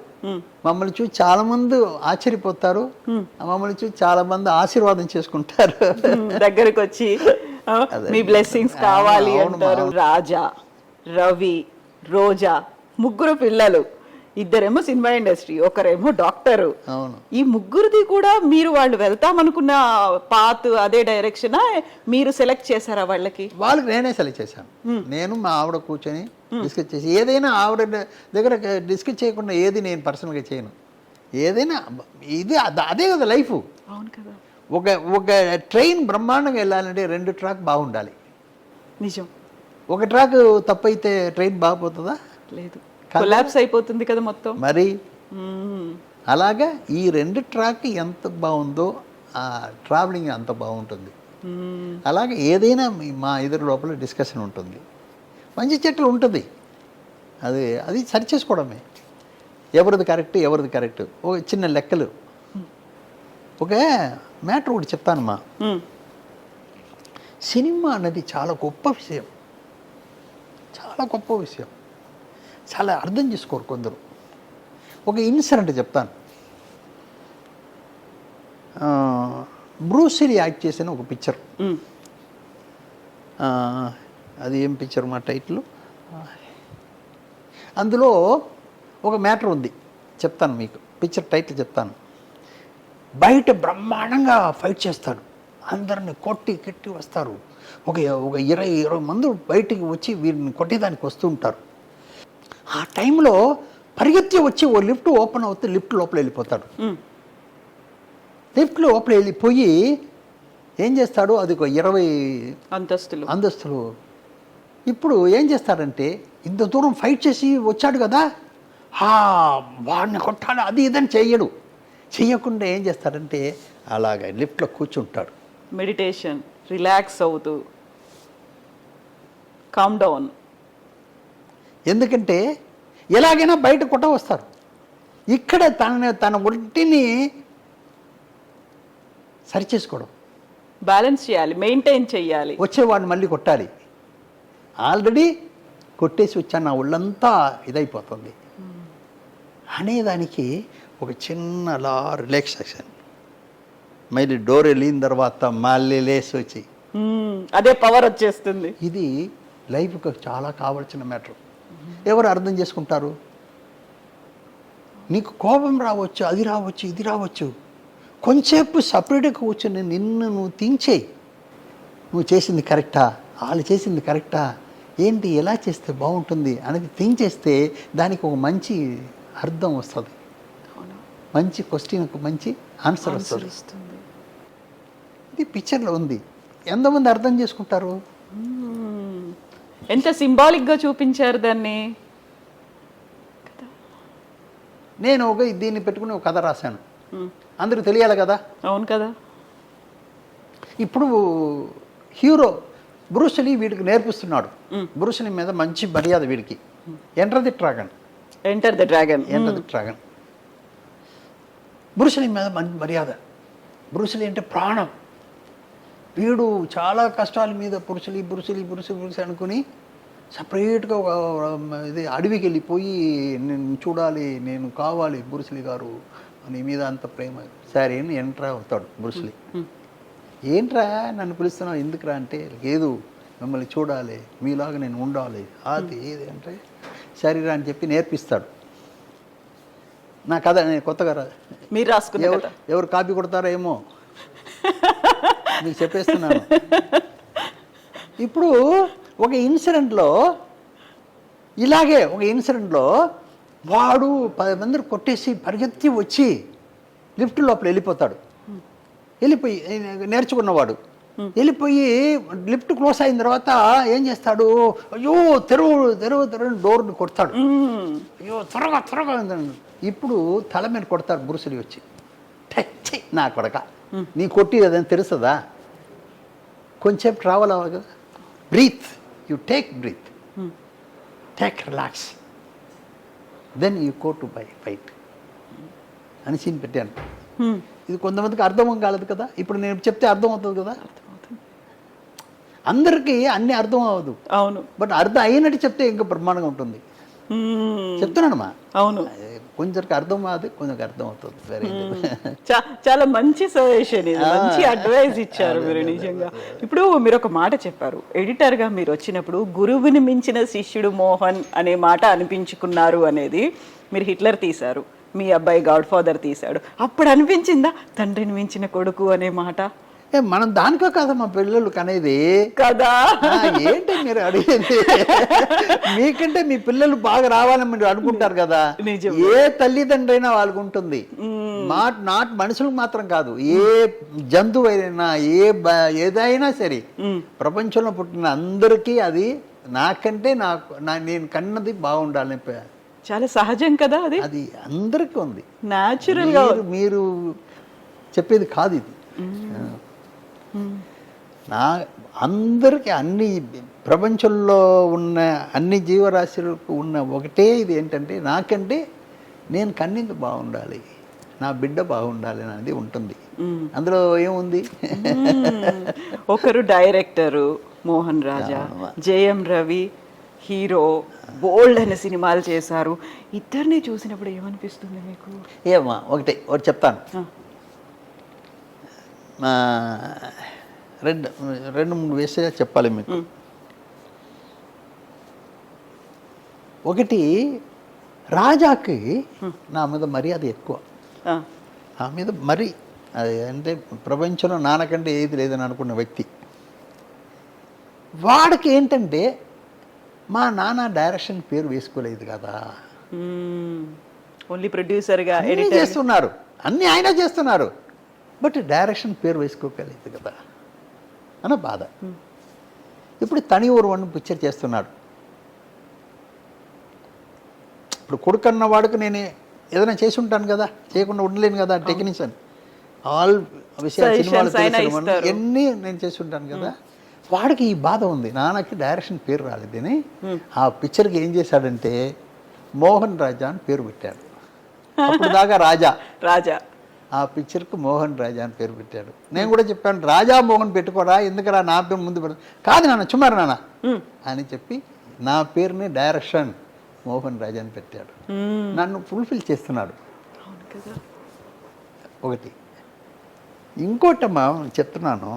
మమ్మల్ని చూసి చాలామంది ఆశ్చర్యపోతారు, మమ్మల్ని చూసి చాలామంది ఆశీర్వాదం చేసుకుంటారు
దగ్గరకు వచ్చి మీ బ్లెస్సింగ్స్ కావాలి అంటారు. రాజా, రవి, రోజా ముగ్గురు పిల్లలు, ఇద్దరేమో సినిమా ఇండస్ట్రీ, ఒకరేమో డాక్టరు. ఈ ముగ్గురిది కూడా మీరు వాళ్ళు వెళ్తామనుకున్న పాత్ అదే డైరెక్షన్ మీరు సెలెక్ట్ చేశారా? వాళ్ళకి
నేనే సెలెక్ట్ చేశాను. నేను మా ఆవిడ కూర్చొని డిస్కస్ చేసి, ఏదైనా ఆవిడ దగ్గర డిస్కస్ చేయకుండా ఏది నేను పర్సనల్గా చేయను. ఏదైనా ఇది అదే కదా లైఫ్.
అవును కదా.
ఒక ట్రైన్ బ్రహ్మాండంగా వెళ్ళాలంటే 2 ట్రాక్ బాగుండాలి.
నిజం.
ఒక ట్రాక్ తప్పైతే ట్రైన్ బాగుపోతుందా?
లేదు, కొలాప్స్ అయిపోతుంది కదా మొత్తం.
మరి అలాగా ఈ 2 ట్రాక్ ఎంత బాగుందో ఆ ట్రావెలింగ్ అంత బాగుంటుంది. అలాగే ఏదైనా మా ఇద్దరు లోపల డిస్కషన్ ఉంటుంది, మంచి చెట్లు ఉంటుంది. అది సరి చేసుకోవడమే, ఎవరిది కరెక్ట్. ఓ చిన్న లెక్కలు. ఒక మ్యాటర్ ఒకటి చెప్తానమ్మా. సినిమా అన్నది చాలా గొప్ప విషయం, చాలా అర్థం చేసుకోరు కొందరు. ఒక ఇన్సిడెంట్ చెప్తాను. బ్రూస్ లీ యాక్ట్ చేసిన ఒక పిక్చర్, అది ఏం పిక్చర్ మా టైటిల్, అందులో ఒక మ్యాటర్ ఉంది, చెప్తాను మీకు. పిక్చర్ టైటిల్ చెప్తాను. బయట బ్రహ్మాండంగా ఫైట్ చేస్తాడు, అందరిని కొట్టి వస్తారు. ఒక 20 మంది బయటికి వచ్చి వీరిని కొట్టేదానికి వస్తూ ఉంటారు. ఆ టైంలో పరిగెత్తి వచ్చి ఓ లిఫ్ట్ ఓపెన్ అవుతే లిఫ్ట్ లోపల వెళ్ళిపోతాడు. లిఫ్ట్ లోపల వెళ్ళిపోయి ఏం చేస్తాడు, అది ఒక 20 అంతస్తులు. ఇప్పుడు ఏం చేస్తాడంటే, ఇంత దూరం ఫైట్ చేసి వచ్చాడు కదా, వాడిని కొట్టాలి అది ఇదని చెయ్యకుండా ఏం చేస్తాడంటే అలాగ లిఫ్ట్లో కూర్చుంటాడు.
మెడిటేషన్, రిలాక్స్ అవుతూ, కామ్ డౌన్.
ఎందుకంటే ఎలాగైనా బయట కొట్ట వస్తారు. ఇక్కడ తన ఒంటిని సరిచేసుకోవడం,
బ్యాలెన్స్ చేయాలి, మెయింటైన్ చేయాలి,
వచ్చేవాడిని మళ్ళీ కొట్టాలి. ఆల్రెడీ కొట్టేసి వచ్చాను, నా ఒళ్ళంతా ఇదైపోతుంది అనేదానికి ఒక చిన్న రిలాక్సేషన్. మళ్ళీ డోర్ వెళ్ళిన తర్వాత మళ్ళీ లేసి వచ్చి
అదే పవర్ వచ్చేస్తుంది.
ఇది లైఫ్కి చాలా కావాల్సిన మ్యాటర్. ఎవరు అర్థం చేసుకుంటారు? నీకు కోపం రావచ్చు, అది రావచ్చు, ఇది రావచ్చు, కొంచెంసేపు సపరేట్గా కూర్చొని నిన్ను నువ్వు థింక్ చేయి. నువ్వు చేసింది కరెక్టా, వాళ్ళు చేసింది కరెక్టా, ఏంటి, ఎలా చేస్తే బాగుంటుంది అనేది థింక్ చేస్తే దానికి ఒక మంచి అర్థం వస్తుంది, మంచి క్వశ్చన్కు మంచి ఆన్సర్ వస్తుంది. ఇది పిక్చర్లో ఉంది. ఎంతమంది అర్థం చేసుకుంటారు?
ఎంత సింబాలిక్గా చూపించారు దాన్ని.
నేను దీన్ని పెట్టుకుని ఒక కథ రాశాను, అందరికి తెలియాలి కదా.
అవును కదా.
ఇప్పుడు హీరో బ్రూస్ లీ వీడికి నేర్పిస్తున్నాడు. బ్రూస్ లీ మీద మంచి మర్యాద వీడికి. Enter the dragon. Bruce Lee మీద మంచి మర్యాద. బ్రూస్ లీ అంటే ప్రాణం. వీడు చాలా కష్టాల మీద బ్రూస్ లీ అనుకుని సపరేట్గా ఇది అడవికి వెళ్ళిపోయి, నేను చూడాలి, నేను కావాలి బ్రూస్ లీ గారు, నీ మీద అంత ప్రేమ. సరే అని ఎంట్రా అవుతాడు బ్రూస్ లీ. ఏంట్రా నన్ను పిలుస్తున్నావు, ఎందుకురా అంటే, లేదు మిమ్మల్ని చూడాలి, మీలాగా నేను ఉండాలి, అది ఏది అంటే, సరేరా అని చెప్పి నేర్పిస్తాడు. నా కథ నేను కొత్తగా
మీరు రాసుకున్న
ఎవరు కాపీ కొడతారో ఏమో మీకు చెప్పేస్తున్నాను. ఇప్పుడు ఒక ఇన్సిడెంట్లో ఇలాగే ఒక ఇన్సిడెంట్లో వాడు 10 మందిని కొట్టేసి పరిగెత్తి వచ్చి లిఫ్ట్ లోపల వెళ్ళిపోతాడు. వెళ్ళిపోయి నేర్చుకున్నవాడు వెళ్ళిపోయి లిఫ్ట్ క్లోజ్ అయిన తర్వాత ఏం చేస్తాడు, అయ్యో తెరువు డోర్ని కొడతాడు. అయ్యో త్వరగా ఇప్పుడు తల మీద కొడతాడు బ్రూసులీ వచ్చి, నా కొడక నీ కొట్టి అదని తెలుస్తుందా? కొంచెం ట్రావెల్ అవ్వాలి కదా, breath, you take breath, take relax, then you go to fight అని సీన్ పెట్టాను. ఇది కొంతమందికి అర్థం కాలేదు కదా, ఇప్పుడు నేను చెప్తే అర్థం అవుతుంది కదా. అందరికీ అన్ని అర్థం అవ్వదు,
అవును,
బట్ అర్థం అయినట్టు చెప్తే ఇంకా బ్రహ్మాండంగా ఉంటుంది. చెప్తున్నానమ్మా,
అవును,
కొందరికి అర్థం కాదు, కొందరికి అర్థం అవుతుంది. వెరీ
చాలా మంచి సజెషన్ ఇది, మంచి అడ్వైస్ ఇచ్చారు మీరు నిజంగా. ఇప్పుడు మీరు ఒక మాట చెప్పారు, ఎడిటర్ గా మీరు వచ్చినప్పుడు గురువుని మించిన శిష్యుడు మోహన్ అనే మాట అనిపించుకున్నారు అనేది. మీరు హిట్లర్ తీశారు, మీ అబ్బాయి గాడ్ ఫాదర్ తీశాడు, అప్పుడు అనిపించిందా తండ్రిని మించిన కొడుకు అనే మాట?
మనం దానికో కదా మా పిల్లలు కనేది
కదా.
ఏంటి మీరు అడిగేది? మీకంటే మీ పిల్లలు బాగా రావాలని మీరు అనుకుంటారు కదా. ఏ తల్లిదండ్రి అయినా వాళ్ళకు ఉంటుంది. నాట్ మనుషులకు మాత్రం కాదు, ఏ జంతువు అయినా ఏదైనా సరే ప్రపంచంలో పుట్టిన అందరికీ అది నాకంటే నేను కన్నది బాగుండాలని
చాలా సహజం కదా అది.
అది అందరికీ ఉంది,
న్యాచురల్ గా.
మీరు చెప్పేది కాదు ఇది. అందరికీ అన్ని ప్రపంచంలో ఉన్న అన్ని జీవరాశులకు ఉన్న ఒకటే ఇది ఏంటంటే, నాకంటే నేను కన్నింది బాగుండాలి, నా బిడ్డ బాగుండాలి అనేది ఉంటుంది. అందులో ఏముంది?
ఒకరు డైరెక్టరు మోహన్ రాజా, జయం రవి హీరో, బోల్డ్ అనే సినిమాలు చేశారు. ఇద్దరిని చూసినప్పుడు ఏమనిపిస్తుంది మీకు?
ఏమా ఒకటి చెప్తాను. రెండు మూడు విషయాలు చెప్పాలి మీకు. ఒకటి, రాజాకి నా మీద మర్యాద ఎక్కువ, నా మీద మరీ అది అంటే ప్రపంచంలో నాన్నకంటే ఏది లేదని అనుకున్న వ్యక్తి. వాడికి ఏంటంటే మా నాన్న డైరెక్షన్ పేరు వేసుకోలేదు కదా,
ఓన్లీ ప్రొడ్యూసర్గా
చేస్తున్నారు, అన్నీ ఆయన చేస్తున్నారు, బట్ డైరెక్షన్ పేరు వేసుకోగలేదు కదా అన్న బాధ. ఇప్పుడు తని ఊరు వన్ పిక్చర్ చేస్తున్నాడు. ఇప్పుడు కొడుకు అన్న వాడికి నేను ఏదైనా చేసి ఉంటాను కదా, చేయకుండా ఉండలేను కదా. టెక్నీషియన్ ఆల్ విషయాలు, సినిమాలు ఎన్ని నేను చేసి ఉంటాను కదా. వాడికి ఈ బాధ ఉంది, నాన్నకి డైరెక్షన్ పేరు రాలేదని. ఆ పిక్చర్కి ఏం చేశాడంటే మోహన్ రాజా అని పేరు పెట్టాడు. అప్పుడు దాకా రాజా, ఆ పిక్చర్కు మోహన్ రాజా అని పేరు పెట్టాడు. నేను కూడా చెప్పాను, రాజా మోహన్ పెట్టుకోరా, ఎందుకరా నా పేరు ముందు పెట్టు. కాదు నాన్న, చుమ్మారు నాన్న అని చెప్పి నా పేరుని డైరెక్షన్ మోహన్ రాజా అని పెట్టాడు. నన్ను ఫుల్ఫిల్ చేస్తున్నాడు. ఒకటి. ఇంకోటమ్మా చెప్తున్నాను,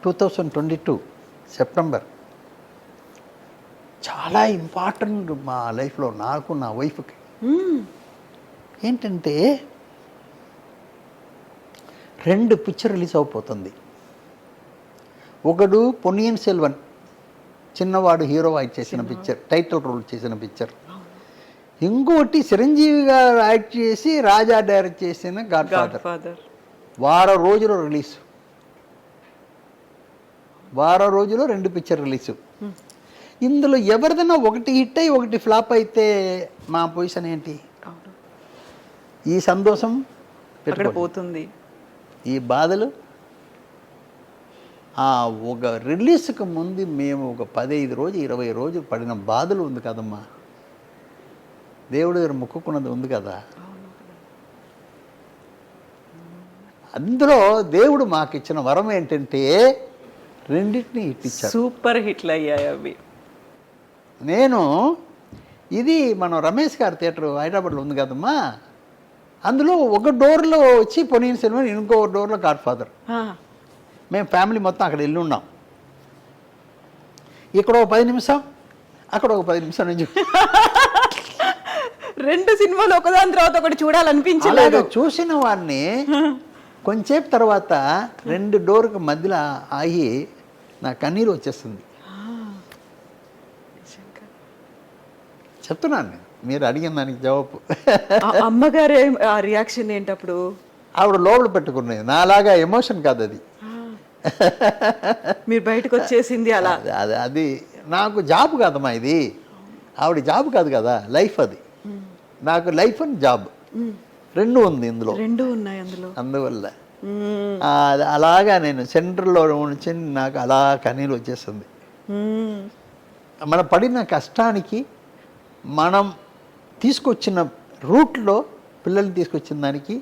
2022 సెప్టెంబర్ చాలా ఇంపార్టెంట్ మా లైఫ్లో, నాకు నా వైఫ్కి. ఏంటంటే 2 పిక్చర్ రిలీజ్ అయిపోతుంది. ఒకడు పొన్నియిన్ సెల్వన్, చిన్నవాడు హీరో యాక్ట్ చేసిన పిక్చర్, టైటిల్ రోల్ చేసిన పిక్చర్. ఇంకోటి చిరంజీవి గారు యాక్ట్ చేసి రాజా డైరెక్ట్ చేసిన గాడ్ ఫాదర్. వారం రోజులు రిలీజ్, వారం రోజులు 2 పిక్చర్ రిలీజ్. ఇందులో ఎవరిదైనా ఒకటి హిట్ అయ్యి ఒకటి ఫ్లాప్ అయితే మా పొజిషన్ ఏంటి? ఈ సంతోషం
పోతుంది,
ఈ బాధలు. ఒక రిలీజ్కి ముందు మేము ఒక 15 రోజులు 20 రోజులు పడిన బాధలు ఉంది కదమ్మా. దేవుడి దగ్గర మొక్కుకున్నది ఉంది కదా. అందులో దేవుడు మాకు ఇచ్చిన వరం ఏంటంటే రెండింటిని హిట్ ఇచ్చాడు.
సూపర్ హిట్లు అయ్యాయి అవి.
నేను ఇది మనం రమేష్ గారి థియేటర్ హైదరాబాద్లో ఉంది కదమ్మా, అందులో ఒక డోర్లో వచ్చి పొన్నియిన్ సెల్వన్, ఇంకో డోర్లో గాడ్ ఫాదర్. మేము ఫ్యామిలీ మొత్తం అక్కడ వెళ్ళి ఉన్నాం. ఇక్కడ ఒక 10 నిమిషం, అక్కడ ఒక 10 నిమిషం నుంచి
2 సినిమాలు ఒకదాని తర్వాత ఒకటి చూడాలనిపించలేదు.
చూసిన వాడిని కొంచెంసేపు తర్వాత 2 డోర్కి మధ్యలో ఆగి నాకు కన్నీరు వచ్చేస్తుంది. చెప్తున్నాను నేను, మీరు అడిగిన దానికి జవాబు.
అమ్మగారు ఆ రియాక్షన్ ఏంటప్పుడు?
ఆవిడ లోపల పెట్టుకునేది, నాలాగా ఎమోషన్ కాదు అది.
మీరు బయటకు వచ్చేసింది అలా.
అది నాకు జాబ్ కాదమ్మా, ఇది ఆవిడ జాబ్ కాదు కదా, లైఫ్ అది. నాకు లైఫ్ అండ్ జాబ్ రెండు ఉంది ఇందులో,
రెండు ఉన్నాయి అందులో.
అందువల్ల అలాగా నేను సెంటర్లో ఉంచి నాకు అలా కన్నీళ్ళు వచ్చేస్తుంది. మనం పడిన కష్టానికి, మనం తీసుకొచ్చిన రూట్లో పిల్లల్ని తీసుకొచ్చిన దానికి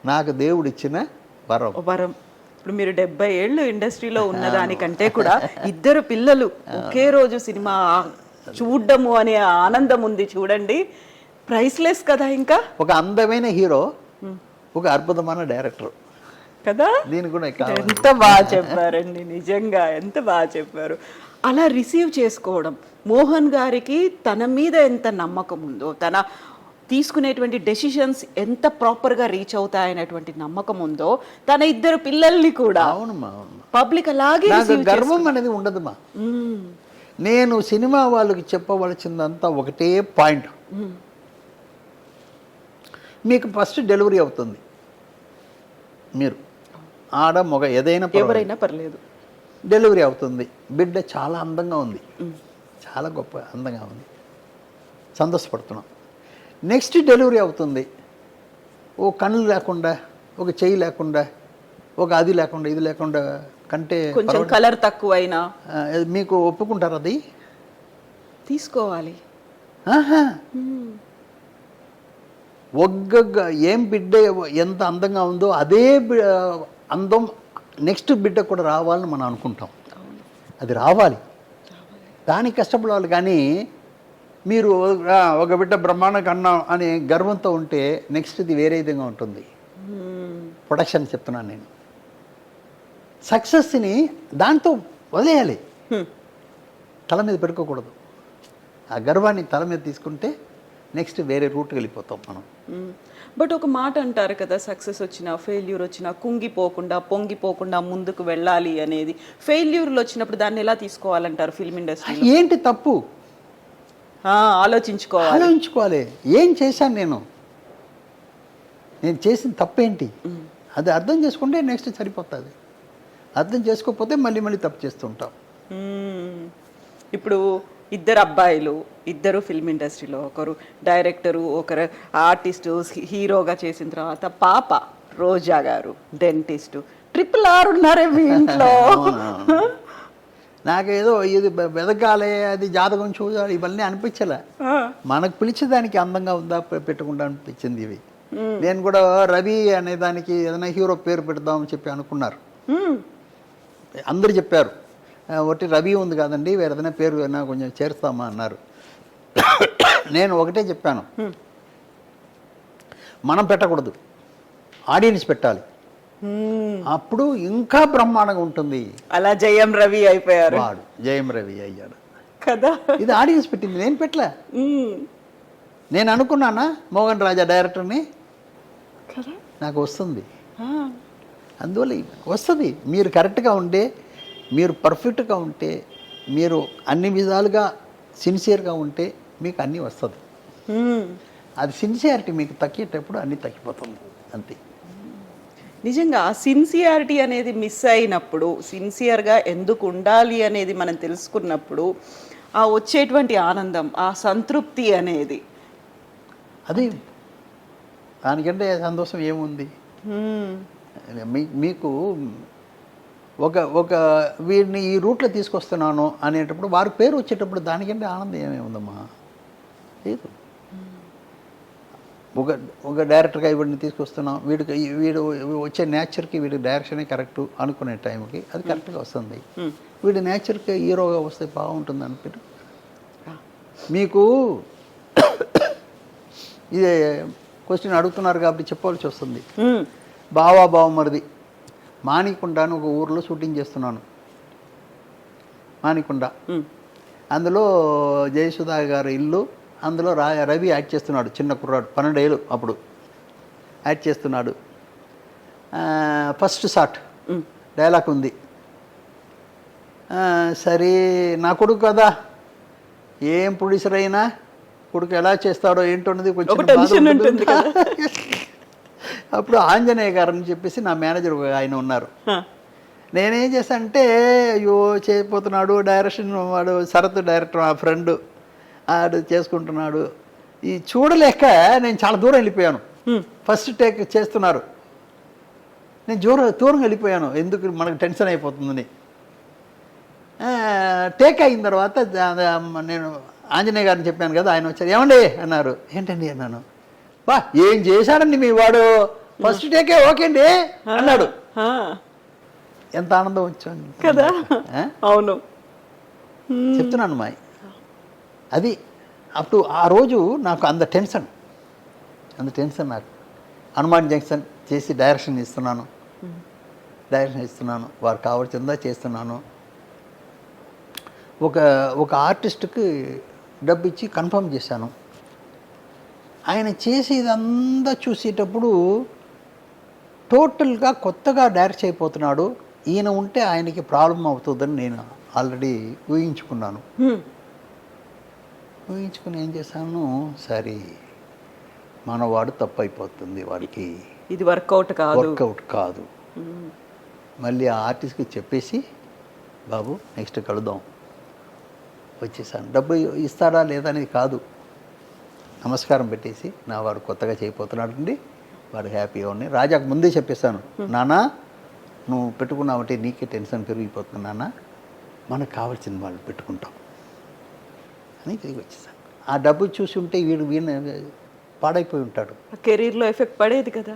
నాకు దేవుడు ఇచ్చిన వరం.
ఇప్పుడు మీరు 70 ఏళ్ళు ఇండస్ట్రీలో ఉన్నదానికంటే కూడా 2 పిల్లలు ఒకే రోజు సినిమా చూడడము అనే ఆనందం ఉంది చూడండి, ప్రైస్లెస్ కదా. ఇంకా ఒక
అందమైన హీరో, ఒక అద్భుతమైన డైరెక్టర్
కదా.
దీని కూడా
ఎంత బాగా చెప్పారండి, నిజంగా ఎంత బాగా చెప్పారు. అలా రిసీవ్ చేసుకోవడం, మోహన్ గారికి తన మీద ఎంత నమ్మకం ఉందో, తన తీసుకునేటువంటి డెసిషన్స్ ఎంత ప్రాపర్గా రీచ్ అవుతాయనేటువంటి నమ్మకం ఉందో, తన 2 పిల్లల్ని కూడా పబ్లిక్ అలాగే
గర్వం అనేది ఉండదుమా. నేను సినిమా వాళ్ళకి చెప్పవలసిందంతా ఒకటే పాయింట్, మీకు ఫస్ట్ డెలివరీ అవుతుంది, మీరు ఆడ మగ ఎవరైనా
పర్లేదు,
డెలివరీ అవుతుంది, బిడ్డ చాలా అందంగా ఉంది, చాలా గొప్ప అందంగా ఉంది, సంతోషపడుతున్నాం. నెక్స్ట్ డెలివరీ అవుతుంది, ఓ కళ్ళు లేకుండా, ఒక చెయ్యి లేకుండా, ఒక అది లేకుండా, ఇది లేకుండా, కంటే
కొంచెం కలర్ తక్కువైనా
మీకు ఒప్పుకుంటారు, అది
తీసుకోవాలి.
ఏం బిడ్డ ఎంత అందంగా ఉందో అదే అందం నెక్స్ట్ బిడ్డ కూడా రావాలని మనం అనుకుంటాం. అది రావాలి, దానికి కష్టపడాలి. కానీ మీరు ఒక బిడ్డ బ్రహ్మాండం కన్నా అనే గర్వంతో ఉంటే నెక్స్ట్ ఇది వేరే విధంగా ఉంటుంది. ప్రొడక్షన్ చెప్తున్నాను నేను. సక్సెస్ని దాంతో వదిలేయాలి, తల మీద పెట్టుకోకూడదు. ఆ గర్వాన్ని తల మీద తీసుకుంటే నెక్స్ట్ వేరే రూట్కి వెళ్ళిపోతాం మనం.
బట్ ఒక మాట అంటారు కదా, సక్సెస్ వచ్చినా ఫెయిల్యూర్ వచ్చినా కుంగిపోకుండా పొంగిపోకుండా ముందుకు వెళ్ళాలి అనేది. ఫెయిల్యూర్లు వచ్చినప్పుడు దాన్ని ఎలా తీసుకోవాలంటారు ఫిల్మ్ ఇండస్ట్రీ?
ఏంటి తప్పు ఆలోచించుకోవాలి. ఏం చేశాను నేను చేసిన తప్పేంటి, అది అర్థం చేసుకుంటే నెక్స్ట్ సరిపోతుంది. అర్థం చేసుకోకపోతే మళ్ళీ మళ్ళీ తప్పు చేస్తుంటాం.
ఇప్పుడు 2 అబ్బాయిలు, 2 ఫిల్మ్ ఇండస్ట్రీలో, ఒకరు డైరెక్టరు, ఒకరు ఆర్టిస్టు, హీరోగా చేసిన తర్వాత పాప రోజా గారు డెంటిస్టు, RRR ఉన్నారే మీ ఇంట్లో.
నాకేదో ఇది వెదకాలే, అది జాతకం చూడాలి, ఇవన్నీ అనిపించలే. మనకు పిలిచేదానికి అందంగా ఉందా పెట్టుకుంటా అనిపించింది ఇవి. నేను కూడా రవి అనే దానికి ఏదైనా హీరో పేరు పెడదామని చెప్పి అనుకున్నారు, అందరు చెప్పారు. ఒకటి రవి ఉంది కాదండి, వేరే ఏదైనా పేరు ఏదైనా కొంచెం చేరుస్తామా అన్నారు. నేను ఒకటే చెప్పాను, మనం పెట్టకూడదు, ఆడియన్స్ పెట్టాలి, అప్పుడు ఇంకా బ్రహ్మాండంగా ఉంటుంది.
అలా జయం రవి అయిపోయారు,
వాడు జయం రవి అయ్యాడు
కదా.
ఇది ఆడియన్స్ పెట్టింది, నేను పెట్టలే. నేను అనుకున్నానా మోహన్ రాజా డైరెక్టర్ని, నాకు వస్తుంది. అందువల్ల వస్తుంది. మీరు కరెక్ట్గా ఉంటే, మీరు పర్ఫెక్ట్గా ఉంటే, మీరు అన్ని విధాలుగా సిన్సియర్గా ఉంటే మీకు అన్నీ వస్తుంది. అది సిన్సియారిటీ మీకు తగ్గేటప్పుడు అన్నీ తగ్గిపోతుంది, అంతే.
నిజంగా సిన్సియారిటీ అనేది మిస్ అయినప్పుడు, సిన్సియర్గా ఎందుకు ఉండాలి అనేది మనం తెలుసుకున్నప్పుడు ఆ వచ్చేటువంటి ఆనందం, ఆ సంతృప్తి అనేది,
అది దానికంటే సంతోషం ఏముంది. మీకు ఒక వీడిని ఈ రూట్లో తీసుకొస్తున్నాను అనేటప్పుడు, వారి పేరు వచ్చేటప్పుడు దానికంటే ఆనందం ఏమేముందమ్మా, లేదు. ఒక డైరెక్టర్గా వీడిని తీసుకొస్తున్నాం, వీడు వచ్చే నేచర్కి వీడి డైరెక్షనే కరెక్ట్ అనుకునే టైంకి అది కరెక్ట్గా వస్తుంది. వీడి నేచర్కి హీరోగా వస్తే బాగుంటుంది అనుకుంటే మీకు ఇదే క్వశ్చన్ అడుగుతున్నారు కాబట్టి చెప్పవలసి వస్తుంది. బావమరిది మాణికొండ అని ఒక ఊర్లో షూటింగ్ చేస్తున్నాను, మాణికొండ. అందులో జయసుధా గారి ఇల్లు, అందులో రవి యాక్ట్ చేస్తున్నాడు, చిన్న కుర్రాడు, 12 ఏళ్ళు అప్పుడు యాక్ట్ చేస్తున్నాడు. ఫస్ట్ షాట్ డైలాగ్ ఉంది, సరే నా కొడుకు కదా, ఏం ప్రొడ్యూసర్ అయినా కొడుకు ఎలా చేస్తాడో ఏంటో అన్నది
ఒక
కొంచెం
టెన్షన్
బాధ
ఉంటుంది కదా.
అప్పుడు ఆంజనేయ గారు అని చెప్పేసి నా మేనేజర్ ఆయన ఉన్నారు. నేనేం చేశానంటే అయ్యో చేయకపోతున్నాడు, డైరెక్షన్ వాడు శరత్ డైరెక్టర్ ఆ ఫ్రెండ్ ఆడు చేసుకుంటున్నాడు, ఈ చూడలేక నేను చాలా దూరం వెళ్ళిపోయాను. ఫస్ట్ టేక్ చేస్తున్నారు, నేను దూరం వెళ్ళిపోయాను, ఎందుకు మనకు టెన్షన్ అయిపోతుందని. టేక్ అయిన తర్వాత నేను ఆంజనేయ గారిని చెప్పాను కదా, ఆయన వచ్చారు, ఏమండి అన్నారు. ఏంటండి అన్నాను. బా ఏం చేశాడండి మీ వాడు, ఫస్ట్ టేకే ఓకే అండి అన్నాడు. ఎంత ఆనందం వచ్చాను
కదా. అవును,
చెప్తున్నాను మాయ్. అది అప్పుడు ఆ రోజు నాకు అంత టెన్షన్ నాకు. హనుమాన్ జంక్షన్ చేసి డైరెక్షన్ ఇస్తున్నాను, వారు కావాల్సిందా చేస్తున్నాను. ఒక ఆర్టిస్ట్కి డబ్బు ఇచ్చి కన్ఫర్మ్ చేశాను. ఆయన చేసేదంతా చూసేటప్పుడు టోటల్గా కొత్తగా డైరెక్ట్ అయిపోతున్నాడు, ఈయన ఉంటే ఆయనకి ప్రాబ్లం అవుతుందని నేను ఆల్రెడీ ఊహించుకున్నాను. ఊహించుకుని ఏం చేశాను, సరే మనవాడు తప్పు అయిపోతుంది, వాడికి
ఇది వర్కౌట్
కాదు. మళ్ళీ ఆ ఆర్టిస్ట్కి చెప్పేసి బాబు నెక్స్ట్ కలుద్దాం వచ్చేసాను. డబ్బు ఇస్తాడా లేదా అనేది కాదు, నమస్కారం పెట్టేసి నా వాడు కొత్తగా చేయబోతున్నాడు అండి, వాడు హ్యాపీగా ఉన్నాయి. రాజాకు ముందే చెప్పేశాను, నాన్న నువ్వు పెట్టుకున్నావంటే నీకే టెన్షన్ పెరిగిపోతుంది నాన్న, మనకు కావాల్సిన వాళ్ళు పెట్టుకుంటాం అని తిరిగి వచ్చేసాను. ఆ డబ్బు చూసి ఉంటే వీడు పాడైపోయి ఉంటాడు,
కెరీర్లో ఎఫెక్ట్ పడేది కదా.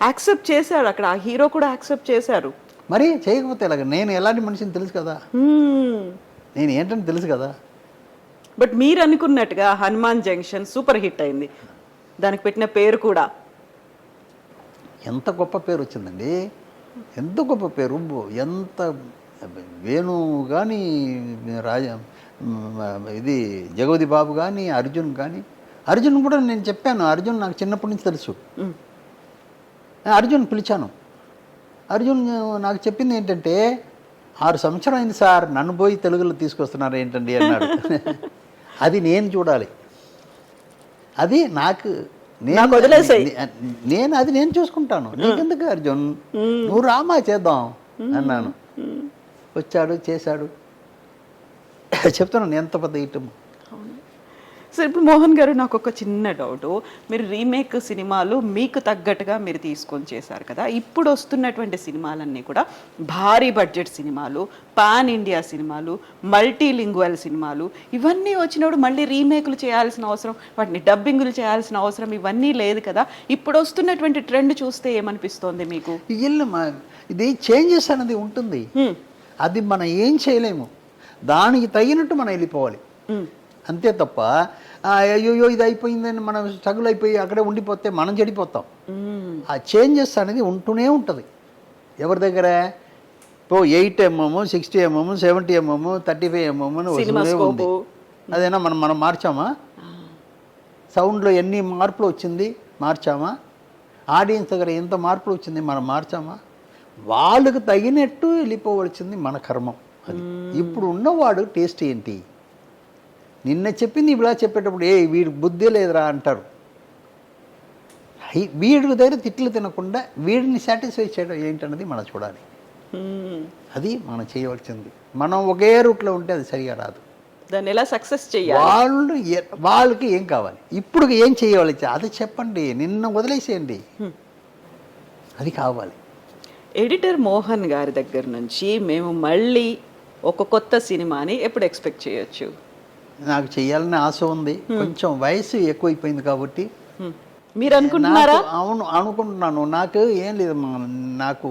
యాక్సెప్ట్ చేశాడు అక్కడ, ఆ హీరో కూడా యాక్సెప్ట్ చేశారు.
మరి చేయకపోతే ఎలాగ, నేను ఎలాంటి మనిషిని తెలుసు కదా, నేను ఏంటని తెలుసు కదా.
బట్ మీరు అనుకున్నట్టుగా హనుమాన్ జంక్షన్ సూపర్ హిట్ అయింది, దానికి పెట్టిన పేరు కూడా
ఎంత గొప్ప పేరు వచ్చిందండి, ఎంత గొప్ప పేరు. ఎంత వేణు కానీ రాజా ఇది జగవతి బాబు కానీ అర్జున్ కూడా నేను చెప్పాను, అర్జున్ నాకు చిన్నప్పటి నుంచి తెలుసు. అర్జున్ పిలిచాను, అర్జున్ నాకు చెప్పింది ఏంటంటే 6 సంవత్సరం అయింది సార్, నన్ను పోయి తెలుగులో తీసుకొస్తున్నారు ఏంటండి అన్నాడు. అది నేను చూడాలి, అది నాకు నేను చూసుకుంటాను, నీకెందుకు అర్జున్, నువ్వు రామా చేద్దాం అన్నాను. వచ్చాడు, చేశాడు. చెప్తున్నాను ఎంత పెద్ద ఐటమ్.
సో ఇప్పుడు మోహన్ గారు, నాకు ఒక చిన్న డౌట్, మీరు రీమేక్ సినిమాలు మీకు తగ్గట్టుగా మీరు తీసుకొని చేశారు కదా, ఇప్పుడు వస్తున్నటువంటి సినిమాలన్నీ కూడా భారీ బడ్జెట్ సినిమాలు, పాన్ ఇండియా సినిమాలు, మల్టీలింగ్వల్ సినిమాలు, ఇవన్నీ వచ్చినప్పుడు మళ్ళీ రీమేక్లు చేయాల్సిన అవసరం, వాటిని డబ్బింగ్లు చేయాల్సిన అవసరం ఇవన్నీ లేదు కదా. ఇప్పుడు వస్తున్నటువంటి ట్రెండ్ చూస్తే ఏమనిపిస్తోంది మీకు?
ఇది చేంజెస్ అనేది ఉంటుంది, అది మనం ఏం చేయలేము, దానికి తగినట్టు మనం వెళ్ళిపోవాలి అంతే తప్ప అయ్యో ఇది అయిపోయిందని మనం స్ట్రగుల్ అయిపోయి అక్కడే ఉండిపోతే మనం చెడిపోతాం. ఆ చేంజెస్ అనేది ఉంటూనే ఉంటుంది. ఎవరి దగ్గర 8 mm, 60 mm, 70 mm, 35 mm వస్తూనే ఉంది. అదేనా మనం మార్చామా? సౌండ్లో ఎన్ని మార్పులు వచ్చింది మార్చామా? ఆడియన్స్ దగ్గర ఎంత మార్పులు వచ్చింది మనం మార్చామా? వాళ్ళకు తగినట్టు వెళ్ళిపోవలసింది మన కర్మం. అది ఇప్పుడు ఉన్నవాడు టేస్ట్ ఏంటి, నిన్న చెప్పింది ఇలా చెప్పేటప్పుడు వీడికి బుద్ధి లేదురా అంటారు. వీడి దగ్గర తిట్లు తినకుండా వీడిని సాటిస్ఫై చేయడం ఏంటన్నది మనం చూడాలి. అది మనం చేయవలసింది. మనం ఒకే రూట్లో ఉంటే అది సరిగా రాదు.
దాన్ని ఎలా సక్సెస్ చేయాలి,
వాళ్ళకి ఏం కావాలి, ఇప్పుడు ఏం చేయవాలి అది చెప్పండి, నిన్న వదిలేసేయండి, అది కావాలి.
ఎడిటర్ మోహన్ గారి దగ్గర నుంచి మేము మళ్ళీ ఒక కొత్త సినిమాని ఎప్పుడు ఎక్స్పెక్ట్ చేయొచ్చు?
నాకు చేయాలని ఆశ ఉంది, కొంచెం వయసు ఎక్కువైపోయింది కాబట్టి.
మీరు అనుకుంటున్నారా?
అవును అనుకుంటున్నాను. నాకు ఏం లేదు, నాకు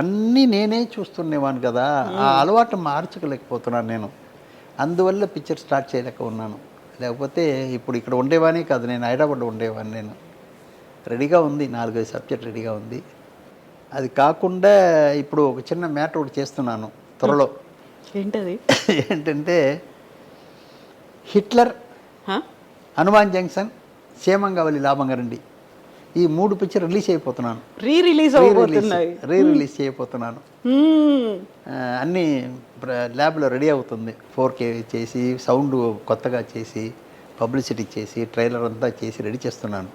అన్నీ నేనే చూస్తుండేవాను కదా, ఆ అలవాటు మార్చుకోలేకపోతున్నాను నేను, అందువల్ల పిక్చర్ స్టార్ట్ చేయలేక ఉన్నాను. లేకపోతే ఇప్పుడు ఇక్కడ ఉండేవాని కాదు, నేను హైదరాబాద్లో ఉండేవాడిని. నేను రెడీగా ఉంది, 4-5 సబ్జెక్ట్ రెడీగా ఉంది. అది కాకుండా ఇప్పుడు ఒక చిన్న మ్యాటర్ ఒకటి చేస్తున్నాను త్వరలో.
ఏంటది?
ఏంటంటే హిట్లర్, హనుమాన్ జంక్షన్, క్షేమంగా వెళ్ళి లాభంగా రండి. ఈ 3 పిక్చర్ రిలీజ్ అయిపోతున్నాను,
రీ రిలీజ్ అవబోతున్నాయి.
రిలీజ్ చేయబోతున్నాను. అన్నీ ల్యాబ్లో రెడీ అవుతుంది. 4K చేసి, సౌండ్ కొత్తగా చేసి, పబ్లిసిటీ చేసి, ట్రైలర్ అంతా చేసి రెడీ చేస్తున్నాను.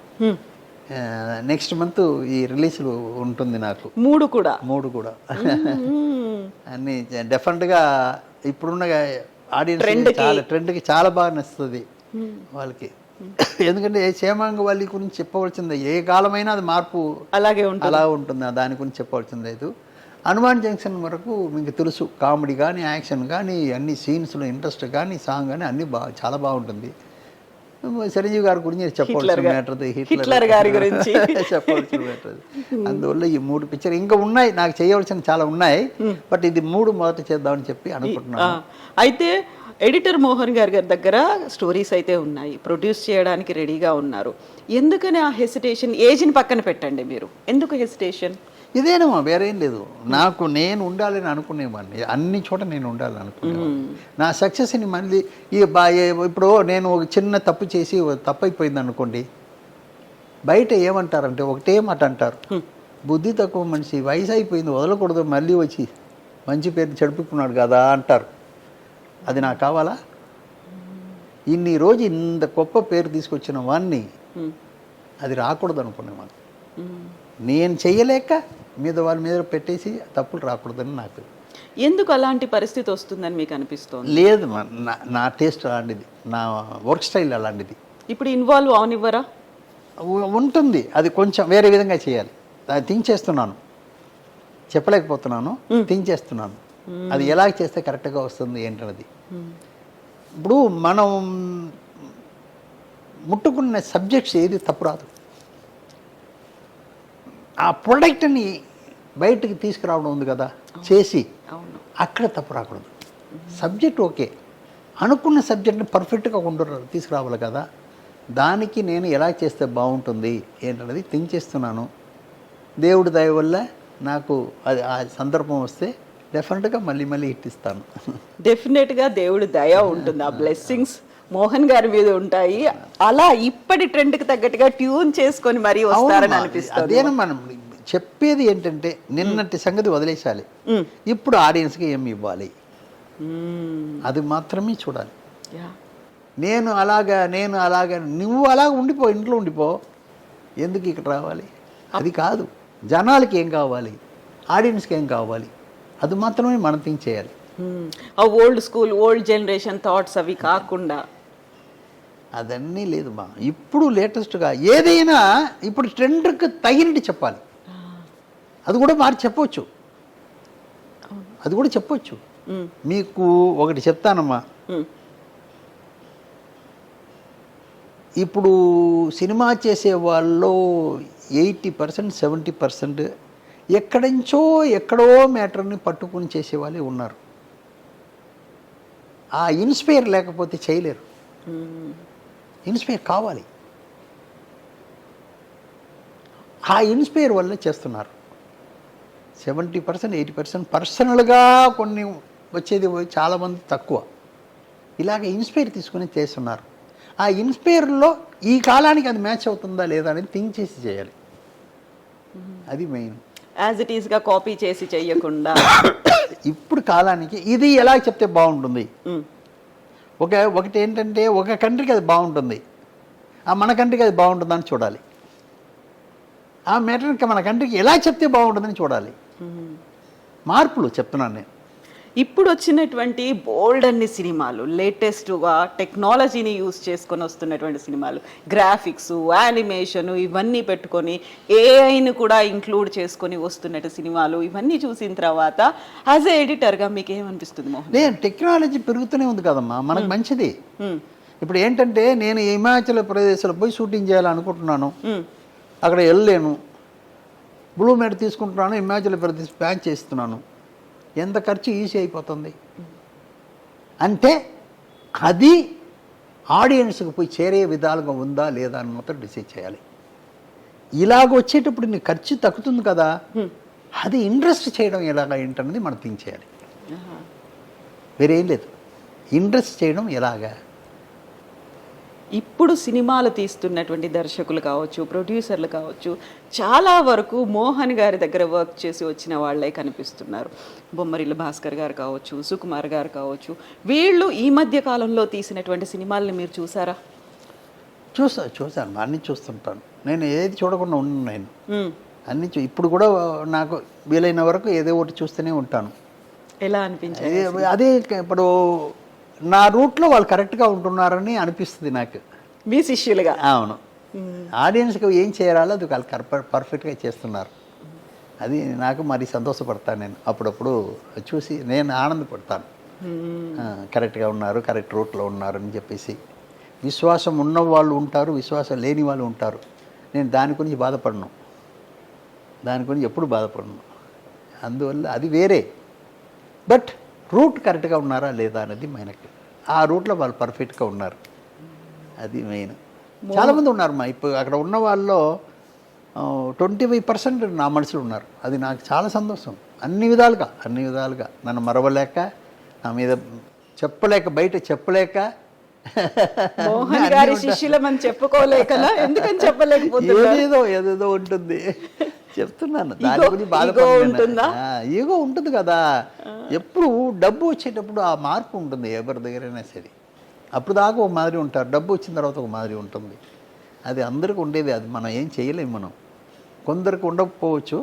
నెక్స్ట్ మంత్ ఈ రిలీజ్లు ఉంటుంది నాకు 3 కూడా. అన్నీ డెఫినెట్గా ఇప్పుడున్న ఆడియన్స్ చాలా ట్రెండ్కి చాలా బాగా నచ్చుతుంది వాళ్ళకి. ఎందుకంటే క్షేమాంగ వాళ్ళ గురించి చెప్పవలసిందే, ఏ కాలమైనా అది మార్పు అలా ఉంటుంది, దాని గురించి చెప్పవలసింది లేదు. హనుమాన్ జంక్షన్ వరకు మీకు తెలుసు, కామెడీ కానీ యాక్షన్ కానీ అన్ని సీన్స్లో ఇంట్రెస్ట్ కానీ సాంగ్ కానీ అన్నీ చాలా బాగుంటుంది. చిరంజీవి గారి గురించి చెప్పవలసిన మ్యాటర్, హిట్లర్ గారి గురించి చెప్పవలసిన మ్యాటర్. అందువల్ల ఈ 3 పిక్చర్ ఇంకా ఉన్నాయి, నాకు చేయవలసిన చాలా ఉన్నాయి. బట్ ఇది 3 మొదట చేద్దామని చెప్పి అనుకుంటున్నాను.
అయితే ఎడిటర్ మోహన్ గారి దగ్గర స్టోరీస్ అయితే ఉన్నాయి, ప్రొడ్యూస్ చేయడానికి రెడీగా ఉన్నారు. ఎందుకని ఆ హెసిటేషన్? ఏజ్ని పక్కన పెట్టండి, మీరు ఎందుకు హెసిటేషన్?
ఇదేనమ్మా, వేరేం లేదు. నేను ఉండాలని అనుకునేవాడిని, అన్ని చోట నేను ఉండాలని అనుకునేవాడిని. నా సక్సెస్ని మళ్ళీ ఇప్పుడు నేను ఒక చిన్న తప్పు చేసి తప్పు అయిపోయింది అనుకోండి, బయట ఏమంటారంటే ఒకటే మాట అంటారు, బుద్ధి తక్కువ మనిషి, వయసు అయిపోయింది వదలకూడదు, మళ్ళీ వచ్చి మంచి పేరు చెడుపుకున్నాడు కదా అంటారు. అది నాకు కావాలా? ఇన్ని రోజు ఇంత గొప్ప పేరు తీసుకొచ్చిన వాడిని అది రాకూడదు అనుకునేవాడిని. నేను చెయ్యలేక వాళ్ళ మీద పెట్టేసి తప్పులు రాకూడదని నాకు.
ఎందుకు అలాంటి పరిస్థితి వస్తుందని మీకు అనిపిస్తుంది?
లేదు, నా టేస్ట్ అలాంటిది, నా వర్క్ స్టైల్ అలాంటిది.
ఇప్పుడు ఇన్వాల్వ్ అవనివ్వరా?
ఉంటుంది, అది కొంచెం వేరే విధంగా చేయాలి. అది థింక్ చేస్తున్నాను, చెప్పలేకపోతున్నాను, థింక్ చేస్తున్నాను. అది ఎలా చేస్తే కరెక్ట్గా వస్తుంది ఏంటన్నది. ఇప్పుడు మనం ముట్టుకున్న సబ్జెక్ట్స్ ఏది తప్పు రాదు, ఆ ప్రొడక్ట్ని బయటకు తీసుకురావడం ఉంది కదా చేసి, అక్కడ తప్పు రాకూడదు. సబ్జెక్ట్ ఓకే, అనుకున్న సబ్జెక్ట్ని పర్ఫెక్ట్గా తీసుకురావాలి కదా. దానికి నేను ఎలా చేస్తే బాగుంటుంది ఏంటన్నది థింక్ చేస్తున్నాను. దేవుడి దయ వల్ల నాకు అది ఆ సందర్భం వస్తే డెఫినెట్గా మళ్ళీ హిట్ ఇస్తాను.
డెఫినెట్గా దేవుడి దయ ఉంటుంది, ఆ బ్లెస్సింగ్స్ మోహన్ గారి మీద ఉంటాయి. అలా ఇప్పటి ట్రెండ్కి తగ్గట్టుగా ట్యూన్ చేసుకొని మరీ వస్తారని అనిపిస్తుంది.
అదేనా మనం చెప్పేది ఏంటంటే, నిన్నటి సంగతి వదిలేసాలి, ఇప్పుడు ఆడియన్స్కి ఏమి ఇవ్వాలి అది మాత్రమే చూడాలి. నేను అలాగా నువ్వు అలాగ ఉండిపో, ఇంట్లో ఉండిపో, ఎందుకు ఇక్కడ రావాలి? అది కాదు, జనాలకి ఏం కావాలి, ఆడియన్స్కి ఏం కావాలి, అది మాత్రమే మనం థింక్ చేయాలి.
ఆ old school old generation thoughts అవి కాకుండా
అదన్నీ లేదు మా. ఇప్పుడు లేటెస్ట్గా ఏదైనా ఇప్పుడు ట్రెండ్కి తగినట్టు చెప్పాలి. అది కూడా మార్చి చెప్పవచ్చు, అది కూడా చెప్పవచ్చు. మీకు ఒకటి చెప్తానమ్మా, ఇప్పుడు సినిమా చేసే వాళ్ళు 80% 70% ఎక్కడో మ్యాటర్ని పట్టుకుని చేసేవాళ్ళే ఉన్నారు. ఆ ఇన్స్పైర్ లేకపోతే చేయలేరు. ఇన్స్పైర్ కావాలి, ఆ ఇన్స్పైర్ వల్ల చేస్తున్నారు. 70% 80% పర్సనల్గా కొన్ని వచ్చేది చాలామంది తక్కువ. ఇలాగ ఇన్స్పైర్ తీసుకుని చేస్తున్నారు. ఆ ఇన్స్పైర్లో ఈ కాలానికి అది మ్యాచ్ అవుతుందా లేదా అనేది థింక్ చేసి చేయాలి, అది మెయిన్.
యాజ్ ఇట్ ఈస్గా కాపీ చేసి చేయకుండా
ఇప్పుడు కాలానికి ఇది ఎలా చెప్తే బాగుంటుంది. ఒకటి ఏంటంటే, ఒక కంట్రీకి అది బాగుంటుంది, మన కంట్రీకి అది బాగుంటుందని చూడాలి. ఆ మ్యాటర్కి మన కంట్రీకి ఎలా చెప్తే బాగుంటుందని చూడాలి. మార్పులు చెప్తున్నాను నేను.
ఇప్పుడు వచ్చినటువంటి బోల్డ్ అన్ని సినిమాలు, లేటెస్ట్గా టెక్నాలజీని యూజ్ చేసుకొని వస్తున్నటువంటి సినిమాలు, గ్రాఫిక్స్, యానిమేషన్ ఇవన్నీ పెట్టుకొని ఏఐని కూడా ఇంక్లూడ్ చేసుకొని వస్తున్నట్టు సినిమాలు, ఇవన్నీ చూసిన తర్వాత యాజ్ ఏ ఎడిటర్గా మీకు ఏమనిపిస్తుంది మోహన్?
లేదు, టెక్నాలజీ పెరుగుతూనే ఉంది కదమ్మా, మనకు మంచిది. ఇప్పుడు ఏంటంటే, నేను హిమాచల్ ప్రదేశ్లో పోయి షూటింగ్ చేయాలనుకుంటున్నాను, అక్కడ వెళ్ళలేను, బ్లూ మ్యాట్ తీసుకుంటున్నాను, హిమాచల్ ప్రదేశ్ ప్యాన్ చేస్తున్నాను, ఎంత ఖర్చు ఈజీ అయిపోతుంది. అంటే అది ఆడియన్స్కి పోయి చేరే విధాలుగా ఉందా లేదా అని మాత్రం డిసైడ్ చేయాలి. ఇలాగ వచ్చేటప్పుడు నీ ఖర్చు తగ్గుతుంది కదా, అది ఇంట్రెస్ట్ చేయడం ఎలాగా ఏంటన్నది మనం థింక్ చేయాలి. వేరేం లేదు, ఇంట్రెస్ట్ చేయడం ఎలాగా.
ఇప్పుడు సినిమాలు తీస్తున్నటువంటి దర్శకులు కావచ్చు, ప్రొడ్యూసర్లు కావచ్చు, చాలా వరకు మోహన్ గారి దగ్గర వర్క్ చేసి వచ్చిన వాళ్ళే కనిపిస్తున్నారు. బొమ్మరిల్లు భాస్కర్ గారు కావచ్చు, సుకుమార్ గారు కావచ్చు, వీళ్ళు ఈ మధ్య కాలంలో తీసినటువంటి సినిమాల్ని మీరు చూసారా?
చూశాను, అన్నీ చూస్తుంటాను. నేను ఏది చూడకుండా ఉన్నాను. నేను అన్నీ ఇప్పుడు కూడా నాకు వీలైన వరకు ఏదో ఒకటి చూస్తూనే ఉంటాను.
ఎలా అనిపించింది?
అదే ఇప్పుడు నా రూట్లో వాళ్ళు కరెక్ట్గా ఉంటున్నారని అనిపిస్తుంది నాకు.
మీ శిష్యులుగా?
అవును. ఆడియన్స్కి ఏం చేయాలో అది వాళ్ళు పర్ఫెక్ట్గా చేస్తున్నారు. అది నాకు మరి సంతోషపడతాను. నేను అప్పుడప్పుడు చూసి నేను ఆనందపడతాను. కరెక్ట్గా ఉన్నారు, కరెక్ట్ రూట్లో ఉన్నారు అని చెప్పేసి. విశ్వాసం ఉన్న వాళ్ళు ఉంటారు, విశ్వాసం లేని వాళ్ళు ఉంటారు. నేను దాని గురించి బాధపడను, దాని గురించి ఎప్పుడు బాధపడను. అందువల్ల అది వేరే. బట్ రూట్ కరెక్ట్గా ఉన్నారా లేదా అనేది మనకి. ఆ రూట్లో వాళ్ళు పర్ఫెక్ట్గా ఉన్నారు, అది మెయిన్. చాలామంది ఉన్నారు ఇప్పుడు అక్కడ ఉన్న వాళ్ళలో 25% నా మనుషులు ఉన్నారు. అది నాకు చాలా సంతోషం. అన్ని విధాలుగా నన్ను మరవలేక, నా మీద చెప్పలేక, బయట చెప్పలేక,
మోహన్ గారి శిష్యులమని చెప్పుకోలేకలా, ఎందుకని చెప్పలేకపోతున్నారు?
ఏదేదో ఉంటుంది చెప్తున్నాను. దాని గురించి బాధపడుతుందా? ఈగో ఉంటుంది కదా. ఎప్పుడు డబ్బు వచ్చేటప్పుడు ఆ మార్పు ఉంటుంది ఎవరి దగ్గరైనా సరే. అప్పుడు దాకా ఒక మాదిరి ఉంటారు, డబ్బు వచ్చిన తర్వాత ఒక మాదిరి ఉంటుంది. అది అందరికీ ఉండేది. అది మనం ఏం చేయలేము. మనం కొందరికి ఉండకపోవచ్చు,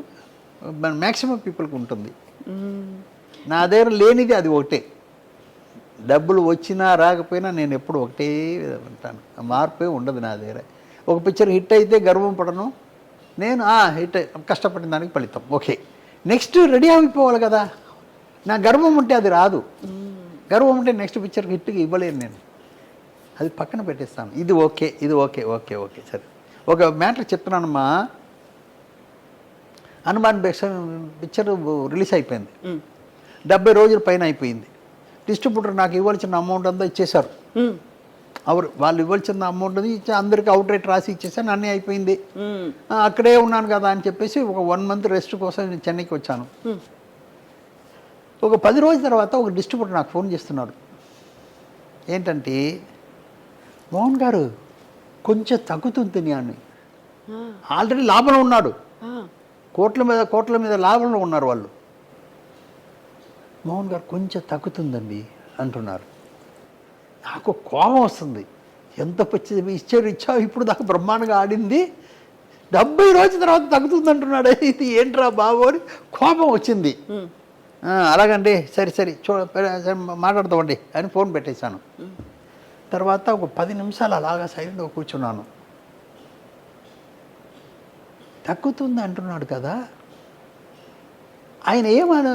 మ్యాక్సిమం పీపుల్కి ఉంటుంది. నా దగ్గర లేనిది అది ఒకటే. డబ్బులు వచ్చినా రాకపోయినా నేను ఎప్పుడు ఒకటే ఉంటాను. మార్పే ఉండదు నా దగ్గర. ఒక పిక్చర్ హిట్ అయితే గర్వం పడను నేను. హిట్ కష్టపడిన దానికి ఫలితం ఓకే, నెక్స్ట్ రెడీ అయిపోవాలి కదా. నా గర్వం ఉంటే అది రాదు. గర్వం ఉంటే నెక్స్ట్ పిక్చర్కి హిట్కి ఇవ్వలేను నేను. అది పక్కన పెట్టేస్తాను. ఇది ఓకే, ఇది ఓకే, ఓకే ఓకే సరే. ఒక మ్యాటర్ చెప్తున్నానమ్మా. హనుమాన్ పిక్చర్ రిలీజ్ అయిపోయింది, 70 రోజుల పైన అయిపోయింది. డిస్ట్రిబ్యూటర్ నాకు ఇవ్వాల్సిన అమౌంట్ అంతా ఇచ్చేశారు. వాళ్ళు ఇవ్వాల్సిన అమౌంట్ ఇచ్చి అందరికీ అవుట్ రేట్ రాసి ఇచ్చేసాను. అన్నీ అయిపోయింది. అక్కడే ఉన్నాను కదా అని చెప్పేసి ఒక 1 మంత్ రెస్ట్ కోసం నేను చెన్నైకి వచ్చాను. ఒక 10 రోజుల తర్వాత ఒక డిస్ట్రిబ్యూటర్ నాకు ఫోన్ చేస్తున్నాడు. ఏంటంటే, మోహన్ గారు కొంచెం తగ్గుతుంది అని. ఆల్రెడీ లాభంలో ఉన్నాడు, కోట్ల మీద లాభంలో ఉన్నారు వాళ్ళు. మోహన్ గారు కొంచెం తగ్గుతుందండి అంటున్నారు. నాకు కోపం వస్తుంది. ఎంత ఇచ్చావు, ఇప్పుడు దాకా బ్రహ్మాండంగా ఆడింది, 70 రోజుల తర్వాత తగ్గుతుంది అంటున్నాడు. ఇది ఏంట్రా బాబు అని కోపం వచ్చింది. అలాగండి, సరే మాట్లాడతామండి అని ఫోన్ పెట్టేశాను. తర్వాత ఒక 10 నిమిషాలు అలాగా సైలెంట్గా కూర్చున్నాను. తగ్గుతుంది అంటున్నాడు కదా, ఆయన ఏమని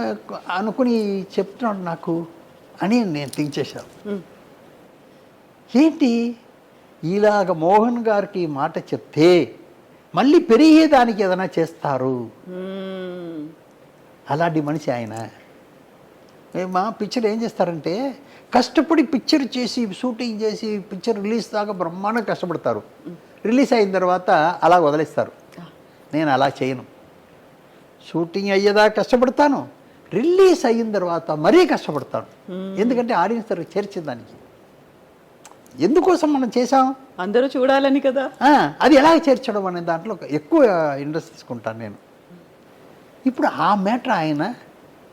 అనుకుని చెప్తున్నాడు నాకు అని నేను థింక్ చేశాను. ఏంటి ఇలాగ మోహన్ గారికి మాట చెప్తే మళ్ళీ పెరిగేదానికి ఏదైనా చేస్తారు, అలాంటి మనిషి ఆయన. మా పిక్చర్ ఏం చేస్తారంటే, కష్టపడి పిక్చర్ చేసి షూటింగ్ చేసి పిక్చర్ రిలీజ్ దాకా బ్రహ్మాండంగా కష్టపడతారు. రిలీజ్ అయిన తర్వాత అలా వదిలేస్తారు. నేను అలా చేయను. షూటింగ్ అయ్యేదాకా కష్టపడతాను, రిలీజ్ అయిన తర్వాత మరీ కష్టపడతాను. ఎందుకంటే ఆడియన్స్ దగ్గర చేర్చేదానికి. ఎందుకోసం మనం చేసాం,
అందరూ చూడాలని కదా.
అది ఎలా చేర్చడం అనే దాంట్లో ఎక్కువ ఇంట్రెస్ట్ తీసుకుంటాను నేను. ఇప్పుడు ఆ మ్యాటర్ ఆయన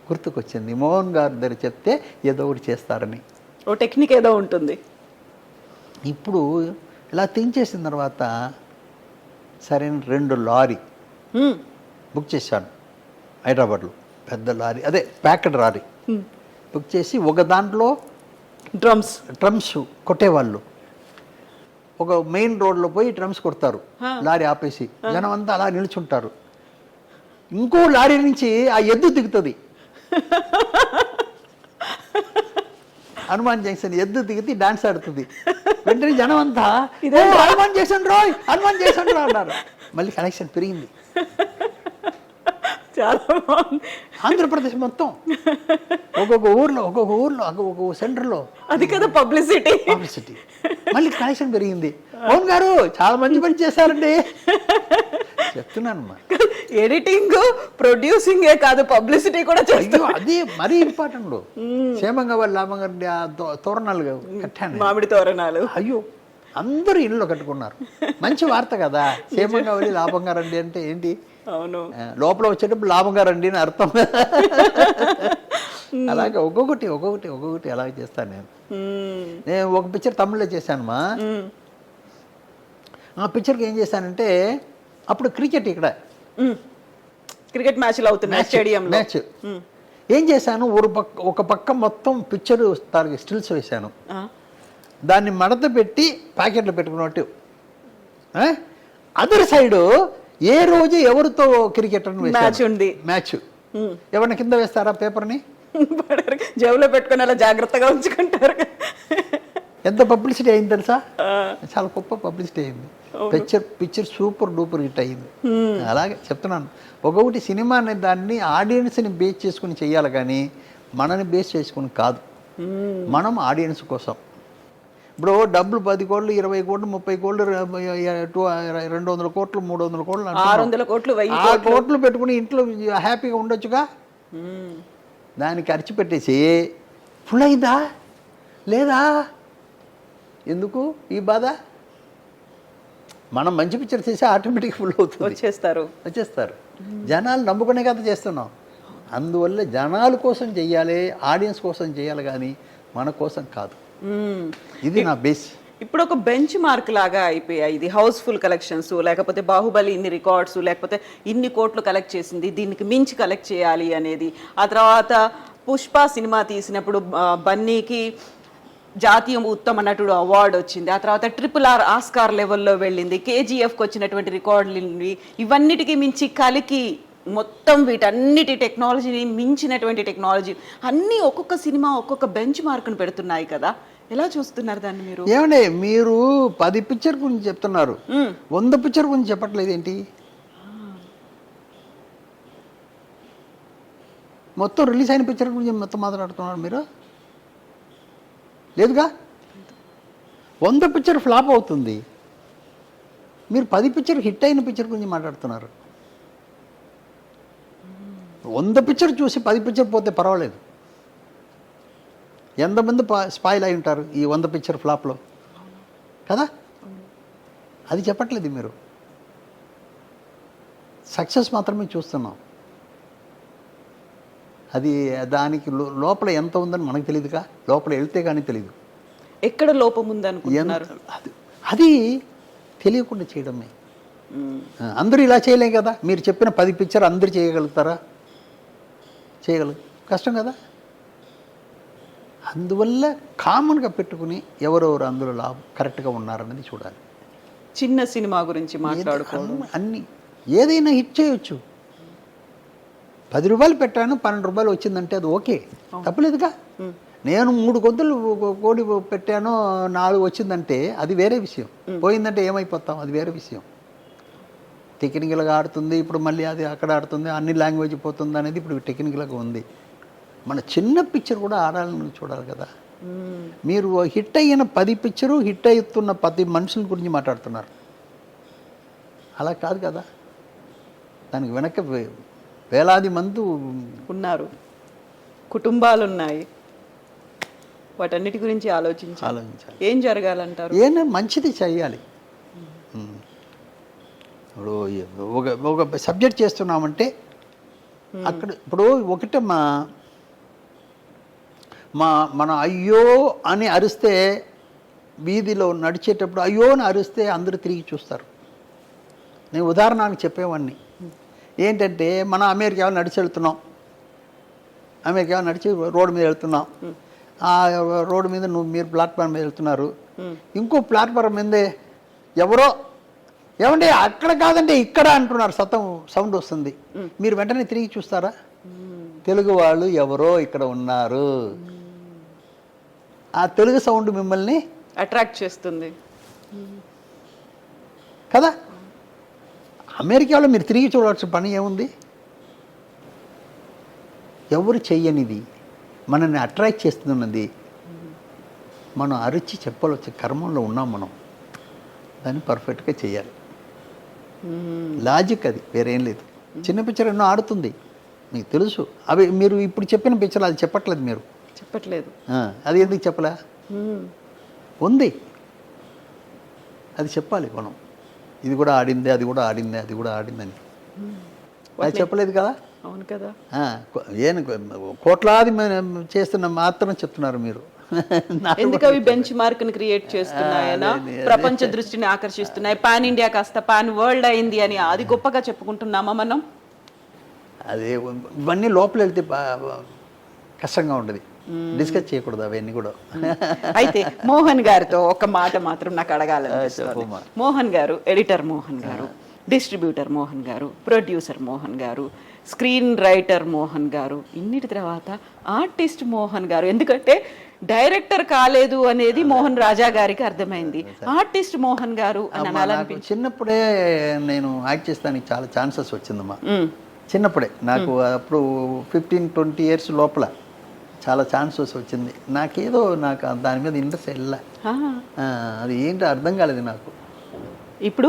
గుర్తుకొచ్చింది. మోహన్ గారి దగ్గర చెప్తే ఏదో ఒకటి చేస్తారని,
ఓ టెక్నిక్ ఏదో ఉంటుంది.
ఇప్పుడు ఇలా థింక్ చేసిన తర్వాత సరే 2 లారీ బుక్ చేశాను హైదరాబాద్లో. పెద్ద లారీ, అదే ప్యాకెట్ లారీ బుక్ చేసి, ఒక దాంట్లో డ్రమ్స్ కొట్టేవాళ్ళు. ఒక మెయిన్ రోడ్లో పోయి డ్రమ్స్ కొడతారు, లారీ ఆపేసి జనం అంతా అలా నిల్చుంటారు. ఇంకో లారీ నుంచి ఆ ఎద్దు దిగుతుంది. హనుమాన్ జంక్షన్ ఎద్దు దిగితే డాన్స్ ఆడుతుంది. వెంటనే జనం అంతా హనుమాన్ చేసాను రోయ్ అన్నారు. మళ్ళీ కనెక్షన్ పెరిగింది.
చాలా బాగుంది.
ఆంధ్రప్రదేశ్ మొత్తం ఒక్కొక్క ఊర్లో ఒక్కొక్క సెంటర్లో
అది కదా పబ్లిసిటీ.
మళ్ళీ కనెక్షన్ పెరిగింది. మోహన్ గారు చాలా మంచి పని చేశారండి చెప్తున్నాను.
ఎడిటింగ్ ప్రొడ్యూసింగే కాదు, పబ్లిసిటీ కూడా చేస్తాం.
అది మరీ ఇంపార్టెంట్. క్షేమంగా వాళ్ళు లాభంగా తోరణాలు కట్టాను,
మామిడి తోరణాలు.
అయ్యో అందరూ ఇళ్ళు కట్టుకున్నారు. మంచి వార్త కదా. క్షేమంగా వెళ్ళి లాభంగా రండి అంటే ఏంటి,
అవును,
లోపల వచ్చేటప్పుడు లాభంగా రండి అని అర్థం. అలాగే ఒక్కొక్కటి అలాగే చేస్తాను నేను. నేను ఒక పిక్చర్ తమిళ్లో చేశానమ్మా. ఆ పిక్చర్కి ఏం చేశానంటే, అప్పుడు క్రికెట్ ఇక్కడ
క్రికెట్ మ్యాచ్లు అవుతున్నాయి స్టేడియంలో.
మ్యాచ్ ఏం చేశాను, ఒక పక్క మొత్తం పిక్చర్ స్టిల్స్ వేశాను, దాన్ని మడత పెట్టి ప్యాకెట్లో పెట్టుకున్నట్టు. అదర్ సైడు ఏ రోజు ఎవరితో క్రికెట్
మ్యాచ్ ఉంది,
మ్యాచ్ ఎవరిని కింద వేస్తారా పేపర్ని,
జేబులో పెట్టుకుని అలా జాగ్రత్తగా ఉంచుకుంటారు.
ఎంత పబ్లిసిటీ అయింది తెలుసా, చాలా గొప్ప పబ్లిసిటీ అయింది. పిక్చర్ సూపర్ డూపర్ హిట్ అయింది. అలాగే చెప్తున్నాను, ఒకటి సినిమా అనే దాన్ని ఆడియన్స్ని బేస్ చేసుకుని చెయ్యాలి కానీ మనని బేస్ చేసుకుని కాదు. మనం ఆడియన్స్ కోసం ఇప్పుడు డబ్బులు 10 కోట్లు 20 కోట్లు 30 కోట్లు 200 కోట్లు 300 కోట్లు
600 కోట్లు 1000
కోట్లు పెట్టుకుని ఇంట్లో హ్యాపీగా ఉండొచ్చుగా. దాన్ని ఖర్చు పెట్టేసి ఫుల్ అయిందా లేదా, ఎందుకు ఈ బాధ. మనం మంచి పిక్చర్ చేసి ఆటోమేటిక్ ఫుల్ అవుతుంది, వచ్చేస్తారు. జనాలు నమ్ముకునే కదా చేస్తున్నాం. అందువల్ల జనాల కోసం చెయ్యాలి, ఆడియన్స్ కోసం చేయాలి కానీ మన కోసం కాదు. ఇది నా బేస్.
ఇప్పుడు ఒక బెంచ్ మార్క్ లాగా అయిపోయాయి ఇది. హౌస్ఫుల్ కలెక్షన్స్, లేకపోతే బాహుబలి ఇన్ని రికార్డ్స్, లేకపోతే ఇన్ని కోట్లు కలెక్ట్ చేసింది, దీనికి మించి కలెక్ట్ చేయాలి అనేది. ఆ తర్వాత పుష్ప సినిమా తీసినప్పుడు బన్నీకి జాతీయ ఉత్తమ నటుడు అవార్డు వచ్చింది. ఆ తర్వాత RRR ఆస్కార్ లెవెల్లో వెళ్ళింది. KGFకి వచ్చినటువంటి రికార్డులు ఇవన్నిటికీ మించి కలికి మొత్తం వీటన్నిటి టెక్నాలజీని మించినటువంటి టెక్నాలజీ అన్నీ ఒక్కొక్క సినిమా ఒక్కొక్క బెంచ్ మార్క్ను పెడుతున్నాయి కదా. ఎలా చూస్తున్నారు దాన్ని మీరు?
ఏమండి, మీరు 10 పిక్చర్ గురించి చెప్తున్నారు, 100 పిక్చర్ గురించి చెప్పట్లేదు ఏంటి? మొత్తం రిలీజ్ అయిన పిక్చర్ గురించి మొత్తం మాట్లాడుతున్నారు మీరు, లేదుగా. 100 పిక్చర్ ఫ్లాప్ అవుతుంది, మీరు 10 పిక్చర్ హిట్ అయిన పిక్చర్ గురించి మాట్లాడుతున్నారు. 100 పిక్చర్ చూసి 10 పిక్చర్ పోతే పర్వాలేదు. ఎంతమంది స్పాయిల్ అయి ఉంటారు ఈ 100 పిక్చర్ ఫ్లాప్లో కదా. అది చెప్పట్లేదు మీరు, సక్సెస్ మాత్రమే చూస్తున్నాం. అది దానికి లోపల ఎంత ఉందని మనకు తెలియదుగా, లోపల వెళ్తే కానీ తెలియదు
ఎక్కడ లోపం ఉందనుకుంటున్నారు.
అది తెలియకుండా చేయడమే. అందరూ ఇలా చేయలేం కదా. మీరు చెప్పిన 10 పిక్చర్ అందరూ చేయగలుగుతారా? కష్టం కదా. అందువల్ల కామన్గా పెట్టుకుని ఎవరెవరు అందులో కరెక్ట్గా ఉన్నారన్నది చూడాలి.
చిన్న సినిమా గురించి మాట్లాడుకోవడం,
అన్నీ ఏదైనా హిట్ చేయొచ్చు. 10 రూపాయలు పెట్టాను 12 రూపాయలు వచ్చిందంటే అది ఓకే, తప్పలేదుగా. నేను 3 గొంతులు కోడి పెట్టాను 4 వచ్చిందంటే అది వేరే విషయం. పోయిందంటే ఏమైపోతాం, అది వేరే విషయం. టెక్నికల్గా ఆడుతుంది, ఇప్పుడు మళ్ళీ అది అక్కడ ఆడుతుంది, అన్ని లాంగ్వేజ్ పోతుంది అనేది ఇప్పుడు టెక్నికల్గా ఉంది. మన చిన్న పిక్చర్ కూడా ఆడాలని చూడాలి కదా. మీరు హిట్ అయిన 10 పిక్చరు హిట్ అవుతున్న 10 మనుషుల గురించి మాట్లాడుతున్నారు, అలా కాదు కదా. దానికి వెనక వేలాది మంది
ఉన్నారు, కుటుంబాలు ఉన్నాయి. వాటన్నిటి గురించి ఆలోచించాలి. ఏం జరగాలంటారు?
ఏమైనా మంచిది చెయ్యాలి. ఇప్పుడు ఒక సబ్జెక్ట్ చేస్తున్నామంటే అక్కడ ఇప్పుడు ఒకటే మన అయ్యో అని అరిస్తే, వీధిలో నడిచేటప్పుడు అయ్యో అని అరిస్తే అందరూ తిరిగి చూస్తారు. నేను ఉదాహరణకు చెప్పేవాడిని ఏంటంటే, మనం అమెరికా నడిచి వెళ్తున్నాం, అమెరికా నడిచి రోడ్డు మీద వెళ్తున్నాం. ఆ రోడ్డు మీద మీరు ప్లాట్ఫామ్ మీద వెళ్తున్నారు, ఇంకో ప్లాట్ఫామ్ మీదే ఎవరో ఏమంటే అక్కడ కాదంటే ఇక్కడ అంటున్నారు, సౌండ్ వస్తుంది. మీరు వెంటనే తిరిగి చూస్తారా? తెలుగు వాళ్ళు ఎవరో ఇక్కడ ఉన్నారు, ఆ తెలుగు సౌండ్ మిమ్మల్ని
అట్రాక్ట్ చేస్తుంది
కదా. అమెరికాలో మీరు తిరిగి చూడాల్సిన పని ఏముంది? ఎవరు చెయ్యనిది మనల్ని అట్రాక్ట్ చేస్తున్నది మనం అరిచి చెప్పాల్సిన కర్మంలో ఉన్నాం. మనం దాన్ని పర్ఫెక్ట్గా చేయాలి. లాజిక్ అది, వేరేం లేదు. చిన్న పిక్చర్ ఎన్నో ఆడుతుంది, మీకు తెలుసు. అవి మీరు ఇప్పుడు చెప్పిన పిక్చర్ అది చెప్పట్లేదు, మీరు చెప్పట్లేదు. అది ఎందుకు చెప్పలే? ఉంది. అది చెప్పాలి మనం. ఇది కూడా ఆడిందే, అది కూడా ఆడిందే, అది కూడా ఆడిందని. అది చెప్పలేదు కదా.
అవును కదా.
కోట్లాది చేస్తున్న మాత్రం చెప్తున్నారు మీరు.
ఎందుకు అవి బెంచ్ మార్క్ ని క్రియేట్ చేస్తున్నాయనా, ప్రపంచ దృష్టిని ఆకర్షిస్తున్నాయి, పాన్ ఇండియా కాస్త పాన్ వరల్డ్ అయింది అని అది గొప్పగా చెప్పుకుంటున్నామా మనం?
అదే ఇవన్నీ లోపల వెళ్తే కష్టంగా ఉండదు, డిస్కస్ చేయకూడదు అవన్నీ కూడా.
అయితే మోహన్ గారితో ఒక మాట మాత్రం నాకు అడగాలనిపిస్తుంది. మోహన్ గారు, ఎడిటర్ మోహన్ గారు, డిస్ట్రిబ్యూటర్ మోహన్ గారు, ప్రొడ్యూసర్ మోహన్ గారు, స్క్రీన్ రైటర్ మోహన్ గారు, ఇన్నిటి తర్వాత ఆర్టిస్ట్ మోహన్ గారు. ఎందుకంటే డైరెక్టర్ కాలేదు అనేది మోహన్ రాజా గారికి అర్థమైంది. ఆర్టిస్ట్ మోహన్ గారు అని అనాలనిపించింది.
చిన్నప్పుడే నేను యాక్ట్ చేస్తానికి చాలా ఛాన్సెస్ వచ్చిందమ్మా. చిన్నప్పుడే నాకు అప్పుడు 15-20 ఇయర్స్ లోపల చాలా ఛాన్సెస్ వచ్చింది. నాకు దాని మీద ఇంట్రెస్ట్ వెళ్ళా. అది ఏంటో అర్థం కాలేదు నాకు.
ఇప్పుడు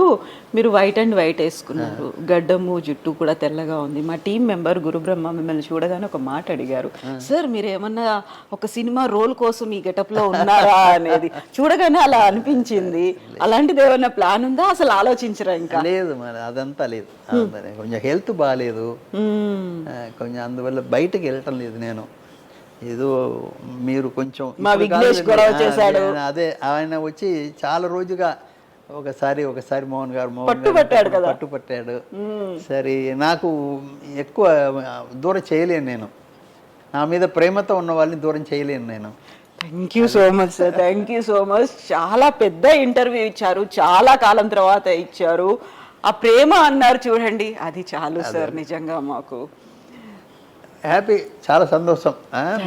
మీరు వైట్ అండ్ వైట్ వేసుకున్నారు, గడ్డము జుట్టు కూడా తెల్లగా ఉంది. మా టీం మెంబర్ గురుబ్రహ్మ మిమ్మల్ని చూడగానే ఒక మాట అడిగారు, సార్ మీరు ఏమన్నా ఒక సినిమా రోల్ కోసం ఈ గెటప్లో ఉన్నారా అనేది. చూడగానే అలా అనిపించింది. అలాంటిది ఏమన్నా ప్లాన్ ఉందా, అసలు ఆలోచించరా? ఇంకా
లేదు, మరి అదంతా లేదు. కొంచెం హెల్త్ బాగాలేదు, కొంచెం అందువల్ల బయటకు వెళ్ళటం లేదు నేను. ఏదో మీరు కొంచెం
మా విఘ్నేష్ గొడవ చేశాడు.
అదే ఆయన వచ్చి చాలా రోజుగా ఒకసారి మోహన్ గారు పట్టుపట్టాడు. సరే, నాకు ఎక్కువ దూరం చేయలేను నేను. నా మీద ప్రేమతో ఉన్న వాళ్ళని దూరం చేయలేను నేను.
Thank you so much sir, thank you so much. చాలా పెద్ద ఇంటర్వ్యూ ఇచ్చారు, చాలా కాలం తర్వాత ఇచ్చారు. ఆ ప్రేమ అన్నారు చూడండి, అది చాలు సార్ నిజంగా మాకు.
హ్యాపీ, చాలా సంతోషం.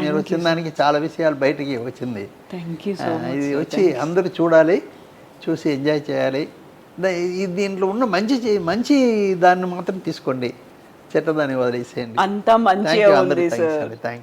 మీరు వచ్చిన దానికి చాలా విషయాలు బయటికి వచ్చింది.
Thank you so much.
ఇది వచ్చి అందరూ చూడాలి, చూసి ఎంజాయ్ చేయాలి. దీంట్లో ఉన్న మంచి దాన్ని మాత్రం తీసుకోండి, చెడ్డదాన్ని వదిలేసేయండి.
అంతా మంచిగా ఉంది సార్.
థ్యాంక్స్.